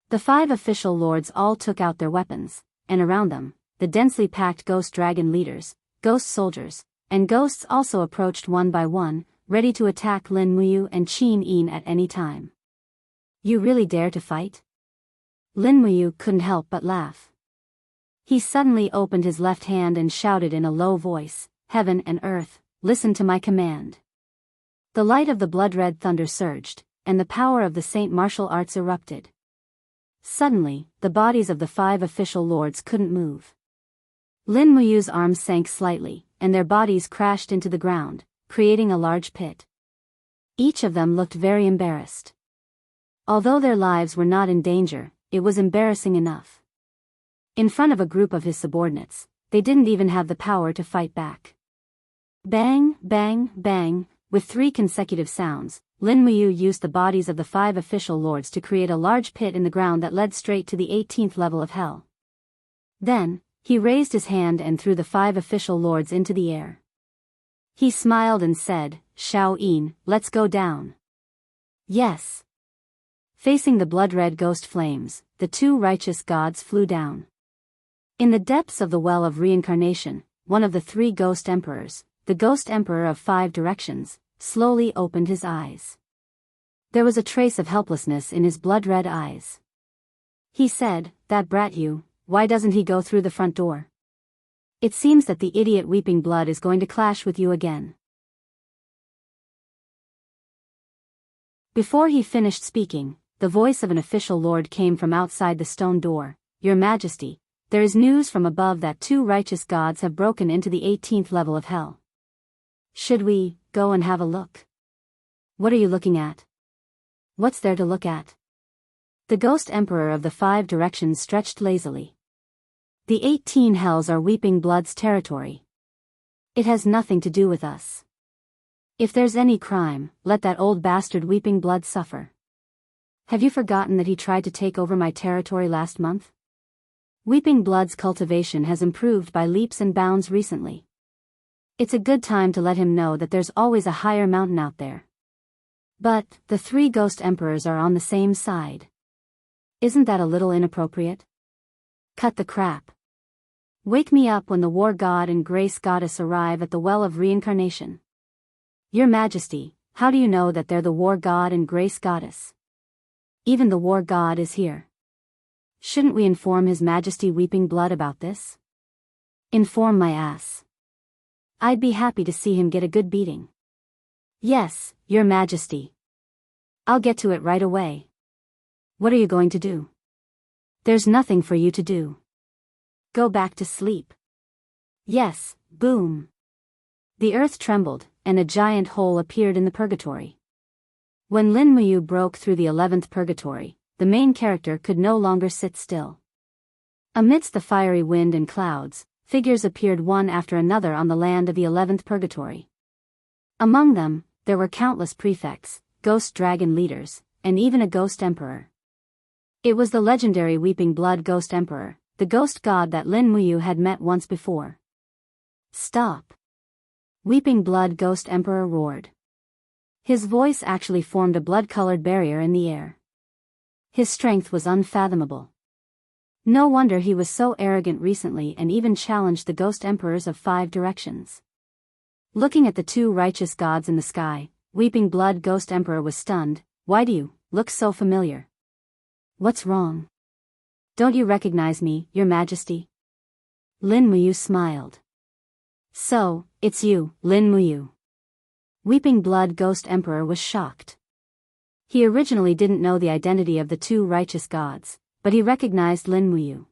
The 5 official lords all took out their weapons, and around them, the densely packed ghost dragon leaders, ghost soldiers, and ghosts also approached one by one, ready to attack Lin Muyu and Qin Yin at any time. "You really dare to fight?" Lin Muyu couldn't help but laugh. He suddenly opened his left hand and shouted in a low voice, "Heaven and earth, listen to my command." The light of the blood-red thunder surged, and the power of the Saint martial arts erupted. Suddenly, the bodies of the 5 official lords couldn't move. Lin Muyu's arms sank slightly, and their bodies crashed into the ground, creating a large pit. Each of them looked very embarrassed. Although their lives were not in danger, it was embarrassing enough. In front of a group of his subordinates, they didn't even have the power to fight back. Bang, bang, bang, with 3 consecutive sounds, Lin Muyu used the bodies of the 5 official lords to create a large pit in the ground that led straight to the 18th level of hell. Then, he raised his hand and threw the 5 official lords into the air. He smiled and said, "Shao Yin, let's go down." "Yes." Facing the blood-red ghost flames, the 2 righteous gods flew down. In the depths of the well of reincarnation, one of the 3 ghost emperors, the ghost emperor of 5 directions, slowly opened his eyes. There was a trace of helplessness in his blood-red eyes. He said, "That brat Yu, why doesn't he go through the front door? It seems that the idiot weeping blood is going to clash with you again." Before he finished speaking, the voice of an official lord came from outside the stone door, "Your Majesty, there is news from above that 2 righteous gods have broken into the 18th level of hell. Should we go and have a look?" "What are you looking at?" "What's there to look at?" The ghost emperor of the 5 directions stretched lazily. "The 18 hells are weeping blood's territory. It has nothing to do with us. If there's any crime, let that old bastard Weeping Blood suffer. Have you forgotten that he tried to take over my territory last month? Weeping Blood's cultivation has improved by leaps and bounds recently. It's a good time to let him know that there's always a higher mountain out there. But, the 3 ghost emperors are on the same side. Isn't that a little inappropriate? Cut the crap. Wake me up when the War God and Grace Goddess arrive at the Well of Reincarnation. Your Majesty, how do you know that they're the War God and Grace Goddess? Even the War God is here. Shouldn't we inform His Majesty Weeping Blood about this? Inform my ass. I'd be happy to see him get a good beating. Yes, Your Majesty. I'll get to it right away. What are you going to do? There's nothing for you to do. Go back to sleep. Yes, boom. The earth trembled, and a giant hole appeared in the purgatory. When Lin Muyu broke through the 11th purgatory, the main character could no longer sit still. Amidst the fiery wind and clouds, figures appeared one after another on the land of the 11th purgatory. Among them, there were countless prefects, ghost dragon leaders, and even a ghost emperor. It was the legendary Weeping Blood Ghost Emperor, the ghost god that Lin Muyu had met once before. Stop! Weeping Blood Ghost Emperor roared. His voice actually formed a blood-colored barrier in the air. His strength was unfathomable. No wonder he was so arrogant recently and even challenged the ghost emperors of 5 directions. Looking at the 2 righteous gods in the sky, Weeping Blood Ghost Emperor was stunned. Why do you look so familiar? What's wrong? Don't you recognize me, Your Majesty? Lin Muyu smiled. So, it's you, Lin Muyu. Weeping Blood Ghost Emperor was shocked. He originally didn't know the identity of the 2 righteous gods, but he recognized Lin Muyu.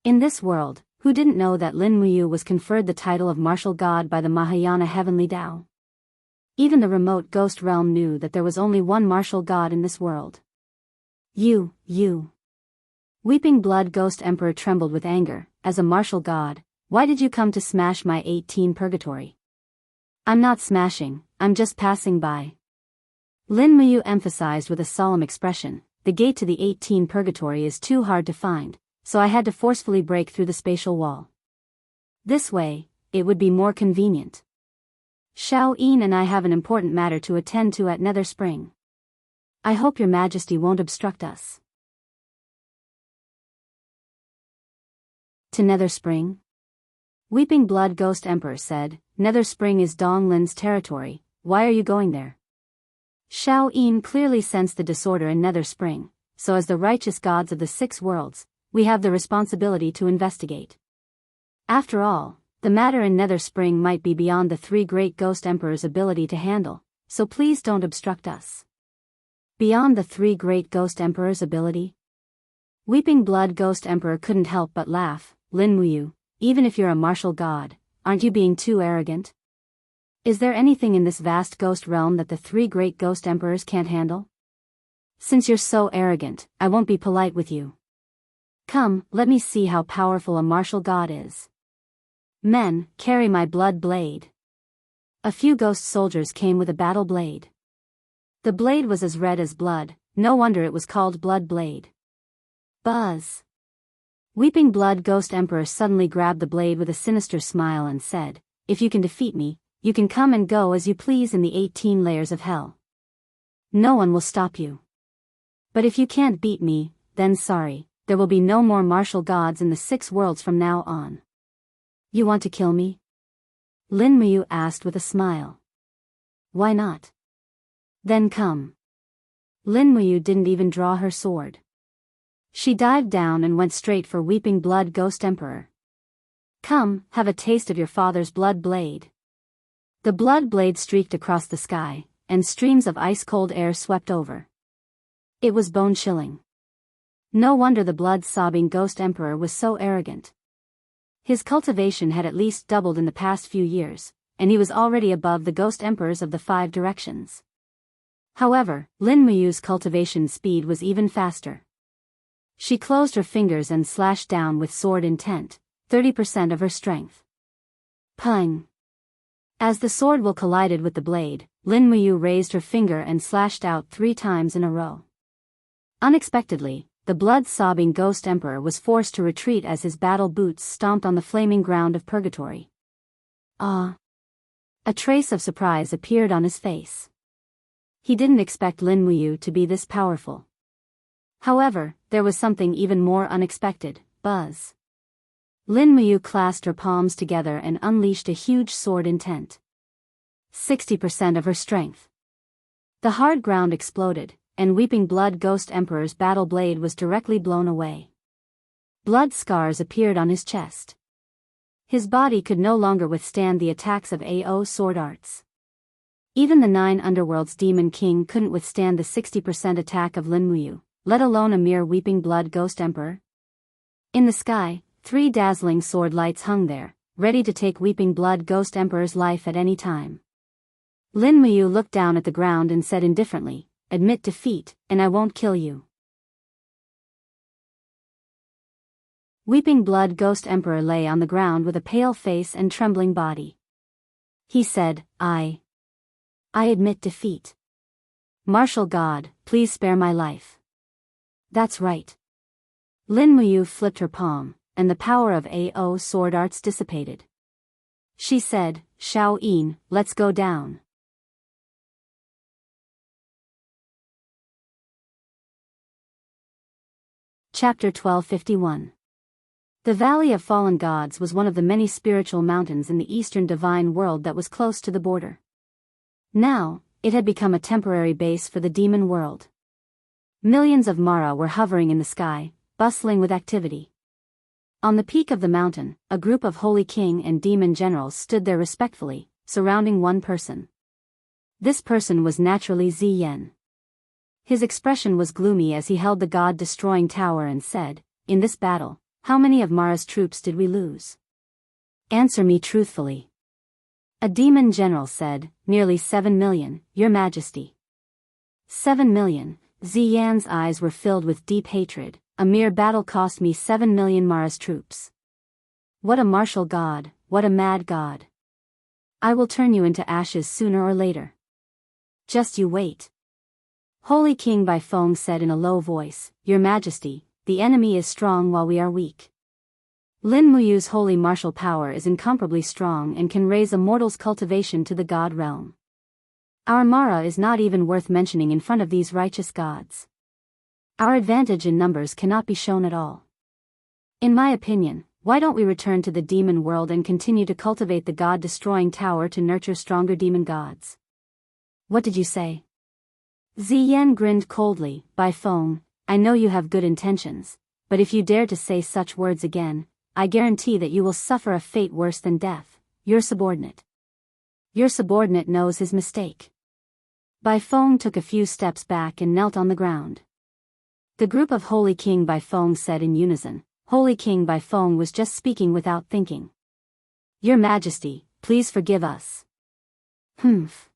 In this world, who didn't know that Lin Muyu was conferred the title of martial god by the Mahayana Heavenly Tao? Even the remote ghost realm knew that there was only one martial god in this world. You. Weeping Blood Ghost Emperor trembled with anger. As a martial god, why did you come to smash my 18 purgatory? I'm not smashing, I'm just passing by. Lin Muyu emphasized with a solemn expression. The gate to the 18 purgatory is too hard to find, so I had to forcefully break through the spatial wall. This way, it would be more convenient. Xiao Yin and I have an important matter to attend to at Nether Spring. I hope Your Majesty won't obstruct us. To Nether Spring? Weeping Blood Ghost Emperor said, Nether Spring is Dong Lin's territory, why are you going there? Xiao Yin clearly sensed the disorder in Nether Spring, so as the righteous gods of the 6 worlds, we have the responsibility to investigate. After all, the matter in Nether Spring might be beyond the 3 great ghost emperors' ability to handle, so please don't obstruct us. Beyond the 3 great ghost emperors' ability? Weeping Blood Ghost Emperor couldn't help but laugh. Lin Muyu, even if you're a martial god, aren't you being too arrogant? Is there anything in this vast ghost realm that the 3 great ghost emperors can't handle? Since you're so arrogant, I won't be polite with you. Come, let me see how powerful a martial god is. Men, carry my blood blade. A few ghost soldiers came with a battle blade. The blade was as red as blood, no wonder it was called Blood Blade. Buzz. Weeping Blood Ghost Emperor suddenly grabbed the blade with a sinister smile and said, If you can defeat me, you can come and go as you please in the 18 layers of hell. No one will stop you. But if you can't beat me, then sorry, there will be no more martial gods in the 6 worlds from now on. You want to kill me? Lin Muyu asked with a smile. Why not? Then come. Lin Muyu didn't even draw her sword. She dived down and went straight for Weeping Blood Ghost Emperor. Come, have a taste of your father's blood blade. The blood blade streaked across the sky, and streams of ice-cold air swept over. It was bone-chilling. No wonder the blood-sobbing Ghost Emperor was so arrogant. His cultivation had at least doubled in the past few years, and he was already above the Ghost Emperors of the 5 directions. However, Lin Muyu's cultivation speed was even faster. She closed her fingers and slashed down with sword intent, 30% of her strength. Pung! As the sword will collided with the blade, Lin Muyu raised her finger and slashed out 3 times in a row. Unexpectedly, the blood-sobbing Ghost Emperor was forced to retreat as his battle boots stomped on the flaming ground of purgatory. Ah! A trace of surprise appeared on his face. He didn't expect Lin Muyu to be this powerful. However, there was something even more unexpected. Buzz. Lin Muyu clasped her palms together and unleashed a huge sword intent. 60% of her strength. The hard ground exploded, and Weeping Blood Ghost Emperor's battle blade was directly blown away. Blood scars appeared on his chest. His body could no longer withstand the attacks of AO sword arts. Even the 9 Underworld's Demon King couldn't withstand the 60% attack of Lin Muyu, let alone a mere Weeping Blood Ghost Emperor. In the sky, 3 dazzling sword lights hung there, ready to take Weeping Blood Ghost Emperor's life at any time. Lin Muyu looked down at the ground and said indifferently, "Admit defeat, and I won't kill you." Weeping Blood Ghost Emperor lay on the ground with a pale face and trembling body. He said, I admit defeat. Martial God, please spare my life." "That's right." Lin Muyu flipped her palm, and the power of AO sword arts dissipated. She said, "Shao Yin, let's go down." Chapter 1251. The Valley of Fallen Gods was one of the many spiritual mountains in the eastern divine world that was close to the border. Now, it had become a temporary base for the demon world. Millions of Mara were hovering in the sky, bustling with activity. On the peak of the mountain, a group of holy king and demon generals stood there respectfully, surrounding one person. This person was naturally Ziyan. His expression was gloomy as he held the god-destroying tower and said, "In this battle, how many of Mara's troops did we lose? Answer me truthfully." A demon general said, "Nearly 7 million, Your Majesty." 7 million, Ziyan's eyes were filled with deep hatred. "A mere battle cost me 7 million Mara's troops. What a martial god, what a mad god. I will turn you into ashes sooner or later. Just you wait." Holy King Baifeng said in a low voice, "Your Majesty, the enemy is strong while we are weak. Lin Muyu's holy martial power is incomparably strong and can raise a mortal's cultivation to the god realm. Our Mara is not even worth mentioning in front of these righteous gods. Our advantage in numbers cannot be shown at all. In my opinion, why don't we return to the demon world and continue to cultivate the god-destroying tower to nurture stronger demon gods?" "What did you say?" Ziyan grinned coldly. "Baifeng, I know you have good intentions, but if you dare to say such words again, I guarantee that you will suffer a fate worse than death. Your subordinate. Your subordinate knows his mistake." Baifeng took a few steps back and knelt on the ground. The group of Holy King Baifeng said in unison. Holy King Baifeng was just speaking without thinking. "Your Majesty, please forgive us." "Humph."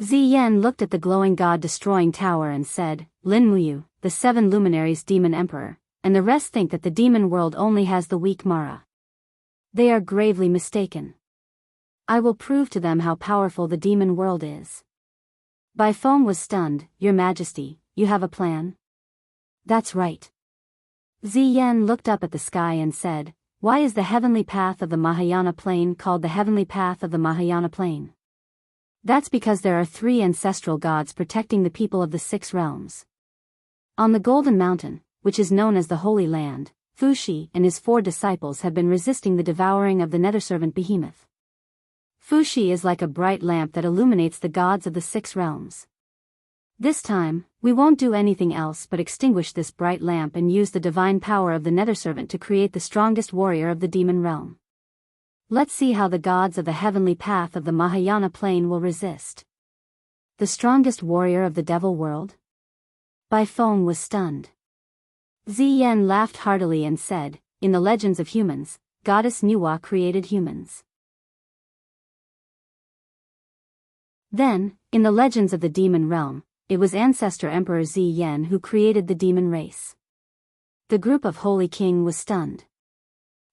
Ziyan looked at the glowing god-destroying tower and said, "Lin Muyu, the 7 luminaries demon emperor, and the rest think that the demon world only has the weak Mara. They are gravely mistaken. I will prove to them how powerful the demon world is." Baifeng was stunned. "Your Majesty, you have a plan?" "That's right." Ziyan looked up at the sky and said, "Why is the heavenly path of the Mahayana Plain called the heavenly path of the Mahayana Plain? That's because there are 3 ancestral gods protecting the people of the 6 realms. On the Golden Mountain, which is known as the Holy Land, Fuxi and his 4 disciples have been resisting the devouring of the netherservant behemoth. Fuxi is like a bright lamp that illuminates the gods of the 6 realms. This time, we won't do anything else but extinguish this bright lamp and use the divine power of the netherservant to create the strongest warrior of the demon realm. Let's see how the gods of the heavenly path of the Mahayana Plain will resist." "The strongest warrior of the devil world?" Baifeng was stunned. Ziyan laughed heartily and said, "In the legends of humans, Goddess Nuwa created humans. Then, in the legends of the demon realm, it was ancestor Emperor Ziyan who created the demon race." The group of Holy King was stunned.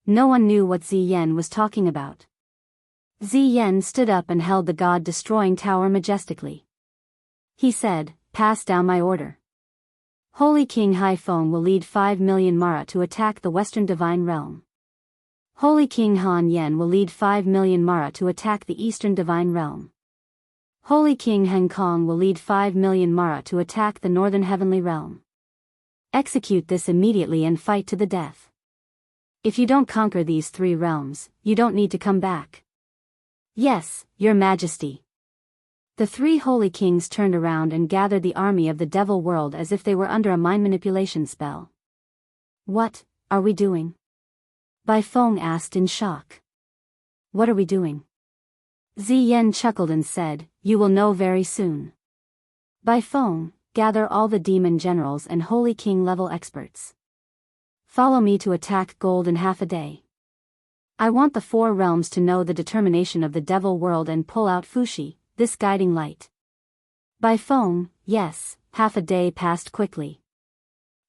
No one knew what Ziyan was talking about. Ziyan stood up and held the god-destroying tower majestically. He said, "Pass down my order. Holy King Haifeng will lead 5 million Mara to attack the Western Divine Realm. Holy King Han Yen will lead 5 million Mara to attack the Eastern Divine Realm. Holy King Heng Kong will lead 5 million Mara to attack the Northern Heavenly Realm. Execute this immediately and fight to the death. If you don't conquer these 3 realms, you don't need to come back." "Yes, Your Majesty." The 3 holy kings turned around and gathered the army of the devil world as if they were under a mind manipulation spell. "What are we doing?" Bai Feng asked in shock. "What are we doing?" Ziyan chuckled and said, "You will know very soon. Bai Feng, gather all the demon generals and holy king level experts. Follow me to attack gold in half a day. I want the 4 realms to know the determination of the devil world and pull out Fushi, this guiding light." Bai Feng, yes, half a day passed quickly.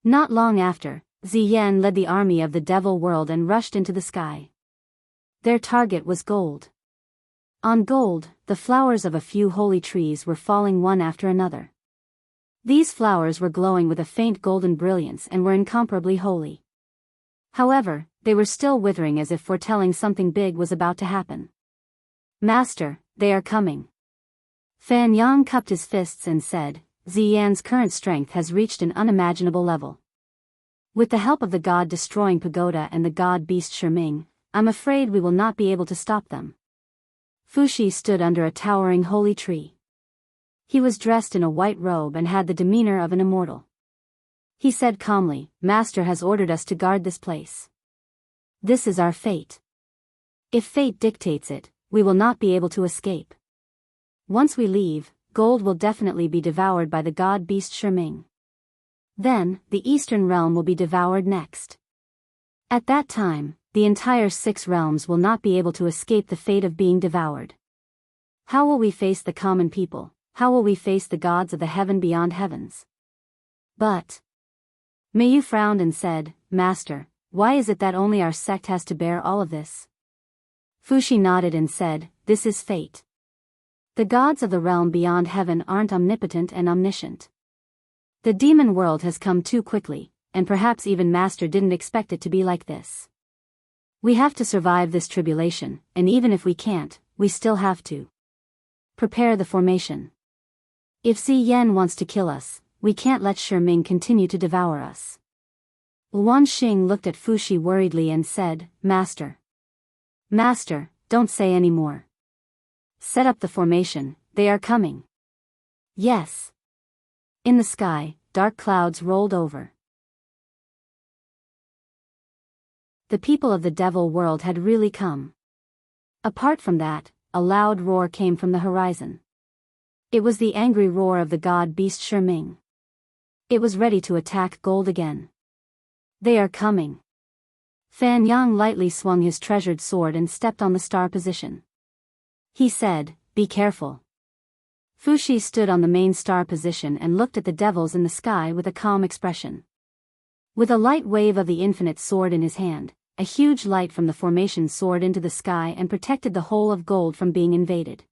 Not long after, Ziyan led the army of the devil world and rushed into the sky. Their target was gold. On gold, the flowers of a few holy trees were falling one after another. These flowers were glowing with a faint golden brilliance and were incomparably holy. However, they were still withering as if foretelling something big was about to happen. "Master, they are coming." Fan Yang cupped his fists and said, "Ziyan's current strength has reached an unimaginable level. With the help of the god-destroying pagoda and the god-beast Shiming, I'm afraid we will not be able to stop them." Fushi stood under a towering holy tree. He was dressed in a white robe and had the demeanor of an immortal. He said calmly, "Master has ordered us to guard this place. This is our fate. If fate dictates it, we will not be able to escape. Once we leave, gold will definitely be devoured by the god-beast Shiming. Then, the Eastern Realm will be devoured next. At that time, the entire 6 realms will not be able to escape the fate of being devoured. How will we face the common people? How will we face the gods of the heaven beyond heavens?" But Meiyu frowned and said, "Master, why is it that only our sect has to bear all of this?" Fushi nodded and said, "This is fate. The gods of the realm beyond heaven aren't omnipotent and omniscient. The demon world has come too quickly, and perhaps even Master didn't expect it to be like this. We have to survive this tribulation, and even if we can't, we still have to prepare the formation. If Ziyan wants to kill us, we can't let Shiming continue to devour us." Luan Xing looked at Fushi worriedly and said, "Master. Master, don't say any more. Set up the formation, they are coming." "Yes." In the sky, dark clouds rolled over. The people of the devil world had really come. Apart from that, a loud roar came from the horizon. It was the angry roar of the god-beast Shiming. It was ready to attack gold again. "They are coming." Fan Yang lightly swung his treasured sword and stepped on the star position. He said, "Be careful." Fushi stood on the main star position and looked at the devils in the sky with a calm expression. With a light wave of the infinite sword in his hand, a huge light from the formation soared into the sky and protected the whole of gold from being invaded.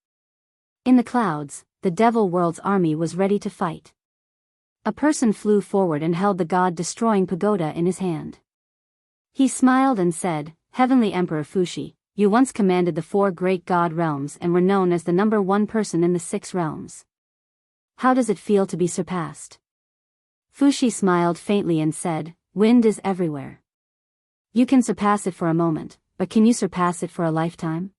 In the clouds, the devil world's army was ready to fight. A person flew forward and held the god-destroying pagoda in his hand. He smiled and said, "Heavenly Emperor Fushi, you once commanded the 4 great god realms and were known as the number 1 person in the 6 realms. How does it feel to be surpassed?" Fushi smiled faintly and said, "Wind is everywhere. You can surpass it for a moment, but can you surpass it for a lifetime?"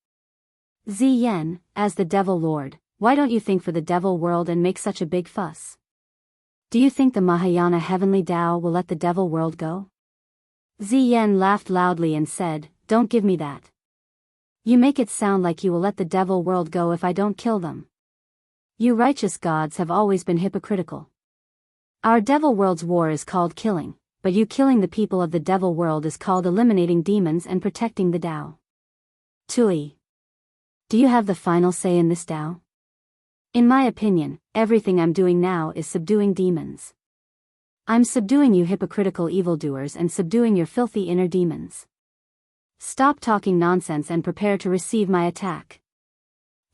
Ziyan, as the devil lord, why don't you think for the devil world and make such a big fuss? Do you think the Mahayana heavenly Tao will let the devil world go? Ziyan laughed loudly and said, "Don't give me that. You make it sound like you will let the devil world go if I don't kill them. You righteous gods have always been hypocritical. Our devil world's war is called killing, but you killing the people of the devil world is called eliminating demons and protecting the Tao. Tui. Do you have the final say in this Tao? In my opinion, everything I'm doing now is subduing demons. I'm subduing you hypocritical evildoers and subduing your filthy inner demons. Stop talking nonsense and prepare to receive my attack."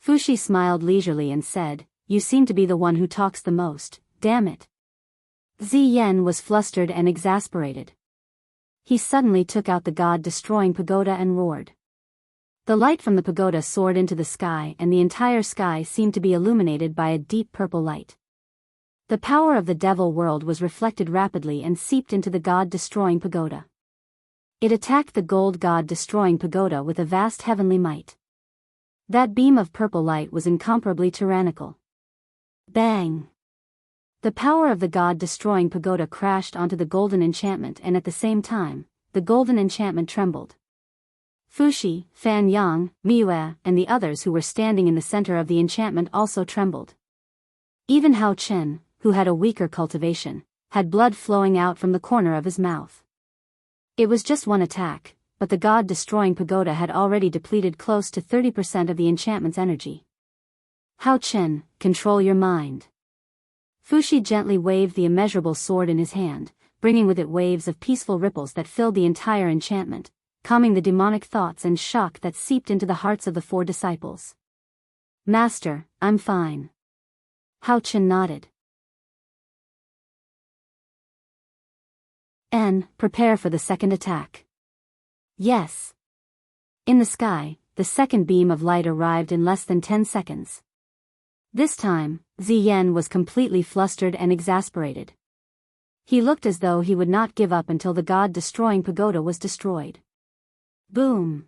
Fushi smiled leisurely and said, "You seem to be the one who talks the most, damn it." Ziyan was flustered and exasperated. He suddenly took out the god-destroying pagoda and roared. The light from the pagoda soared into the sky, and the entire sky seemed to be illuminated by a deep purple light. The power of the devil world was reflected rapidly and seeped into the god-destroying pagoda. It attacked the gold god-destroying pagoda with a vast heavenly might. That beam of purple light was incomparably tyrannical. Bang! The power of the god-destroying pagoda crashed onto the golden enchantment, and at the same time, the golden enchantment trembled. Fushi, Fan Yang, Miue, and the others who were standing in the center of the enchantment also trembled. Even Hao Chen, who had a weaker cultivation, had blood flowing out from the corner of his mouth. It was just one attack, but the god-destroying pagoda had already depleted close to 30% of the enchantment's energy. Hao Chen, control your mind. Fushi gently waved the immeasurable sword in his hand, bringing with it waves of peaceful ripples that filled the entire enchantment, calming the demonic thoughts and shock that seeped into the hearts of the 4 disciples. Master, I'm fine. Hao Chen nodded. Prepare for the second attack. Yes. In the sky, the second beam of light arrived in less than 10 seconds. This time, Ziyan was completely flustered and exasperated. He looked as though he would not give up until the god-destroying pagoda was destroyed. Boom!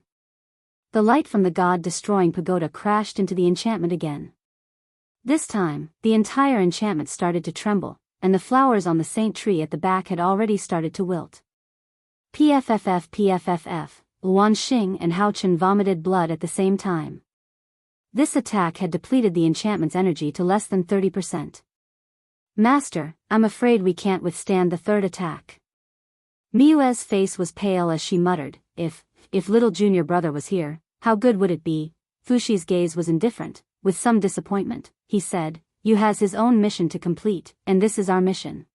The light from the god-destroying pagoda crashed into the enchantment again. This time, the entire enchantment started to tremble, and the flowers on the saint tree at the back had already started to wilt. PFFF, Luan Xing and Hao Chen vomited blood at the same time. This attack had depleted the enchantment's energy to less than 30%. Master, I'm afraid we can't withstand the third attack. Miue's face was pale as she muttered, if little junior brother was here, how good would it be? Fushi's gaze was indifferent, with some disappointment. He said, "You has his own mission to complete, and this is our mission."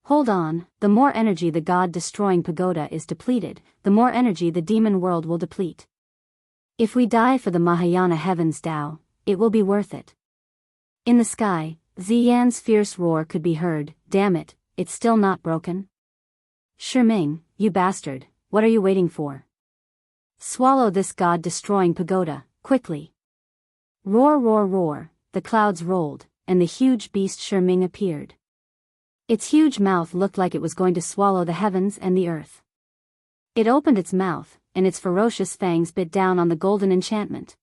Hold on, the more energy the god-destroying pagoda is depleted, the more energy the demon world will deplete. If we die for the Mahayana Heavens Tao, it will be worth it. In the sky, Ziyan's fierce roar could be heard. Damn it, it's still not broken? Shiming, you bastard, what are you waiting for? Swallow this god-destroying pagoda, quickly. Roar, roar, roar, the clouds rolled, and the huge beast Shiming appeared. Its huge mouth looked like it was going to swallow the heavens and the earth. It opened its mouth, and its ferocious fangs bit down on the golden enchantment.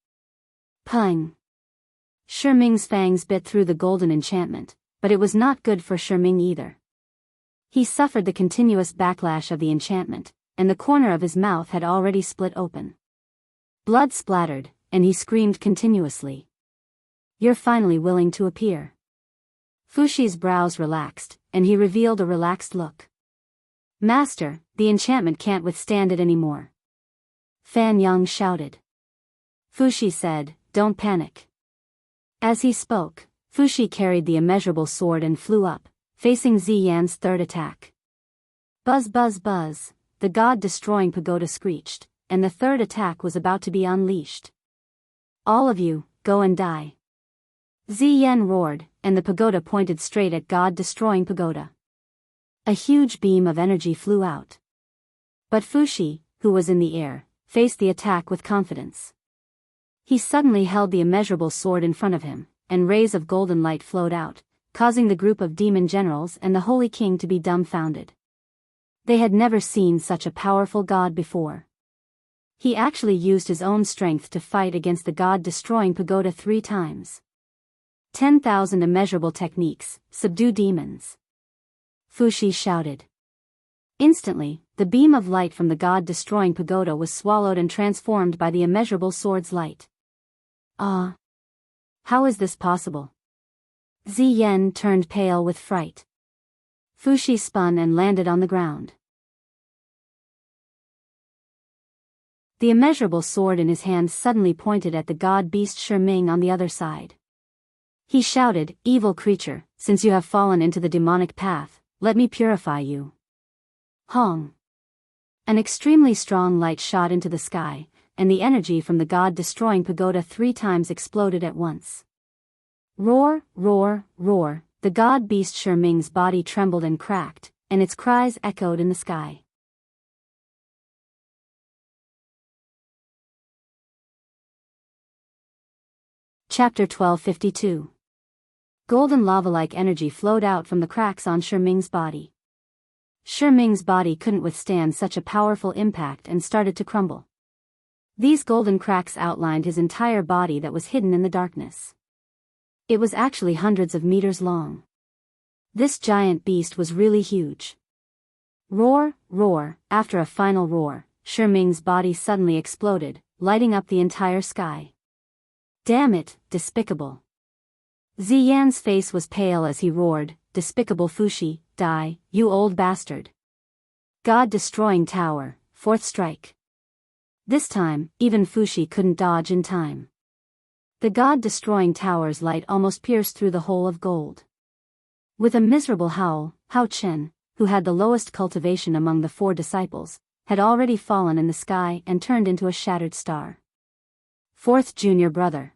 Pung! Shiming's fangs bit through the golden enchantment, but it was not good for Shiming either. He suffered the continuous backlash of the enchantment, and the corner of his mouth had already split open. Blood splattered, and he screamed continuously. You're finally willing to appear. Fushi's brows relaxed, and he revealed a relaxed look. Master, the enchantment can't withstand it anymore. Fan Yang shouted. Fushi said, don't panic. As he spoke, Fushi carried the immeasurable sword and flew up, facing Ziyan's third attack. Buzz buzz buzz, the god-destroying pagoda screeched, and the third attack was about to be unleashed. All of you, go and die. Ziyan roared, and the pagoda pointed straight at god-destroying pagoda. A huge beam of energy flew out. But Fushi, who was in the air, faced the attack with confidence. He suddenly held the immeasurable sword in front of him, and rays of golden light flowed out, causing the group of demon generals and the Holy King to be dumbfounded. They had never seen such a powerful god before. He actually used his own strength to fight against the god-destroying pagoda 3 times. 10,000 immeasurable techniques, subdue demons. Fushi shouted. Instantly, the beam of light from the god-destroying pagoda was swallowed and transformed by the immeasurable sword's light. Ah! How is this possible? Ziyan turned pale with fright. Fushi spun and landed on the ground. The immeasurable sword in his hand suddenly pointed at the god-beast Shiming on the other side. He shouted, evil creature, since you have fallen into the demonic path, let me purify you. Hong! An extremely strong light shot into the sky, and the energy from the god-destroying pagoda 3 times exploded at once. Roar, roar, roar, the god-beast Shiming's body trembled and cracked, and its cries echoed in the sky. Chapter 1252. Golden lava-like energy flowed out from the cracks on Shiming's body. Shiming's body couldn't withstand such a powerful impact and started to crumble. These golden cracks outlined his entire body that was hidden in the darkness. It was actually hundreds of meters long. This giant beast was really huge. Roar, roar, after a final roar, Shiming's body suddenly exploded, lighting up the entire sky. Damn it, despicable. Ziyan's face was pale as he roared, "Despicable Fushi, die, you old bastard." God-destroying tower, 4th strike. This time, even Fushi couldn't dodge in time. The god-destroying tower's light almost pierced through the hole of gold. With a miserable howl, Hao Chen, who had the lowest cultivation among the 4 disciples, had already fallen in the sky and turned into a shattered star. 4th junior brother.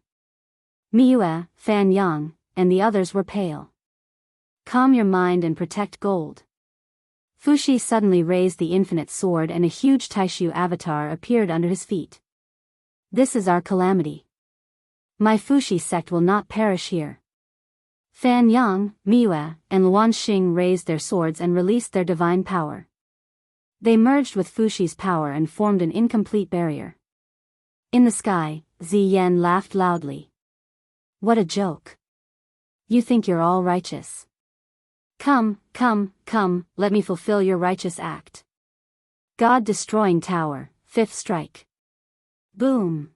Miue, Fan Yang, and the others were pale. Calm your mind and protect gold. Fushi suddenly raised the infinite sword and a huge Taishu avatar appeared under his feet. This is our calamity. My Fushi sect will not perish here. Fan Yang, Miue, and Luan Xing raised their swords and released their divine power. They merged with Fushi's power and formed an incomplete barrier. In the sky, Ziyan laughed loudly. What a joke. You think you're all righteous. Come, come, come, let me fulfill your righteous act. God-destroying tower, 5th strike. Boom.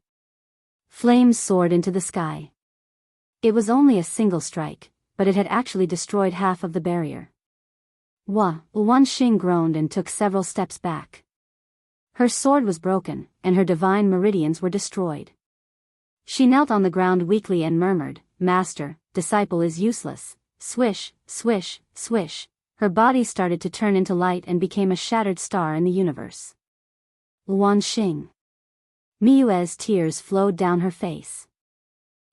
Flames soared into the sky. It was only a single strike, but it had actually destroyed half of the barrier. Luan Xing groaned and took several steps back. Her sword was broken, and her divine meridians were destroyed. She knelt on the ground weakly and murmured, "Master, disciple is useless." Swish, swish, swish. Her body started to turn into light and became a shattered star in the universe. Luan Xing. Miue's tears flowed down her face.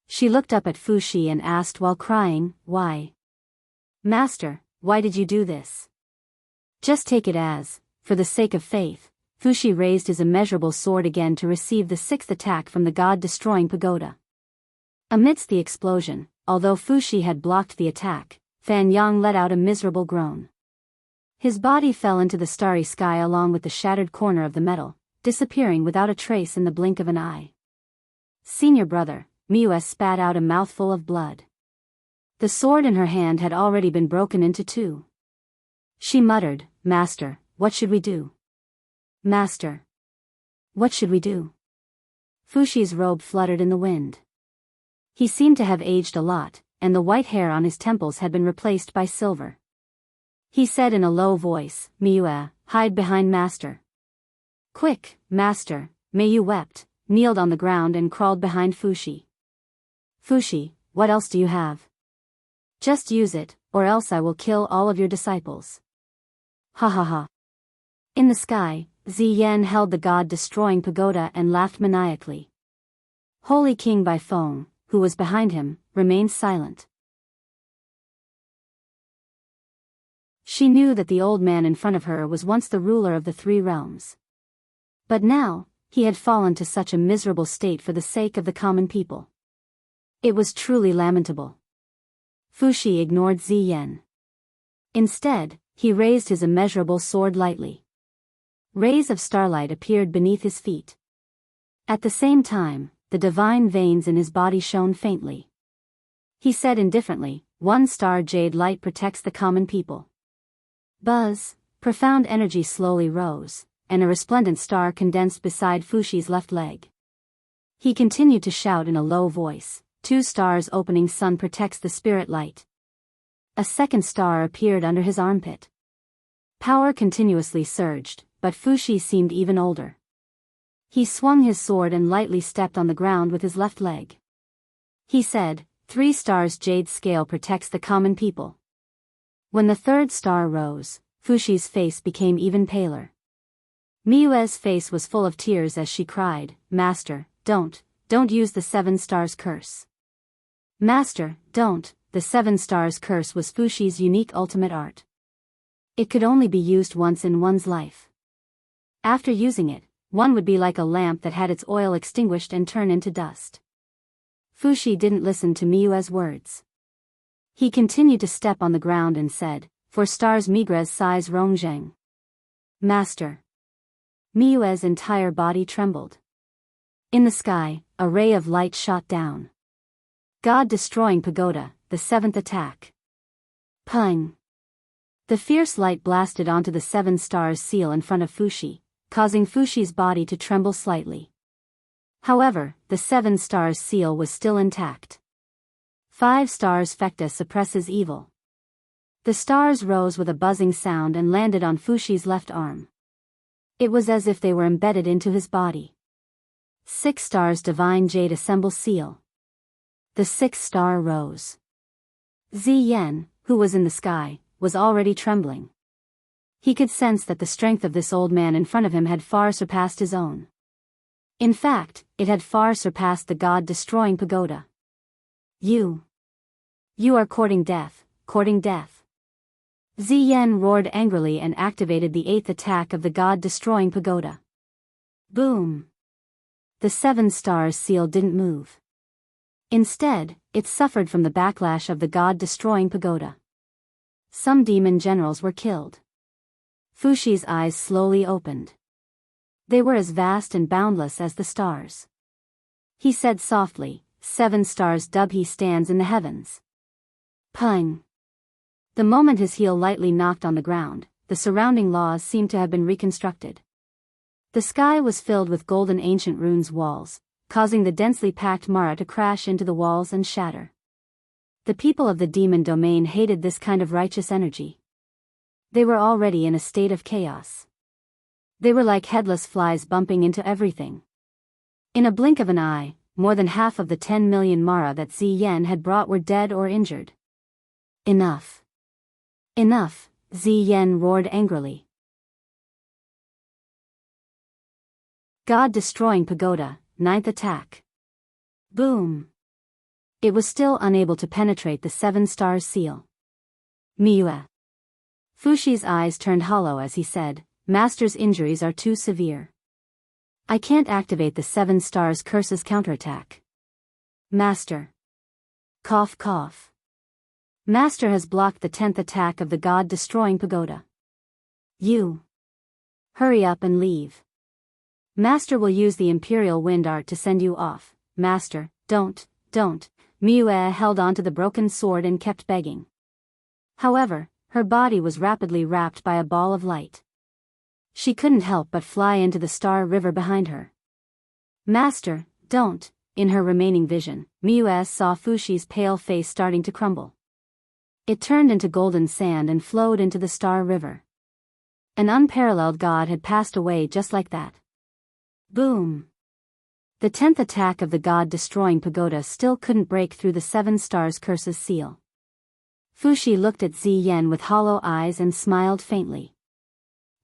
She looked up at Fushi and asked while crying, "Why? Master, why did you do this?" Just take it as, for the sake of faith. Fushi raised his immeasurable sword again to receive the 6th attack from the god-destroying pagoda. Amidst the explosion, although Fushi had blocked the attack, Fan Yang let out a miserable groan. His body fell into the starry sky along with the shattered corner of the metal, disappearing without a trace in the blink of an eye. Senior brother, Miue spat out a mouthful of blood. The sword in her hand had already been broken into 2. She muttered, "Master, what should we do? Master. What should we do?" Fushi's robe fluttered in the wind. He seemed to have aged a lot, and the white hair on his temples had been replaced by silver. He said in a low voice, "Miue, hide behind Master." "Quick, Master." Miue wept, kneeled on the ground and crawled behind Fushi. "Fushi, what else do you have? Just use it, or else I will kill all of your disciples." Ha ha ha. In the sky, Ziyan held the god-destroying pagoda and laughed maniacally. Holy King Baifeng, who was behind him, remained silent. She knew that the old man in front of her was once the ruler of the 3 realms. But now, he had fallen to such a miserable state for the sake of the common people. It was truly lamentable. Fushi ignored Ziyan. Instead, he raised his immeasurable sword lightly. Rays of starlight appeared beneath his feet. At the same time, the divine veins in his body shone faintly. He said indifferently, "1 star jade light protects the common people." Buzz, profound energy slowly rose, and a resplendent star condensed beside Fushi's left leg. He continued to shout in a low voice, 2 stars opening sun protects the spirit light." A second star appeared under his armpit. Power continuously surged, but Fushi seemed even older. He swung his sword and lightly stepped on the ground with his left leg. He said, 3 stars jade scale protects the common people." When the 3rd star rose, Fushi's face became even paler. Miyue's face was full of tears as she cried, "Master, don't use the 7 stars curse. Master, don't." The 7 stars curse was Fushi's unique ultimate art. It could only be used once in one's life. After using it, one would be like a lamp that had its oil extinguished and turn into dust. Fushi didn't listen to Miyue's words. He continued to step on the ground and said, "For stars Migres size Rongzheng." Master. Miyue's entire body trembled. In the sky, a ray of light shot down. God-destroying pagoda, the 7th attack. Pung. The fierce light blasted onto the 7 stars seal in front of Fushi, causing Fushi's body to tremble slightly. However, the 7 stars seal was still intact. 5 stars Fecta suppresses evil. The stars rose with a buzzing sound and landed on Fushi's left arm. It was as if they were embedded into his body. 6 stars divine jade assemble seal. The 6th star rose. Ziyan, who was in the sky, was already trembling. He could sense that the strength of this old man in front of him had far surpassed his own. In fact, it had far surpassed the god-destroying pagoda. You are courting death, courting death. Ziyan roared angrily and activated the 8th attack of the god-destroying pagoda. Boom! The 7 stars seal didn't move. Instead, it suffered from the backlash of the god-destroying pagoda. Some demon generals were killed. Fushi's eyes slowly opened. They were as vast and boundless as the stars. He said softly, 7 stars dub he stands in the heavens. Pung. The moment his heel lightly knocked on the ground, the surrounding laws seemed to have been reconstructed. The sky was filled with golden ancient runes walls, causing the densely packed Mara to crash into the walls and shatter. The people of the demon domain hated this kind of righteous energy. They were already in a state of chaos. They were like headless flies bumping into everything. In a blink of an eye, more than half of the 10 million Mara that Ziyan had brought were dead or injured. Enough. Enough, Ziyan roared angrily. God-destroying pagoda, 9th attack. Boom. It was still unable to penetrate the 7 stars seal. Miyue. Fushi's eyes turned hollow as he said, "Master's injuries are too severe. I can't activate the 7 stars curse's counterattack. Master." Cough cough. Master has blocked the 10th attack of the god-destroying pagoda. You. Hurry up and leave. Master will use the Imperial Wind Art to send you off. Master, don't. Miyue held onto the broken sword and kept begging. However, her body was rapidly wrapped by a ball of light. She couldn't help but fly into the star river behind her. Master, don't. In her remaining vision, Miyue saw Fushi's pale face starting to crumble. It turned into golden sand and flowed into the star river. An unparalleled god had passed away just like that. Boom. The 10th attack of the god-destroying pagoda still couldn't break through the 7 stars curse's seal. Fushi looked at Ziyan with hollow eyes and smiled faintly.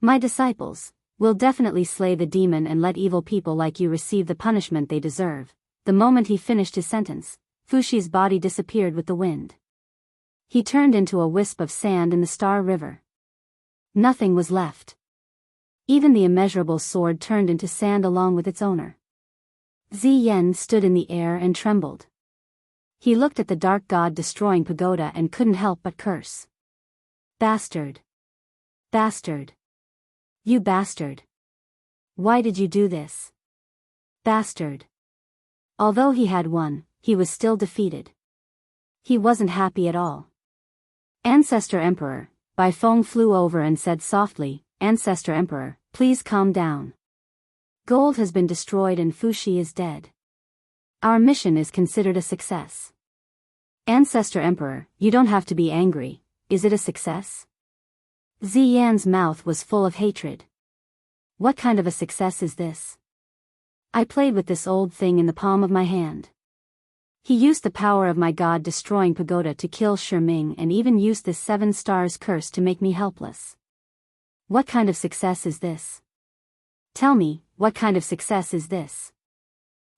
My disciples will definitely slay the demon and let evil people like you receive the punishment they deserve. The moment he finished his sentence, Fushi's body disappeared with the wind. He turned into a wisp of sand in the star river. Nothing was left. Even the immeasurable sword turned into sand along with its owner. Ziyan stood in the air and trembled. He looked at the dark god-destroying pagoda and couldn't help but curse. Bastard. Bastard. You bastard. Why did you do this? Bastard. Although he had won, he was still defeated. He wasn't happy at all. Ancestor Emperor, Bai Feng flew over and said softly, Ancestor Emperor, please calm down. Gold has been destroyed and Fushi is dead. Our mission is considered a success. Ancestor Emperor, you don't have to be angry, is it a success? Ziyan's mouth was full of hatred. What kind of a success is this? I played with this old thing in the palm of my hand. He used the power of my god-destroying pagoda to kill Shiming and even used this 7 stars curse to make me helpless. What kind of success is this? Tell me, what kind of success is this?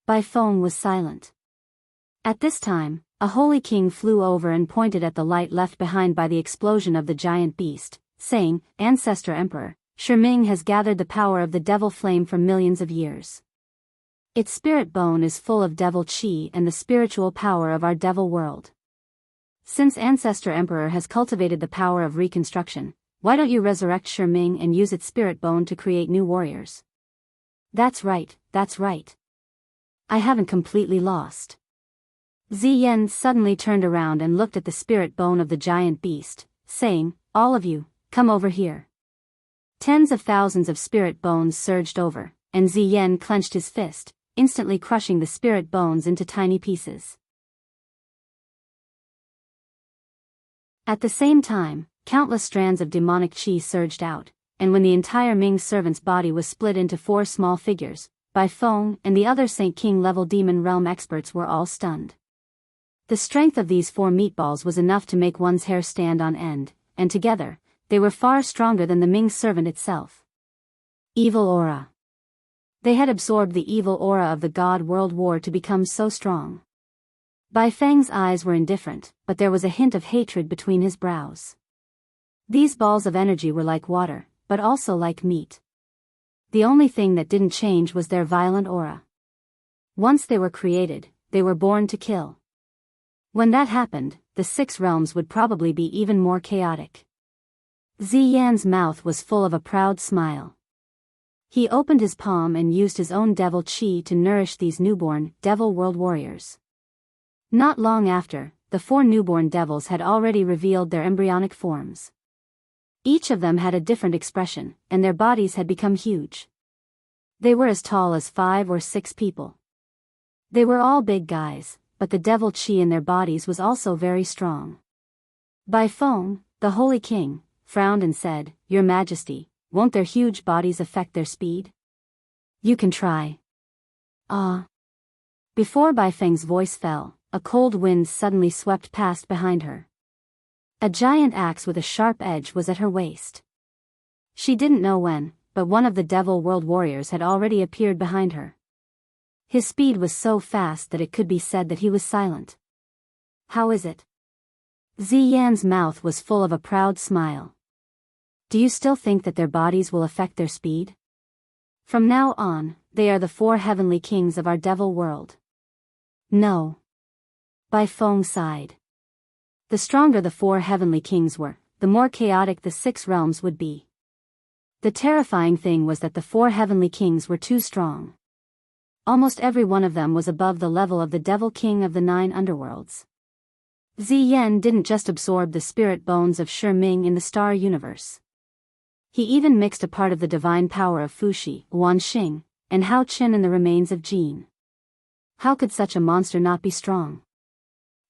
Bai Feng was silent. At this time, a holy king flew over and pointed at the light left behind by the explosion of the giant beast, saying, Ancestor Emperor, Shiming has gathered the power of the devil flame for millions of years. Its spirit bone is full of devil chi and the spiritual power of our devil world. Since Ancestor Emperor has cultivated the power of reconstruction, why don't you resurrect Shiming and use its spirit bone to create new warriors? That's right, that's right. I haven't completely lost. Ziyan suddenly turned around and looked at the spirit bone of the giant beast, saying, All of you, come over here. Tens of thousands of spirit bones surged over, and Ziyan clenched his fist, instantly crushing the spirit bones into tiny pieces. At the same time, countless strands of demonic chi surged out, and when the entire Ming servant's body was split into 4 small figures, Bai Feng and the other Saint King level demon realm experts were all stunned. The strength of these 4 meatballs was enough to make one's hair stand on end, and together, they were far stronger than the Ming servant itself. Evil aura. They had absorbed the evil aura of the God World War to become so strong. Bai Feng's eyes were indifferent, but there was a hint of hatred between his brows. These balls of energy were like water, but also like meat. The only thing that didn't change was their violent aura. Once they were created, they were born to kill. When that happened, the 6 realms would probably be even more chaotic. Ziyan's mouth was full of a proud smile. He opened his palm and used his own devil chi to nourish these newborn devil world warriors. Not long after, the 4 newborn devils had already revealed their embryonic forms. Each of them had a different expression, and their bodies had become huge. They were as tall as 5 or 6 people. They were all big guys, but the devil chi in their bodies was also very strong. Bai Feng, the Holy King, frowned and said, Your Majesty, won't their huge bodies affect their speed? You can try. Before Bai Feng's voice fell, a cold wind suddenly swept past behind her. A giant axe with a sharp edge was at her waist. She didn't know when, but one of the devil world warriors had already appeared behind her. His speed was so fast that it could be said that he was silent. How is it? Ziyan's mouth was full of a proud smile. Do you still think that their bodies will affect their speed? From now on, they are the 4 heavenly kings of our devil world. No. Bai Feng sighed. The stronger the 4 heavenly kings were, the more chaotic the 6 realms would be. The terrifying thing was that the 4 heavenly kings were too strong. Almost every one of them was above the level of the devil king of the 9 underworlds. Ziyan didn't just absorb the spirit bones of Shiming in the star universe. He even mixed a part of the divine power of Fuxi, Wanxing, and Hao Qin in the remains of Jin. How could such a monster not be strong?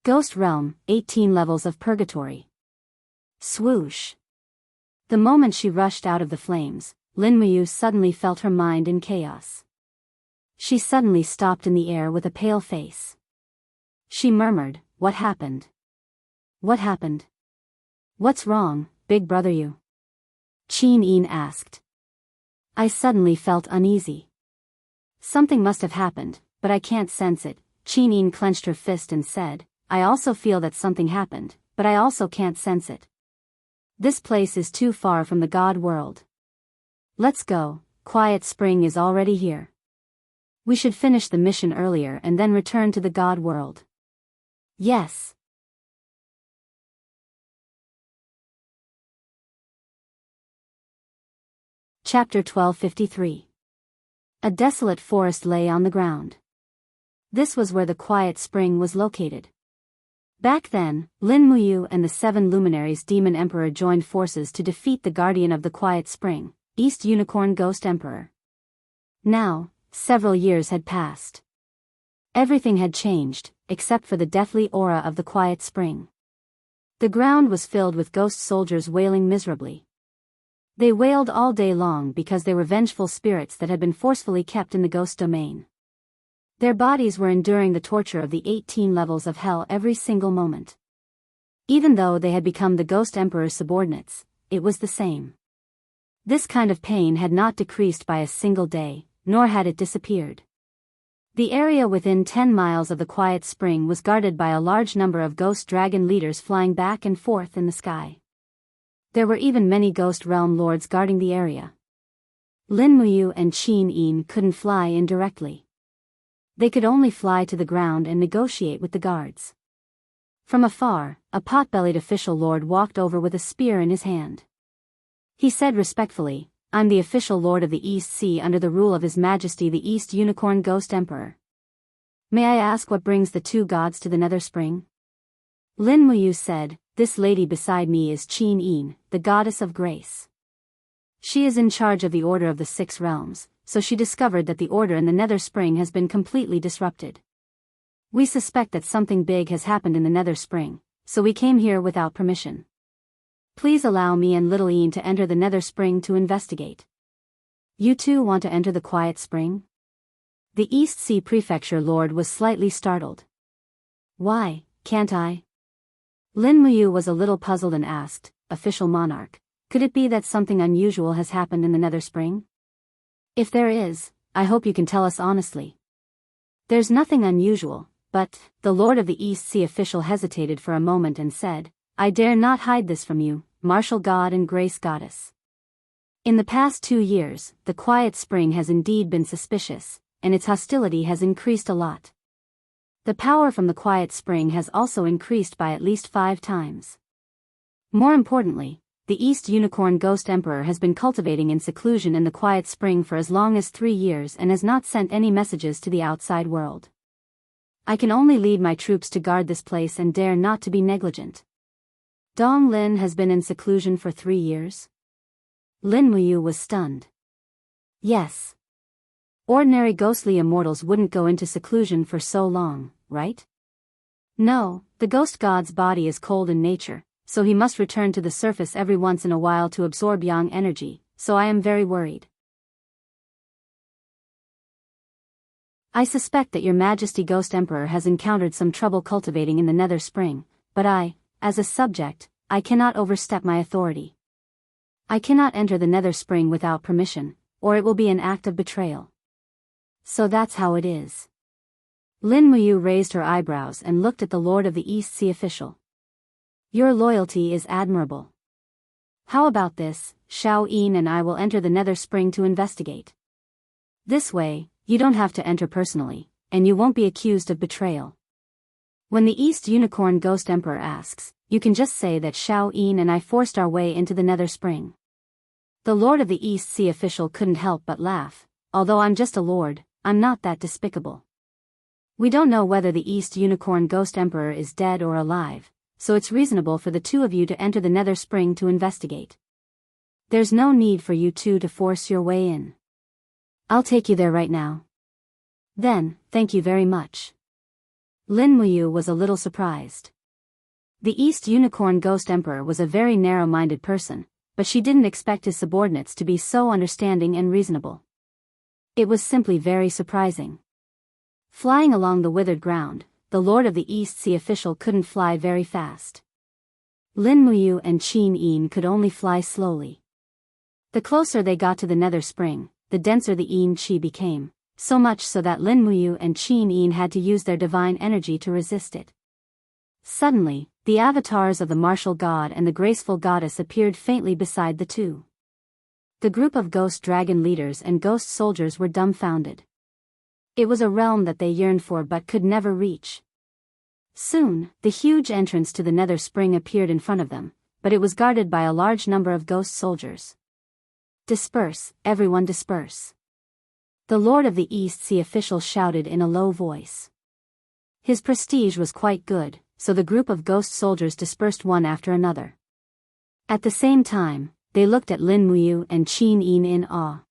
Ghost Realm, 18 levels of purgatory. Swoosh. The moment she rushed out of the flames, Lin Muyu suddenly felt her mind in chaos. She suddenly stopped in the air with a pale face. She murmured, What happened? What happened? What's wrong, big brother you? Qin Yin asked. I suddenly felt uneasy. Something must have happened, but I can't sense it. Qin Yin clenched her fist and said, I also feel that something happened, but I also can't sense it. This place is too far from the God world. Let's go, Quiet Spring is already here. We should finish the mission earlier and then return to the God world. Yes. Chapter 1253. A desolate forest lay on the ground. This was where the Quiet Spring was located. Back then, Lin Muyu and the 7 luminaries Demon Emperor joined forces to defeat the Guardian of the Quiet Spring, East Unicorn Ghost Emperor. Now, several years had passed. Everything had changed, except for the deathly aura of the Quiet Spring. The ground was filled with ghost soldiers wailing miserably. They wailed all day long because they were vengeful spirits that had been forcefully kept in the ghost domain. Their bodies were enduring the torture of the 18 levels of hell every single moment. Even though they had become the Ghost Emperor's subordinates, it was the same. This kind of pain had not decreased by a single day, nor had it disappeared. The area within 10 miles of the quiet spring was guarded by a large number of ghost dragon leaders flying back and forth in the sky. There were even many ghost realm lords guarding the area. Lin Muyu and Qin Yin couldn't fly in directly. They could only fly to the ground and negotiate with the guards. From afar, a pot-bellied official lord walked over with a spear in his hand. He said respectfully, "I'm the official lord of the East Sea under the rule of His Majesty the East Unicorn Ghost Emperor. May I ask what brings the two gods to the Nether Spring?" Lin Muyu said, "This lady beside me is Qin Yin, the goddess of grace. She is in charge of the Order of the Six Realms, so she discovered that the order in the Nether Spring has been completely disrupted. We suspect that something big has happened in the Nether Spring, so we came here without permission. Please allow me and Little Ian to enter the Nether Spring to investigate." "You two want to enter the Quiet Spring?" The East Sea Prefecture Lord was slightly startled. "Why, can't I?" Lin Muyu was a little puzzled and asked, "Official monarch, could it be that something unusual has happened in the Nether Spring? If there is, I hope you can tell us honestly." "There's nothing unusual, but," the Lord of the East Sea official hesitated for a moment and said, "I dare not hide this from you, martial god and grace goddess. In the past 2 years, the Quiet Spring has indeed been suspicious, and its hostility has increased a lot. The power from the Quiet Spring has also increased by at least 5 times. More importantly, the East Unicorn Ghost Emperor has been cultivating in seclusion in the Quiet Spring for as long as 3 years and has not sent any messages to the outside world. I can only lead my troops to guard this place and dare not to be negligent." "Dong Lin has been in seclusion for 3 years?" Lin Muyu was stunned. "Yes. Ordinary ghostly immortals wouldn't go into seclusion for so long, right?" "No, the ghost god's body is cold in nature, so he must return to the surface every once in a while to absorb yang energy, so I am very worried. I suspect that Your Majesty Ghost Emperor has encountered some trouble cultivating in the Nether Spring, but as a subject, I cannot overstep my authority. I cannot enter the Nether Spring without permission, or it will be an act of betrayal. So that's how it is." Lin Muyu raised her eyebrows and looked at the Lord of the East Sea official. "Your loyalty is admirable. How about this, Xiao Yin and I will enter the Nether Spring to investigate. This way, you don't have to enter personally, and you won't be accused of betrayal. When the East Unicorn Ghost Emperor asks, you can just say that Xiao Yin and I forced our way into the Nether Spring." The Lord of the East Sea official couldn't help but laugh. "Although I'm just a lord, I'm not that despicable. We don't know whether the East Unicorn Ghost Emperor is dead or alive, so it's reasonable for the two of you to enter the Nether Spring to investigate. There's no need for you two to force your way in. I'll take you there right now." "Then, thank you very much." Lin Muyu was a little surprised. The East Unicorn Ghost Emperor was a very narrow-minded person, but she didn't expect his subordinates to be so understanding and reasonable. It was simply very surprising. Flying along the withered ground, the Lord of the East Sea official couldn't fly very fast. Lin Muyu and Qin Yin could only fly slowly. The closer they got to the Nether Spring, the denser the Yin Qi became, so much so that Lin Muyu and Qin Yin had to use their divine energy to resist it. Suddenly, the avatars of the martial god and the graceful goddess appeared faintly beside the two. The group of ghost dragon leaders and ghost soldiers were dumbfounded. It was a realm that they yearned for but could never reach. Soon, the huge entrance to the Nether Spring appeared in front of them, but it was guarded by a large number of ghost soldiers. "Disperse, everyone disperse." The Lord of the East Sea official shouted in a low voice. His prestige was quite good, so the group of ghost soldiers dispersed one after another. At the same time, they looked at Lin Muyu and Qin Yin in awe.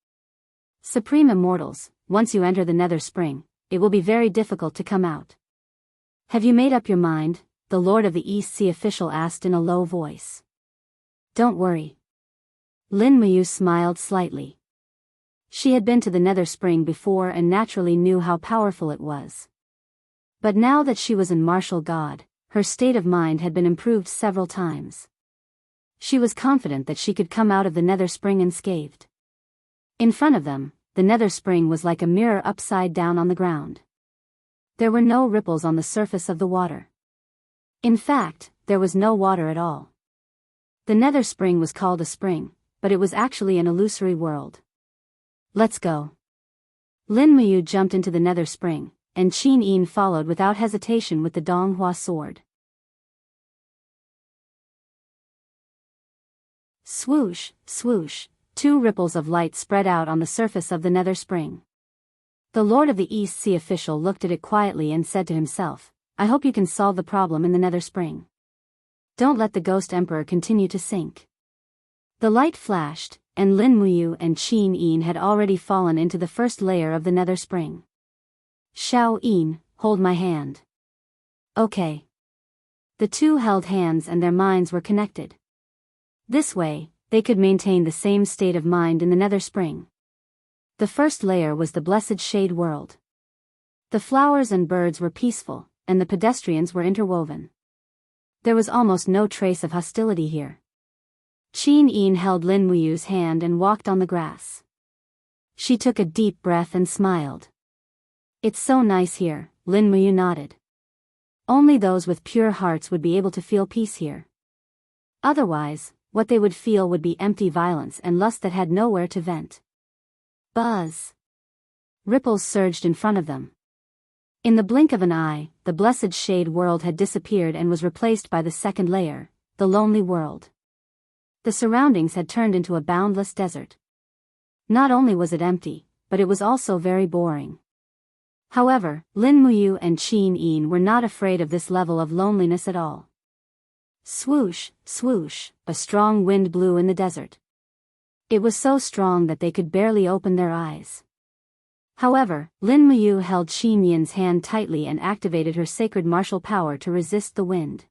"Supreme Immortals, once you enter the Nether Spring, it will be very difficult to come out. Have you made up your mind?" the Lord of the East Sea official asked in a low voice. "Don't worry." Lin Muyu smiled slightly. She had been to the Nether Spring before and naturally knew how powerful it was. But now that she was in martial god, her state of mind had been improved several times. She was confident that she could come out of the nether spring unscathed. In front of them, the nether spring was like a mirror upside down on the ground. There were no ripples on the surface of the water. In fact, there was no water at all. The nether spring was called a spring, but it was actually an illusory world. Let's go. Lin Muyu jumped into the nether spring, and Qin Yin followed without hesitation with the Donghua sword. Swoosh, swoosh, two ripples of light spread out on the surface of the nether spring. The Lord of the East Sea official looked at it quietly and said to himself, I hope you can solve the problem in the nether spring. Don't let the Ghost Emperor continue to sink. The light flashed, and Lin Muyu and Qin Yin had already fallen into the first layer of the nether spring. Xiao Yin, hold my hand. Okay. The two held hands and their minds were connected. This way, they could maintain the same state of mind in the nether spring. The first layer was the blessed shade world. The flowers and birds were peaceful, and the pedestrians were interwoven. There was almost no trace of hostility here. Qin Yin held Lin Muyu's hand and walked on the grass. She took a deep breath and smiled. It's so nice here, Lin Muyu nodded. Only those with pure hearts would be able to feel peace here. Otherwise, what they would feel would be empty violence and lust that had nowhere to vent. Buzz! Ripples surged in front of them. In the blink of an eye, the blessed shade world had disappeared and was replaced by the second layer, the lonely world. The surroundings had turned into a boundless desert. Not only was it empty, but it was also very boring. However, Lin Muyu and Qin Yin were not afraid of this level of loneliness at all. Swoosh, swoosh, a strong wind blew in the desert. It was so strong that they could barely open their eyes. However, Lin Muyu held Qin Yin's hand tightly and activated her sacred martial power to resist the wind.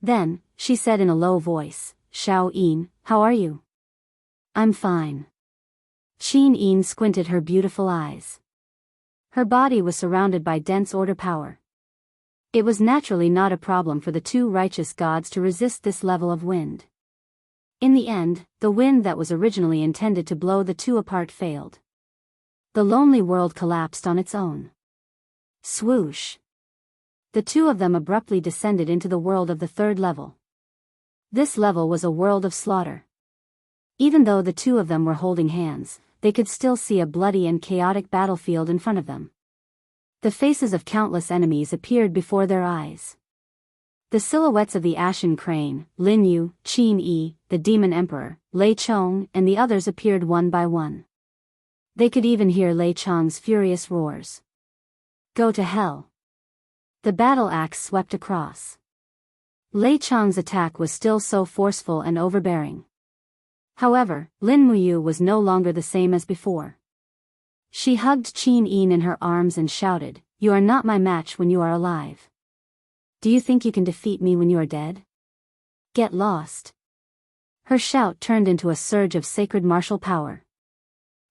Then, she said in a low voice, Xiao Yin, how are you? I'm fine. Qin Yin squinted her beautiful eyes. Her body was surrounded by dense order power. It was naturally not a problem for the two righteous gods to resist this level of wind. In the end, the wind that was originally intended to blow the two apart failed. The lonely world collapsed on its own. Swoosh! The two of them abruptly descended into the world of the third level. This level was a world of slaughter. Even though the two of them were holding hands, they could still see a bloody and chaotic battlefield in front of them. The faces of countless enemies appeared before their eyes. The silhouettes of the Ashen Crane, Lin Yu, Qin Yi, the Demon Emperor, Lei Chong, and the others appeared one by one. They could even hear Lei Chong's furious roars. Go to hell! The battle axe swept across. Lei Chong's attack was still so forceful and overbearing. However, Lin Muyu was no longer the same as before. She hugged Qin Yin in her arms and shouted, You are not my match when you are alive. Do you think you can defeat me when you are dead? Get lost. Her shout turned into a surge of sacred martial power.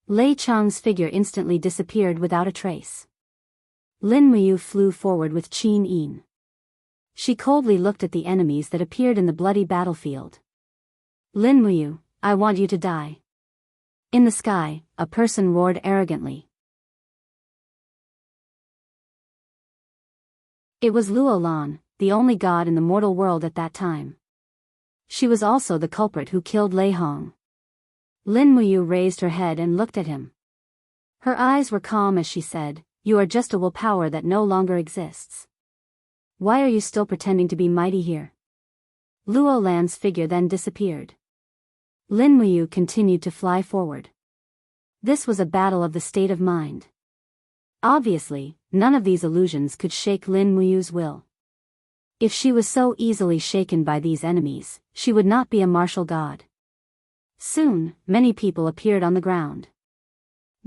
Lei Chong's figure instantly disappeared without a trace. Lin Muyu flew forward with Qin Yin. She coldly looked at the enemies that appeared in the bloody battlefield. Lin Muyu, I want you to die. In the sky, a person roared arrogantly. It was Luo Lan, the only god in the mortal world at that time. She was also the culprit who killed Lei Hong. Lin Muyu raised her head and looked at him. Her eyes were calm as she said, You are just a willpower that no longer exists. Why are you still pretending to be mighty here? Luo Lan's figure then disappeared. Lin Muyu continued to fly forward. This was a battle of the state of mind. Obviously, none of these illusions could shake Lin Muyu's will. If she was so easily shaken by these enemies, she would not be a martial god. Soon, many people appeared on the ground.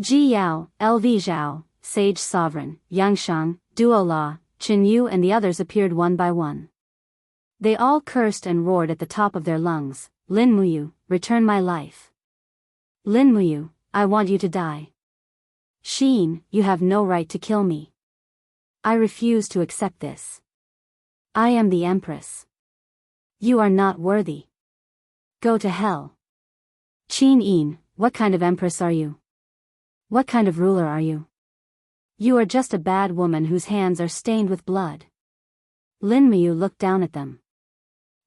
Ji Yao, LV Zhao, Sage Sovereign, Yangshang, Duo La, Qin Yu and the others appeared one by one. They all cursed and roared at the top of their lungs, Lin Muyu, return my life. Lin Muyu, I want you to die. Xin, you have no right to kill me. I refuse to accept this. I am the Empress. You are not worthy. Go to hell. Qin Yin, what kind of empress are you? What kind of ruler are you? You are just a bad woman whose hands are stained with blood. Lin Muyu looked down at them.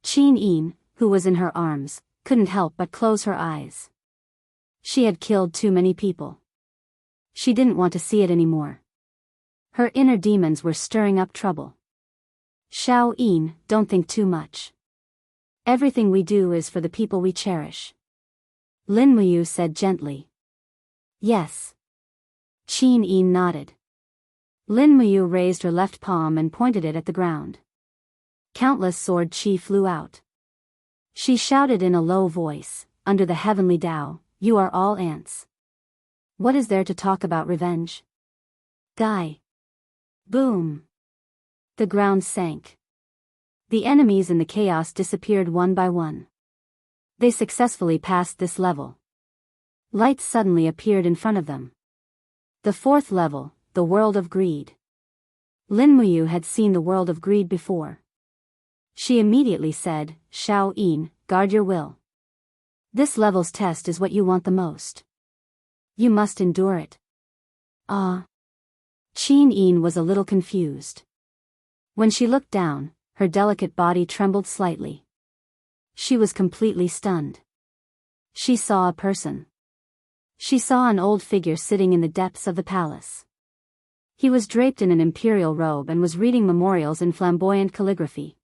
Qin Yin, who was in her arms, couldn't help but close her eyes. She had killed too many people. She didn't want to see it anymore. Her inner demons were stirring up trouble. Xiao Yin, don't think too much. Everything we do is for the people we cherish. Lin Muyu said gently. Yes. Qin Yin nodded. Lin Muyu raised her left palm and pointed it at the ground. Countless sword chi flew out. She shouted in a low voice, under the heavenly Tao, you are all ants. What is there to talk about revenge? Die. Boom. The ground sank. The enemies in the chaos disappeared one by one. They successfully passed this level. Lights suddenly appeared in front of them. The fourth level, the world of greed. Lin Muyu had seen the world of greed before. She immediately said, Xiao Yin, guard your will. This level's test is what you want the most. You must endure it. Ah. Qin Yin was a little confused. When she looked down, her delicate body trembled slightly. She was completely stunned. She saw a person. She saw an old figure sitting in the depths of the palace. He was draped in an imperial robe and was reading memorials in flamboyant calligraphy.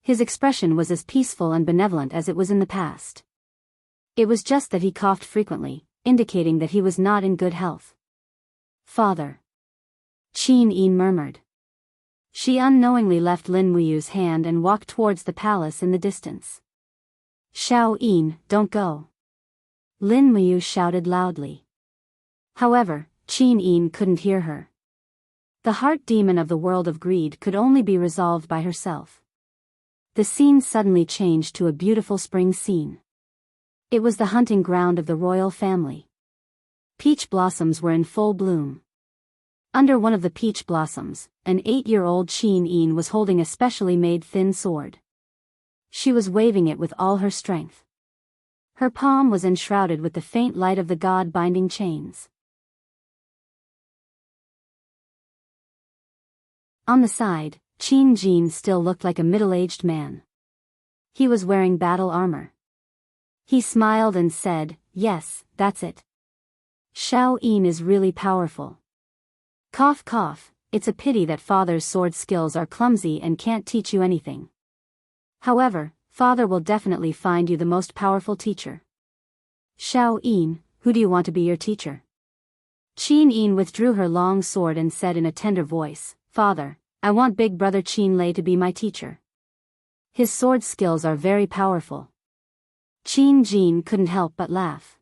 His expression was as peaceful and benevolent as it was in the past. It was just that he coughed frequently, indicating that he was not in good health. Father. Qin Yin murmured. She unknowingly left Lin Muyu's hand and walked towards the palace in the distance. Xiao Yin, don't go. Lin Muyu shouted loudly. However, Qin Yin couldn't hear her. The heart demon of the world of greed could only be resolved by herself. The scene suddenly changed to a beautiful spring scene. It was the hunting ground of the royal family. Peach blossoms were in full bloom. Under one of the peach blossoms, an 8-year-old Qin Yin was holding a specially made thin sword. She was waving it with all her strength. Her palm was enshrouded with the faint light of the god-binding chains. On the side, Qin Jin still looked like a middle-aged man. He was wearing battle armor. He smiled and said, yes, that's it. Xiao Yin is really powerful. Cough cough, it's a pity that father's sword skills are clumsy and can't teach you anything. However, father will definitely find you the most powerful teacher. Xiao Yin, who do you want to be your teacher? Qin Yin withdrew her long sword and said in a tender voice, Father, I want big brother Qin Lei to be my teacher. His sword skills are very powerful. Qin Jin couldn't help but laugh.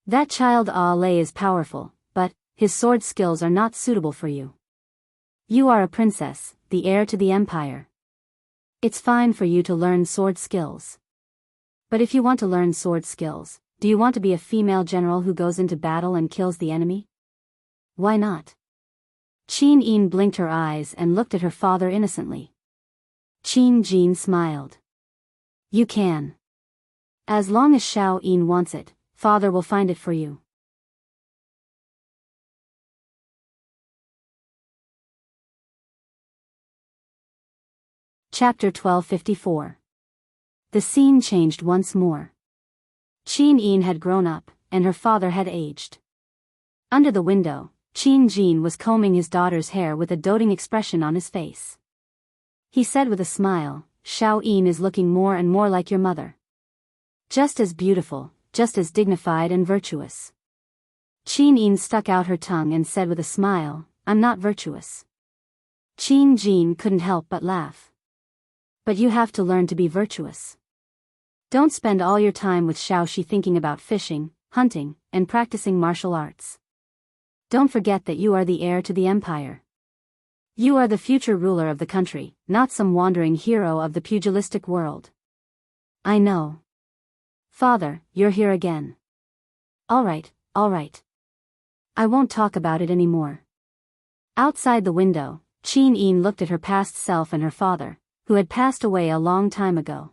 That child Lei is powerful, but his sword skills are not suitable for you. You are a princess, the heir to the empire. It's fine for you to learn sword skills. But if you want to learn sword skills, do you want to be a female general who goes into battle and kills the enemy? Why not? Qin Yin blinked her eyes and looked at her father innocently. Qin Jin smiled. You can. As long as Xiao Yin wants it, father will find it for you. Chapter 1254. The scene changed once more. Qin Yin had grown up, and her father had aged. Under the window, Qin Jin was combing his daughter's hair with a doting expression on his face. He said with a smile, Xiao Yin is looking more and more like your mother. Just as beautiful, just as dignified and virtuous. Qin Yin stuck out her tongue and said with a smile, I'm not virtuous. Qin Jin couldn't help but laugh. But you have to learn to be virtuous. Don't spend all your time with Xiaoxi thinking about fishing, hunting, and practicing martial arts. Don't forget that you are the heir to the empire. You are the future ruler of the country, not some wandering hero of the pugilistic world. I know. Father, you're here again. All right. I won't talk about it anymore. Outside the window, Qin Yin looked at her past self and her father, who had passed away a long time ago.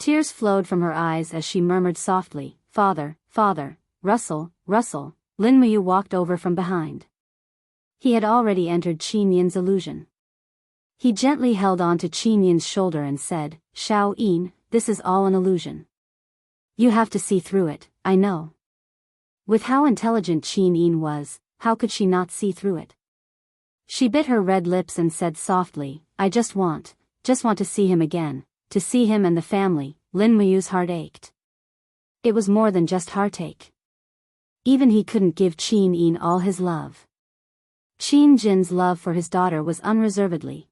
Tears flowed from her eyes as she murmured softly, "Father, father, Russell, Russell." Lin Muyu walked over from behind. He had already entered Qin Yin's illusion. He gently held on to Qin Yin's shoulder and said, "Xiao Yin, this is all an illusion. You have to see through it, I know." With how intelligent Qin Yin was, how could she not see through it? She bit her red lips and said softly, "I just want to see him again, to see him and the family." Lin Muyu's heart ached. It was more than just heartache. Even he couldn't give Qin Yin all his love. Qin Jin's love for his daughter was unreservedly.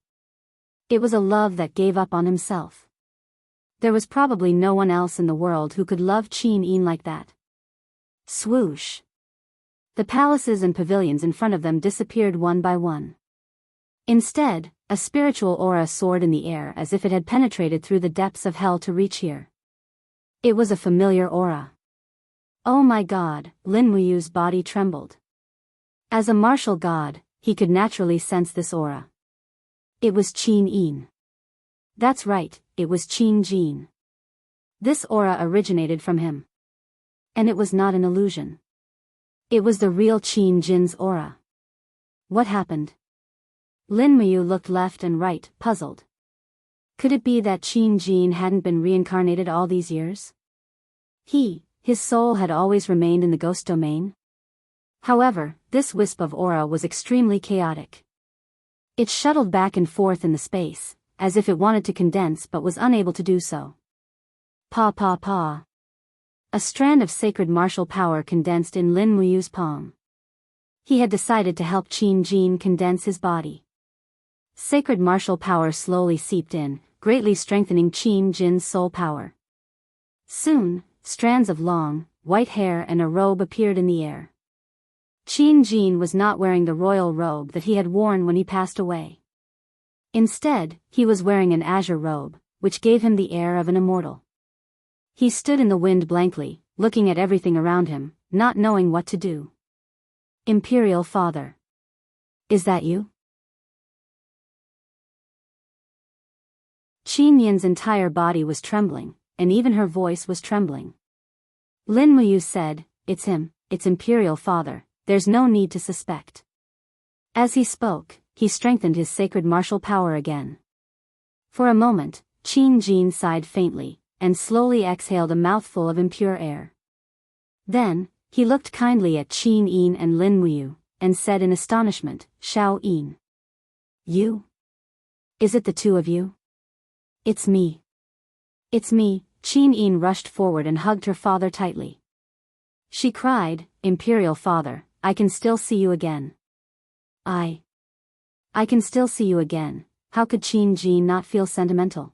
It was a love that gave up on himself. There was probably no one else in the world who could love Qin Yin like that. Swoosh. The palaces and pavilions in front of them disappeared one by one. Instead, a spiritual aura soared in the air as if it had penetrated through the depths of hell to reach here. It was a familiar aura. Oh my God, Lin Muyu's body trembled. As a martial god, he could naturally sense this aura. It was Qin Yin. That's right, it was Qin Jin. This aura originated from him. And it was not an illusion. It was the real Qin Jin's aura. What happened? Lin Muyu looked left and right, puzzled. Could it be that Qin Jin hadn't been reincarnated all these years? His soul had always remained in the ghost domain? However, this wisp of aura was extremely chaotic. It shuttled back and forth in the space, as if it wanted to condense but was unable to do so. Pa. A strand of sacred martial power condensed in Lin Muyu's palm. He had decided to help Qin Jin condense his body. Sacred martial power slowly seeped in, greatly strengthening Qin Jin's soul power. Soon, strands of long, white hair and a robe appeared in the air. Qin Jin was not wearing the royal robe that he had worn when he passed away. Instead, he was wearing an azure robe, which gave him the air of an immortal. He stood in the wind blankly, looking at everything around him, not knowing what to do. Imperial Father. Is that you? Qin Yin's entire body was trembling, and even her voice was trembling. Lin Muyu said, "It's him, it's Imperial Father, there's no need to suspect." As he spoke, he strengthened his sacred martial power again. For a moment, Qin Jin sighed faintly, and slowly exhaled a mouthful of impure air. Then, he looked kindly at Qin Yin and Lin Muyu, and said in astonishment, "Xiao Yin. You? Is it the two of you?" "It's me. It's me." Qin Yin rushed forward and hugged her father tightly. She cried, "Imperial Father, I can still see you again. I can still see you again." How could Qin Jin not feel sentimental?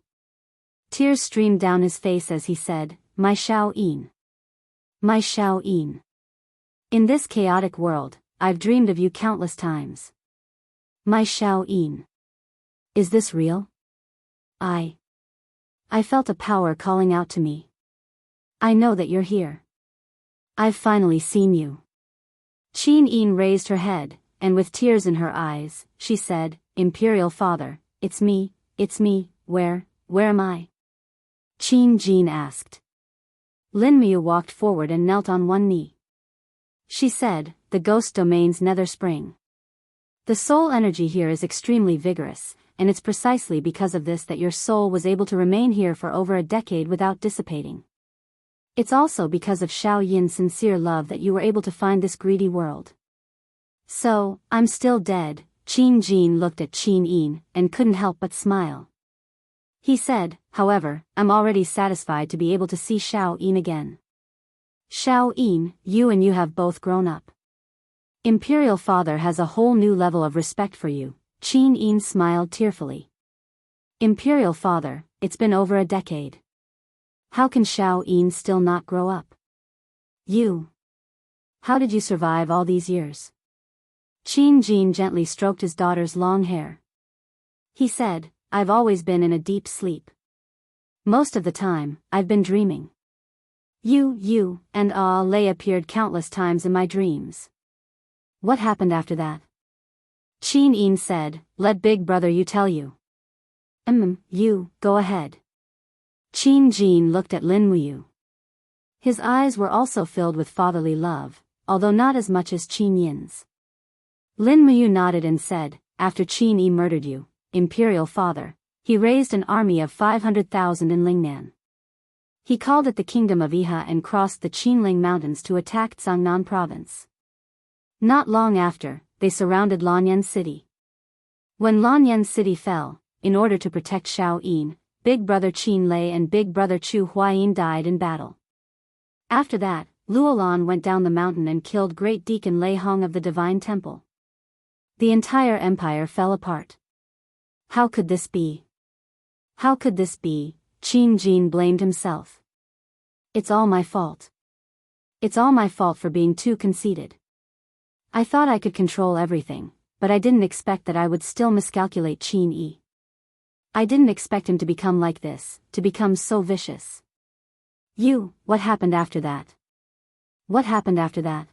Tears streamed down his face as he said, "My Xiao Yin. My Xiao Yin. In this chaotic world, I've dreamed of you countless times. My Xiao Yin. Is this real? I felt a power calling out to me. I know that you're here. I've finally seen you." Qin Yin raised her head, and with tears in her eyes, she said, "Imperial Father, it's me, where am I?" Qin Jin asked. Lin Muyu walked forward and knelt on one knee. She said, "The ghost domain's nether spring. The soul energy here is extremely vigorous, and it's precisely because of this that your soul was able to remain here for over a decade without dissipating. It's also because of Xiao Yin's sincere love that you were able to find this greedy world. So, I'm still dead." Qin Jin looked at Qin Yin, and couldn't help but smile. He said, "However, I'm already satisfied to be able to see Xiao Yin again. Xiao Yin, you have both grown up. Imperial Father has a whole new level of respect for you." Qin Yin smiled tearfully. "Imperial Father, it's been over a decade. How can Xiao Yin still not grow up? How did you survive all these years?" Qin Jin gently stroked his daughter's long hair. He said, "I've always been in a deep sleep. Most of the time, I've been dreaming. You, and Lei appeared countless times in my dreams." "What happened after that?" Qin Yin said, "Let big brother you tell you." You, go ahead." Qin Jin looked at Lin Muyu. His eyes were also filled with fatherly love, although not as much as Qin Yin's. Lin Muyu nodded and said, after Qin Yi murdered you, imperial father, he raised an army of 500,000 in Lingnan. He called it the Kingdom of Iha and crossed the Qinling Mountains to attack Zhangnan province. Not long after, they surrounded Lanyan City. When Lanyan City fell, in order to protect Shao Yin, big brother Qin Lei and big brother Chu Huayin died in battle. After that, Luolan went down the mountain and killed great deacon Lei Hong of the Divine Temple. The entire empire fell apart. How could this be? How could this be? Qin Jin blamed himself. It's all my fault. It's all my fault for being too conceited. I thought I could control everything, but I didn't expect that I would still miscalculate Qin Yi. I didn't expect him to become like this, to become so vicious. What happened after that? What happened after that?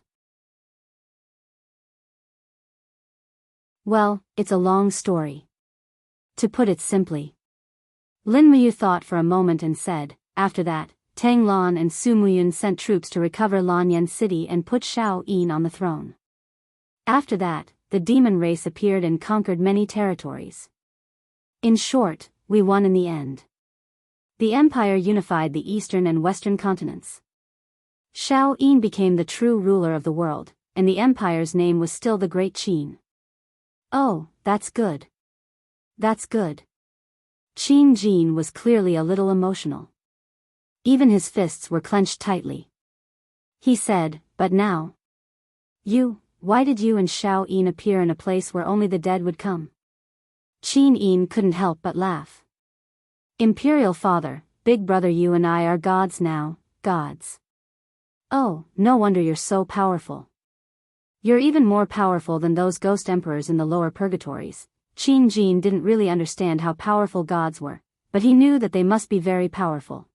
Well, it's a long story. To put it simply. Lin Muyu thought for a moment and said, after that, Tang Lan and Su Muyun sent troops to recover Lanyan City and put Shao Yin on the throne. After that, the demon race appeared and conquered many territories. In short, we won in the end. The empire unified the eastern and western continents. Shao Yin became the true ruler of the world, and the empire's name was still the Great Qin. Oh, that's good. That's good. Qin Jin was clearly a little emotional. Even his fists were clenched tightly. He said, but now? Why did you and Shao Yin appear in a place where only the dead would come? Qin Yin couldn't help but laugh. Imperial father, big brother, you and I are gods now, gods. Oh, no wonder you're so powerful. You're even more powerful than those ghost emperors in the lower purgatories. Qin Jin didn't really understand how powerful gods were, but he knew that they must be very powerful.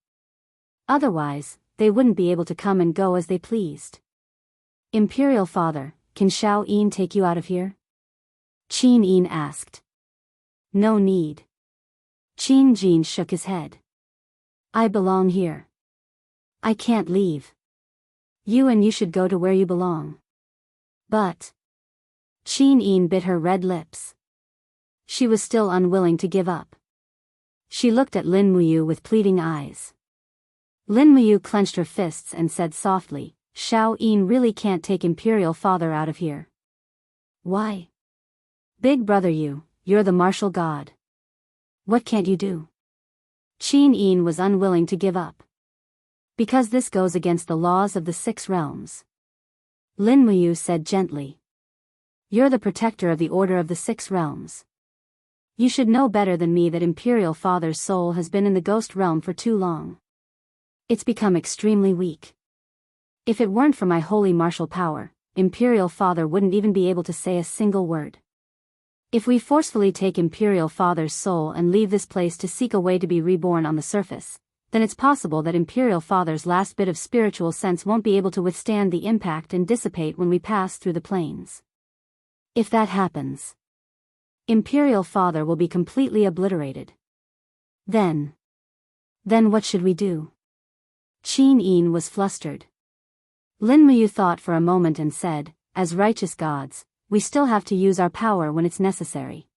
Otherwise, they wouldn't be able to come and go as they pleased. Imperial father, can Shao Yin take you out of here? Qin Yin asked. No need. Qin Jin shook his head. I belong here. I can't leave. You should go to where you belong. But. Qin Yin bit her red lips. She was still unwilling to give up. She looked at Lin Muyu with pleading eyes. Lin Muyu clenched her fists and said softly, Shao Yin really can't take imperial father out of here. Why? Big brother, you're the martial god. What can't you do? Qin Yin was unwilling to give up. Because this goes against the laws of the 6 realms. Lin Muyu said gently. You're the protector of the order of the 6 realms. You should know better than me that Imperial Father's soul has been in the ghost realm for too long. It's become extremely weak. If it weren't for my holy martial power, Imperial Father wouldn't even be able to say a single word. If we forcefully take Imperial Father's soul and leave this place to seek a way to be reborn on the surface, then it's possible that Imperial Father's last bit of spiritual sense won't be able to withstand the impact and dissipate when we pass through the planes. If that happens, Imperial Father will be completely obliterated. Then what should we do? Qin Yin was flustered. Lin Muyu thought for a moment and said, as righteous gods, we still have to use our power when it's necessary.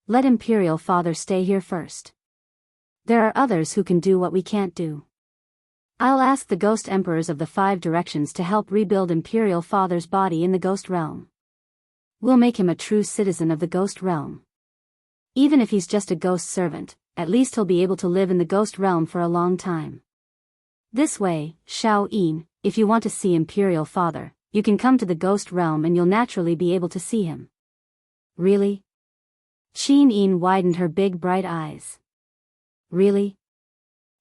Let Imperial Father stay here first. There are others who can do what we can't do. I'll ask the ghost emperors of the 5 directions to help rebuild Imperial Father's body in the ghost realm. We'll make him a true citizen of the ghost realm. Even if he's just a ghost servant, at least he'll be able to live in the ghost realm for a long time. This way, Shao Yin, if you want to see Imperial Father, you can come to the ghost realm and you'll naturally be able to see him. Really? Qin Yin widened her big bright eyes. Really?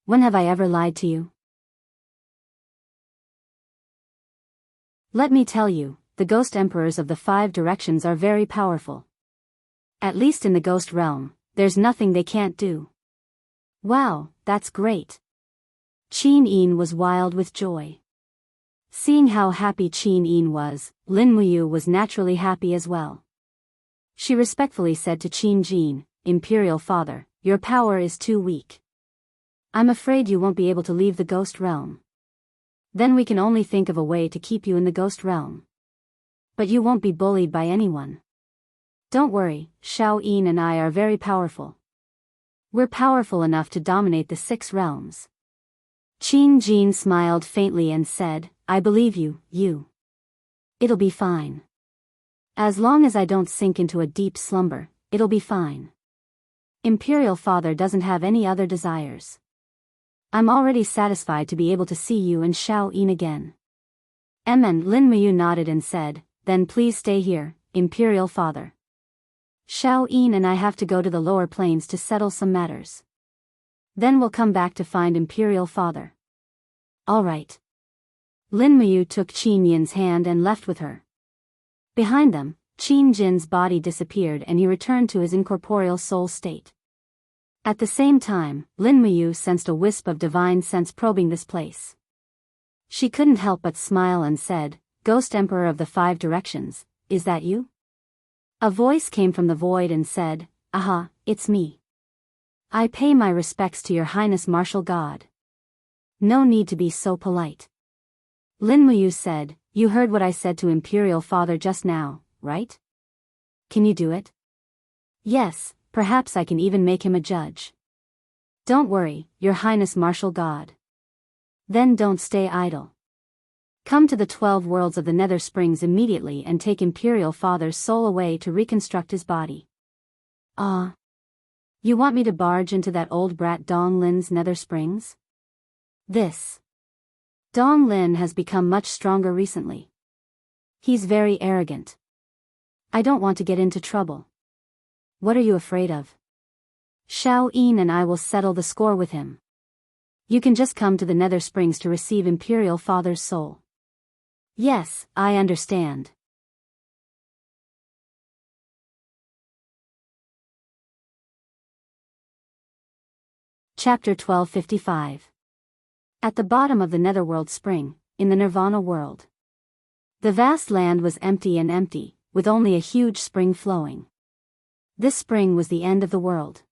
When have I ever lied to you? Let me tell you, the ghost emperors of the 5 directions are very powerful. At least in the ghost realm, there's nothing they can't do. Wow, that's great. Qin Yin was wild with joy. Seeing how happy Qin Yin was, Lin Muyu was naturally happy as well. She respectfully said to Qin Jin, Imperial Father, your power is too weak. I'm afraid you won't be able to leave the ghost realm. Then we can only think of a way to keep you in the ghost realm. But you won't be bullied by anyone. Don't worry, Xiao Yin and I are very powerful. We're powerful enough to dominate the 6 realms. Qin Jin smiled faintly and said, I believe you, It'll be fine. As long as I don't sink into a deep slumber, it'll be fine. Imperial Father doesn't have any other desires. I'm already satisfied to be able to see you and Xiao Yin again. And Lin Muyu nodded and said, then please stay here, Imperial Father. Xiao Yin and I have to go to the lower planes to settle some matters. Then we'll come back to find Imperial Father. All right. Lin Muyu took Qin Yin's hand and left with her. Behind them, Qin Jin's body disappeared and he returned to his incorporeal soul state. At the same time, Lin Muyu sensed a wisp of divine sense probing this place. She couldn't help but smile and said, Ghost Emperor of the 5 Directions, is that you? A voice came from the void and said, Aha, it's me. I pay my respects to your Highness Martial God. No need to be so polite. Lin Muyu said, you heard what I said to Imperial Father just now, right? Can you do it? Yes, perhaps I can even make him a judge. Don't worry, your Highness Martial God. Then don't stay idle. Come to the 12 worlds of the Nether Springs immediately and take Imperial Father's soul away to reconstruct his body. Ah. You want me to barge into that old brat Dong Lin's Nether Springs? This. Dong Lin has become much stronger recently. He's very arrogant. I don't want to get into trouble. What are you afraid of? Xiao Yin and I will settle the score with him. You can just come to the Nether Springs to receive Imperial Father's soul. Yes, I understand. Chapter 1255. At the bottom of the Netherworld Spring, in the Nirvana world. The vast land was empty and empty, with only a huge spring flowing. This spring was the end of the world.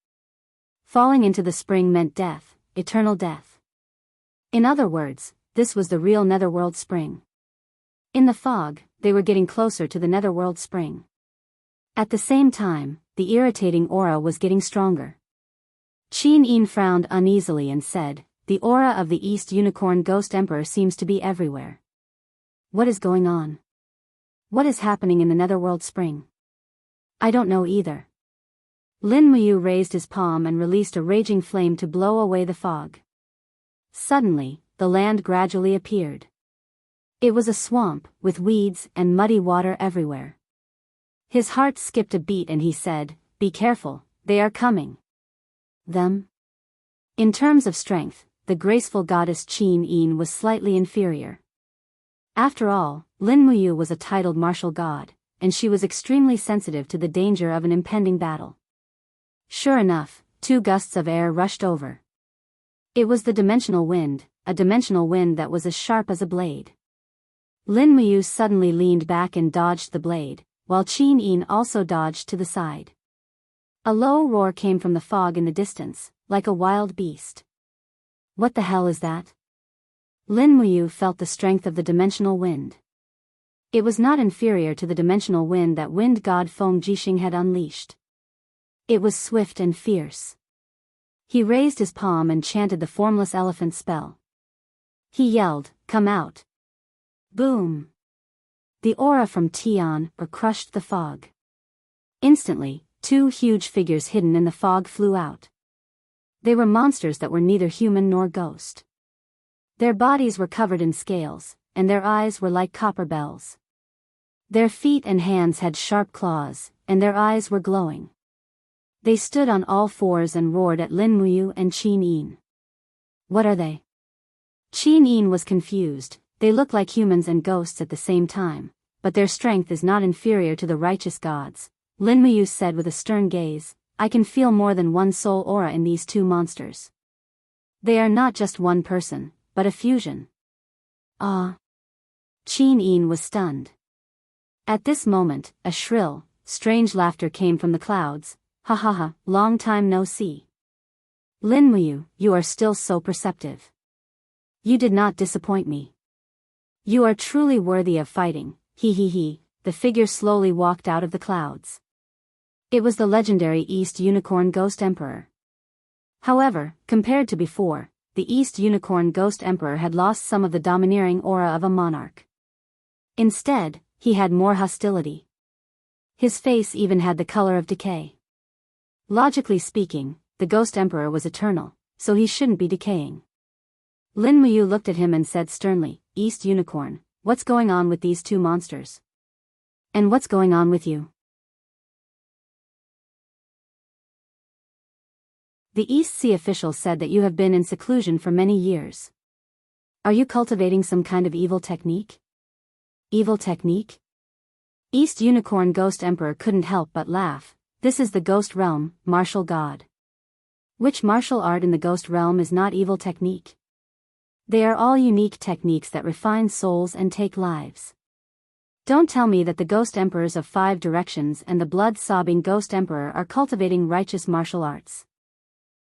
Falling into the spring meant death, eternal death. In other words, this was the real Netherworld Spring. In the fog, they were getting closer to the Netherworld Spring. At the same time, the irritating aura was getting stronger. Qin Yin frowned uneasily and said, the aura of the East Unicorn Ghost Emperor seems to be everywhere. What is going on? What is happening in the Netherworld Spring? I don't know either. Lin Muyu raised his palm and released a raging flame to blow away the fog. Suddenly, the land gradually appeared. It was a swamp, with weeds and muddy water everywhere. His heart skipped a beat and he said, be careful, they are coming. Them? In terms of strength, the graceful goddess Qin Yin was slightly inferior. After all, Lin Muyu was a titled martial god, and she was extremely sensitive to the danger of an impending battle. Sure enough, 2 gusts of air rushed over. It was the dimensional wind, a dimensional wind that was as sharp as a blade. Lin Muyu suddenly leaned back and dodged the blade, while Qin Yin also dodged to the side. A low roar came from the fog in the distance, like a wild beast. What the hell is that? Lin Muyu felt the strength of the dimensional wind. It was not inferior to the dimensional wind that wind god Feng Jixing had unleashed. It was swift and fierce. He raised his palm and chanted the formless elephant spell. He yelled, come out. Boom. The aura from Tian crushed the fog. Instantly, 2 huge figures hidden in the fog flew out. They were monsters that were neither human nor ghost. Their bodies were covered in scales, and their eyes were like copper bells. Their feet and hands had sharp claws, and their eyes were glowing. They stood on all 4s and roared at Lin Muyu and Qin Yin. What are they? Qin Yin was confused. They look like humans and ghosts at the same time, but their strength is not inferior to the righteous gods. Lin Muyu said with a stern gaze, I can feel more than one soul aura in these 2 monsters. They are not just one person, but a fusion. Ah. Qin Yin was stunned. At this moment, a shrill, strange laughter came from the clouds. Ha ha ha, long time no see. Lin Muyu, you are still so perceptive. You did not disappoint me. You are truly worthy of fighting, he. The figure slowly walked out of the clouds. It was the legendary East Unicorn Ghost Emperor. However, compared to before, the East Unicorn Ghost Emperor had lost some of the domineering aura of a monarch. Instead, he had more hostility. His face even had the color of decay. Logically speaking, the Ghost Emperor was eternal, so he shouldn't be decaying. Lin Muyu looked at him and said sternly, East Unicorn, what's going on with these two monsters? And what's going on with you? The East Sea official said that you have been in seclusion for many years. Are you cultivating some kind of evil technique? Evil technique? East Unicorn Ghost Emperor couldn't help but laugh. This is the Ghost Realm, martial god. Which martial art in the Ghost Realm is not evil technique? They are all unique techniques that refine souls and take lives. Don't tell me that the Ghost Emperors of 5 directions and the blood-sobbing Ghost Emperor are cultivating righteous martial arts.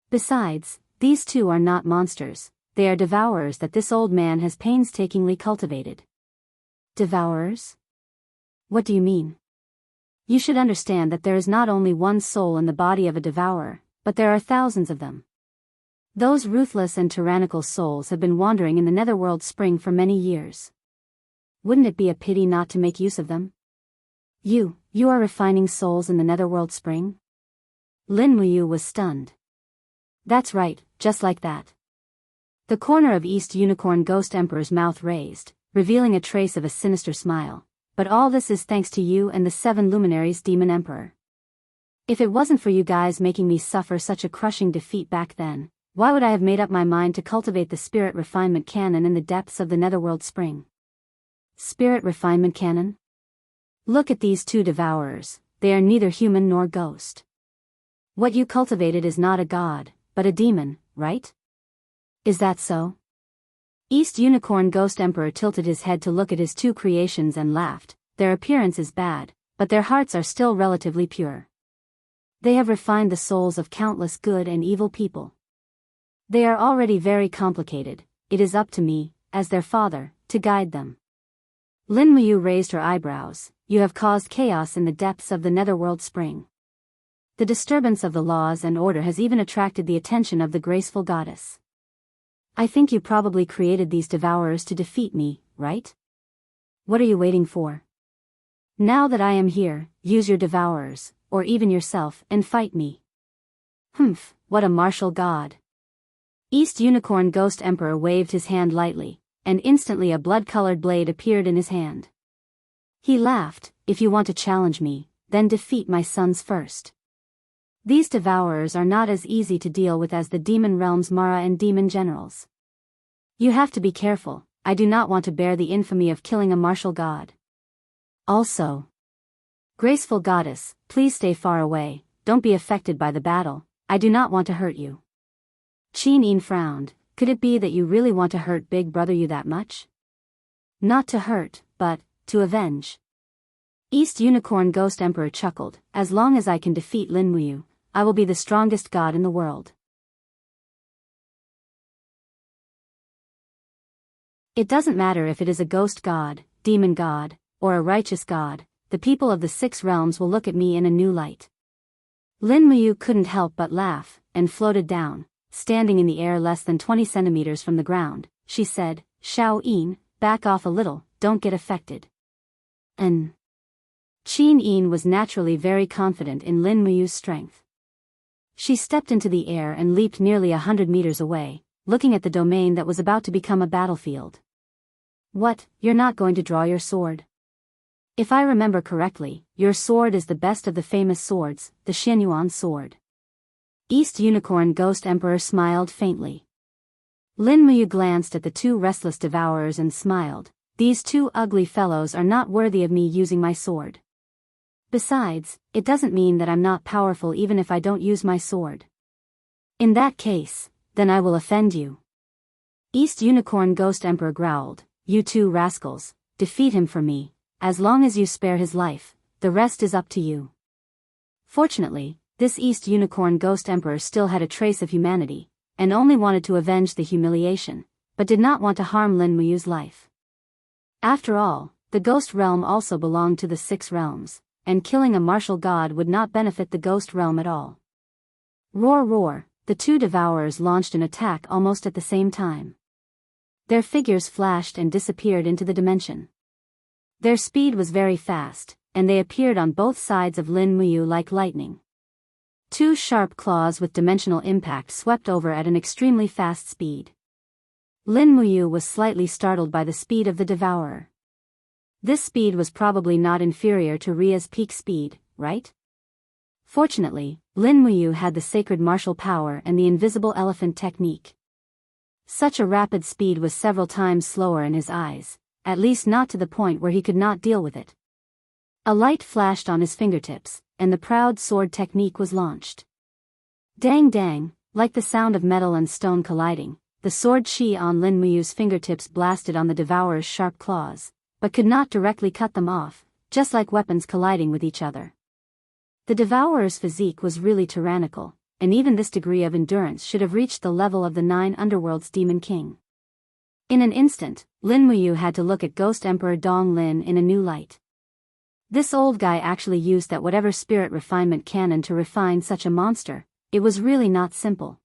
Besides, these two are not monsters, they are devourers that this old man has painstakingly cultivated. Devourers? What do you mean? You should understand that there is not only one soul in the body of a devourer, but there are thousands of them. Those ruthless and tyrannical souls have been wandering in the netherworld spring for many years. Wouldn't it be a pity not to make use of them? You are refining souls in the netherworld spring? Lin Muyu was stunned. That's right, just like that. The corner of East Unicorn Ghost Emperor's mouth raised, revealing a trace of a sinister smile. But all this is thanks to you and the 7 luminaries Demon Emperor. If it wasn't for you guys making me suffer such a crushing defeat back then, why would I have made up my mind to cultivate the spirit refinement cannon in the depths of the netherworld spring? Spirit refinement cannon? Look at these two devourers, they are neither human nor ghost. What you cultivated is not a god, but a demon, right? Is that so? East Unicorn Ghost Emperor tilted his head to look at his two creations and laughed. Their appearance is bad, but their hearts are still relatively pure. They have refined the souls of countless good and evil people. They are already very complicated, it is up to me, as their father, to guide them. Lin Muyu raised her eyebrows. You have caused chaos in the depths of the netherworld spring. The disturbance of the laws and order has even attracted the attention of the graceful goddess. I think you probably created these devourers to defeat me, right? What are you waiting for? Now that I am here, use your devourers, or even yourself, and fight me. Humph, what a martial god. East Unicorn Ghost Emperor waved his hand lightly, and instantly a blood-colored blade appeared in his hand. He laughed, if you want to challenge me, then defeat my sons first. These devourers are not as easy to deal with as the demon realm's Mara and demon generals. You have to be careful, I do not want to bear the infamy of killing a martial god. Also, graceful goddess, please stay far away, don't be affected by the battle, I do not want to hurt you. Qin Yin frowned, could it be that you really want to hurt Big Brother you that much? Not to hurt, but to avenge. East Unicorn Ghost Emperor chuckled, as long as I can defeat Lin Muyu, I will be the strongest god in the world. It doesn't matter if it is a ghost god, demon god, or a righteous god, the people of the 6 realms will look at me in a new light. Lin Muyu couldn't help but laugh, and floated down, standing in the air less than 20 centimeters from the ground. She said, Xiao Yin, back off a little, don't get affected. Qin Yin was naturally very confident in Lin Muyu's strength. She stepped into the air and leaped nearly 100 meters away, looking at the domain that was about to become a battlefield. What, you're not going to draw your sword? If I remember correctly, your sword is the best of the famous swords, the Xianyuan sword. East Unicorn Ghost Emperor smiled faintly. Lin Muyu glanced at the 2 restless devourers and smiled. These 2 ugly fellows are not worthy of me using my sword. Besides, it doesn't mean that I'm not powerful even if I don't use my sword. In that case, then I will offend you. East Unicorn Ghost Emperor growled, you 2 rascals, defeat him for me, as long as you spare his life, the rest is up to you. Fortunately, This East Unicorn Ghost Emperor still had a trace of humanity, and only wanted to avenge the humiliation, but did not want to harm Lin Muyu's life. After all, the Ghost Realm also belonged to the Six Realms, and killing a martial god would not benefit the Ghost Realm at all. Roar roar, the two devourers launched an attack almost at the same time. Their figures flashed and disappeared into the dimension. Their speed was very fast, and they appeared on both sides of Lin Muyu like lightning. Two sharp claws with dimensional impact swept over at an extremely fast speed. Lin Muyu was slightly startled by the speed of the devourer. This speed was probably not inferior to Ria's peak speed, right? Fortunately, Lin Muyu had the sacred martial power and the invisible elephant technique. Such a rapid speed was several times slower in his eyes, at least not to the point where he could not deal with it. A light flashed on his fingertips, and the proud sword technique was launched. Dang dang, like the sound of metal and stone colliding, the sword chi on Lin Muyu's fingertips blasted on the devourer's sharp claws, but could not directly cut them off, just like weapons colliding with each other. The devourer's physique was really tyrannical, and even this degree of endurance should have reached the level of the 9 Underworld's Demon King. In an instant, Lin Muyu had to look at Ghost Emperor Dong Lin in a new light. This old guy actually used that whatever spirit refinement canon to refine such a monster. It was really not simple.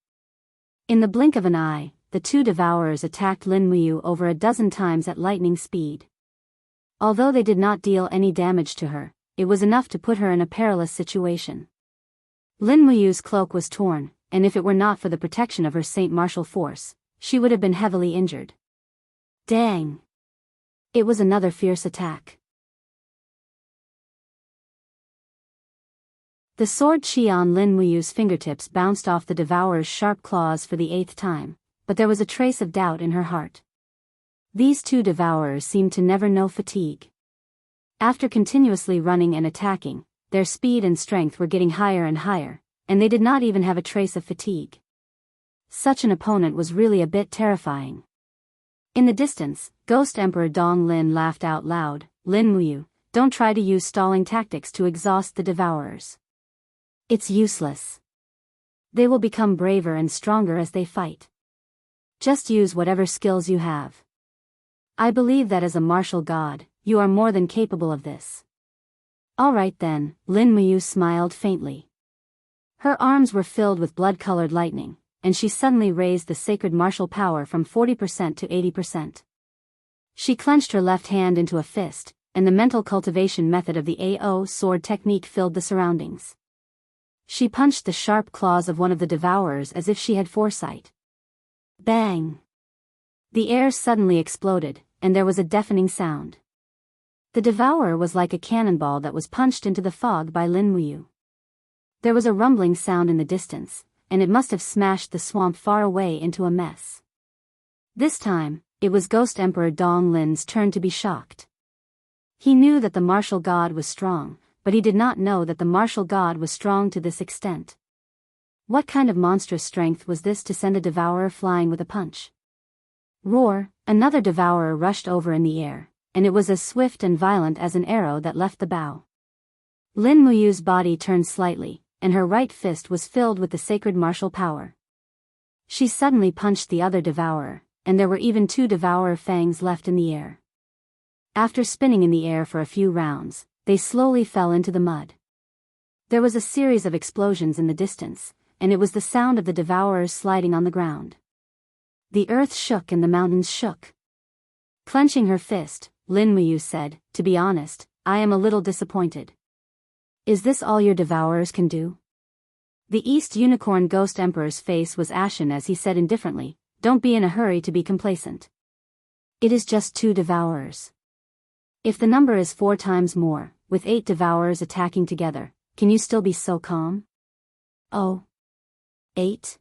In the blink of an eye, the two devourers attacked Lin Muyu over a dozen times at lightning speed. Although they did not deal any damage to her, it was enough to put her in a perilous situation. Lin Muyu's cloak was torn, and if it were not for the protection of her Saint Martial Force, she would have been heavily injured. Dang! It was another fierce attack. The sword chi on Lin Muyu's fingertips bounced off the devourer's sharp claws for the 8th time, but there was a trace of doubt in her heart. These two devourers seemed to never know fatigue. After continuously running and attacking, their speed and strength were getting higher and higher, and they did not even have a trace of fatigue. Such an opponent was really a bit terrifying. In the distance, Ghost Emperor Dong Lin laughed out loud. Lin Muyu, don't try to use stalling tactics to exhaust the devourers. It's useless. They will become braver and stronger as they fight. Just use whatever skills you have. I believe that as a martial god, you are more than capable of this. Alright then, Lin Muyu smiled faintly. Her arms were filled with blood-colored lightning, and she suddenly raised the sacred martial power from 40% to 80%. She clenched her left hand into a fist, and the mental cultivation method of the AO sword technique filled the surroundings. She punched the sharp claws of one of the devourers as if she had foresight. Bang! The air suddenly exploded, and there was a deafening sound. The devourer was like a cannonball that was punched into the fog by Lin Muyu. There was a rumbling sound in the distance, and it must have smashed the swamp far away into a mess. This time, it was Ghost Emperor Dong Lin's turn to be shocked. He knew that the martial god was strong, but he did not know that the martial god was strong to this extent. What kind of monstrous strength was this to send a devourer flying with a punch? Roar! Another devourer rushed over in the air, and it was as swift and violent as an arrow that left the bow. Lin Muyu's body turned slightly, and her right fist was filled with the sacred martial power. She suddenly punched the other devourer, and there were even 2 devourer fangs left in the air. After spinning in the air for a few rounds, they slowly fell into the mud. There was a series of explosions in the distance, and it was the sound of the devourers sliding on the ground. The earth shook and the mountains shook. Clenching her fist, Lin Muyu said, "To be honest, I am a little disappointed. Is this all your devourers can do?" The East Unicorn Ghost Emperor's face was ashen as he said indifferently, "Don't be in a hurry to be complacent. It is just 2 devourers. If the number is 4 times more, with 8 devourers attacking together, can you still be so calm?" "Oh. 8?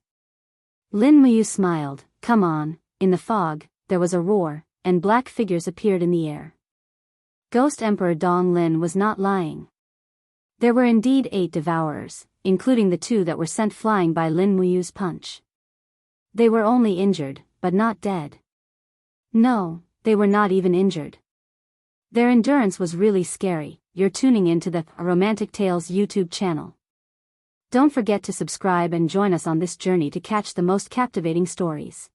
Lin Muyu smiled. "Come on." In the fog, there was a roar, and black figures appeared in the air. Ghost Emperor Dong Lin was not lying. There were indeed 8 devourers, including the 2 that were sent flying by Lin Muyu's punch. They were only injured, but not dead. No, they were not even injured. Their endurance was really scary. You're tuning into the Romantic Tales YouTube channel. Don't forget to subscribe and join us on this journey to catch the most captivating stories.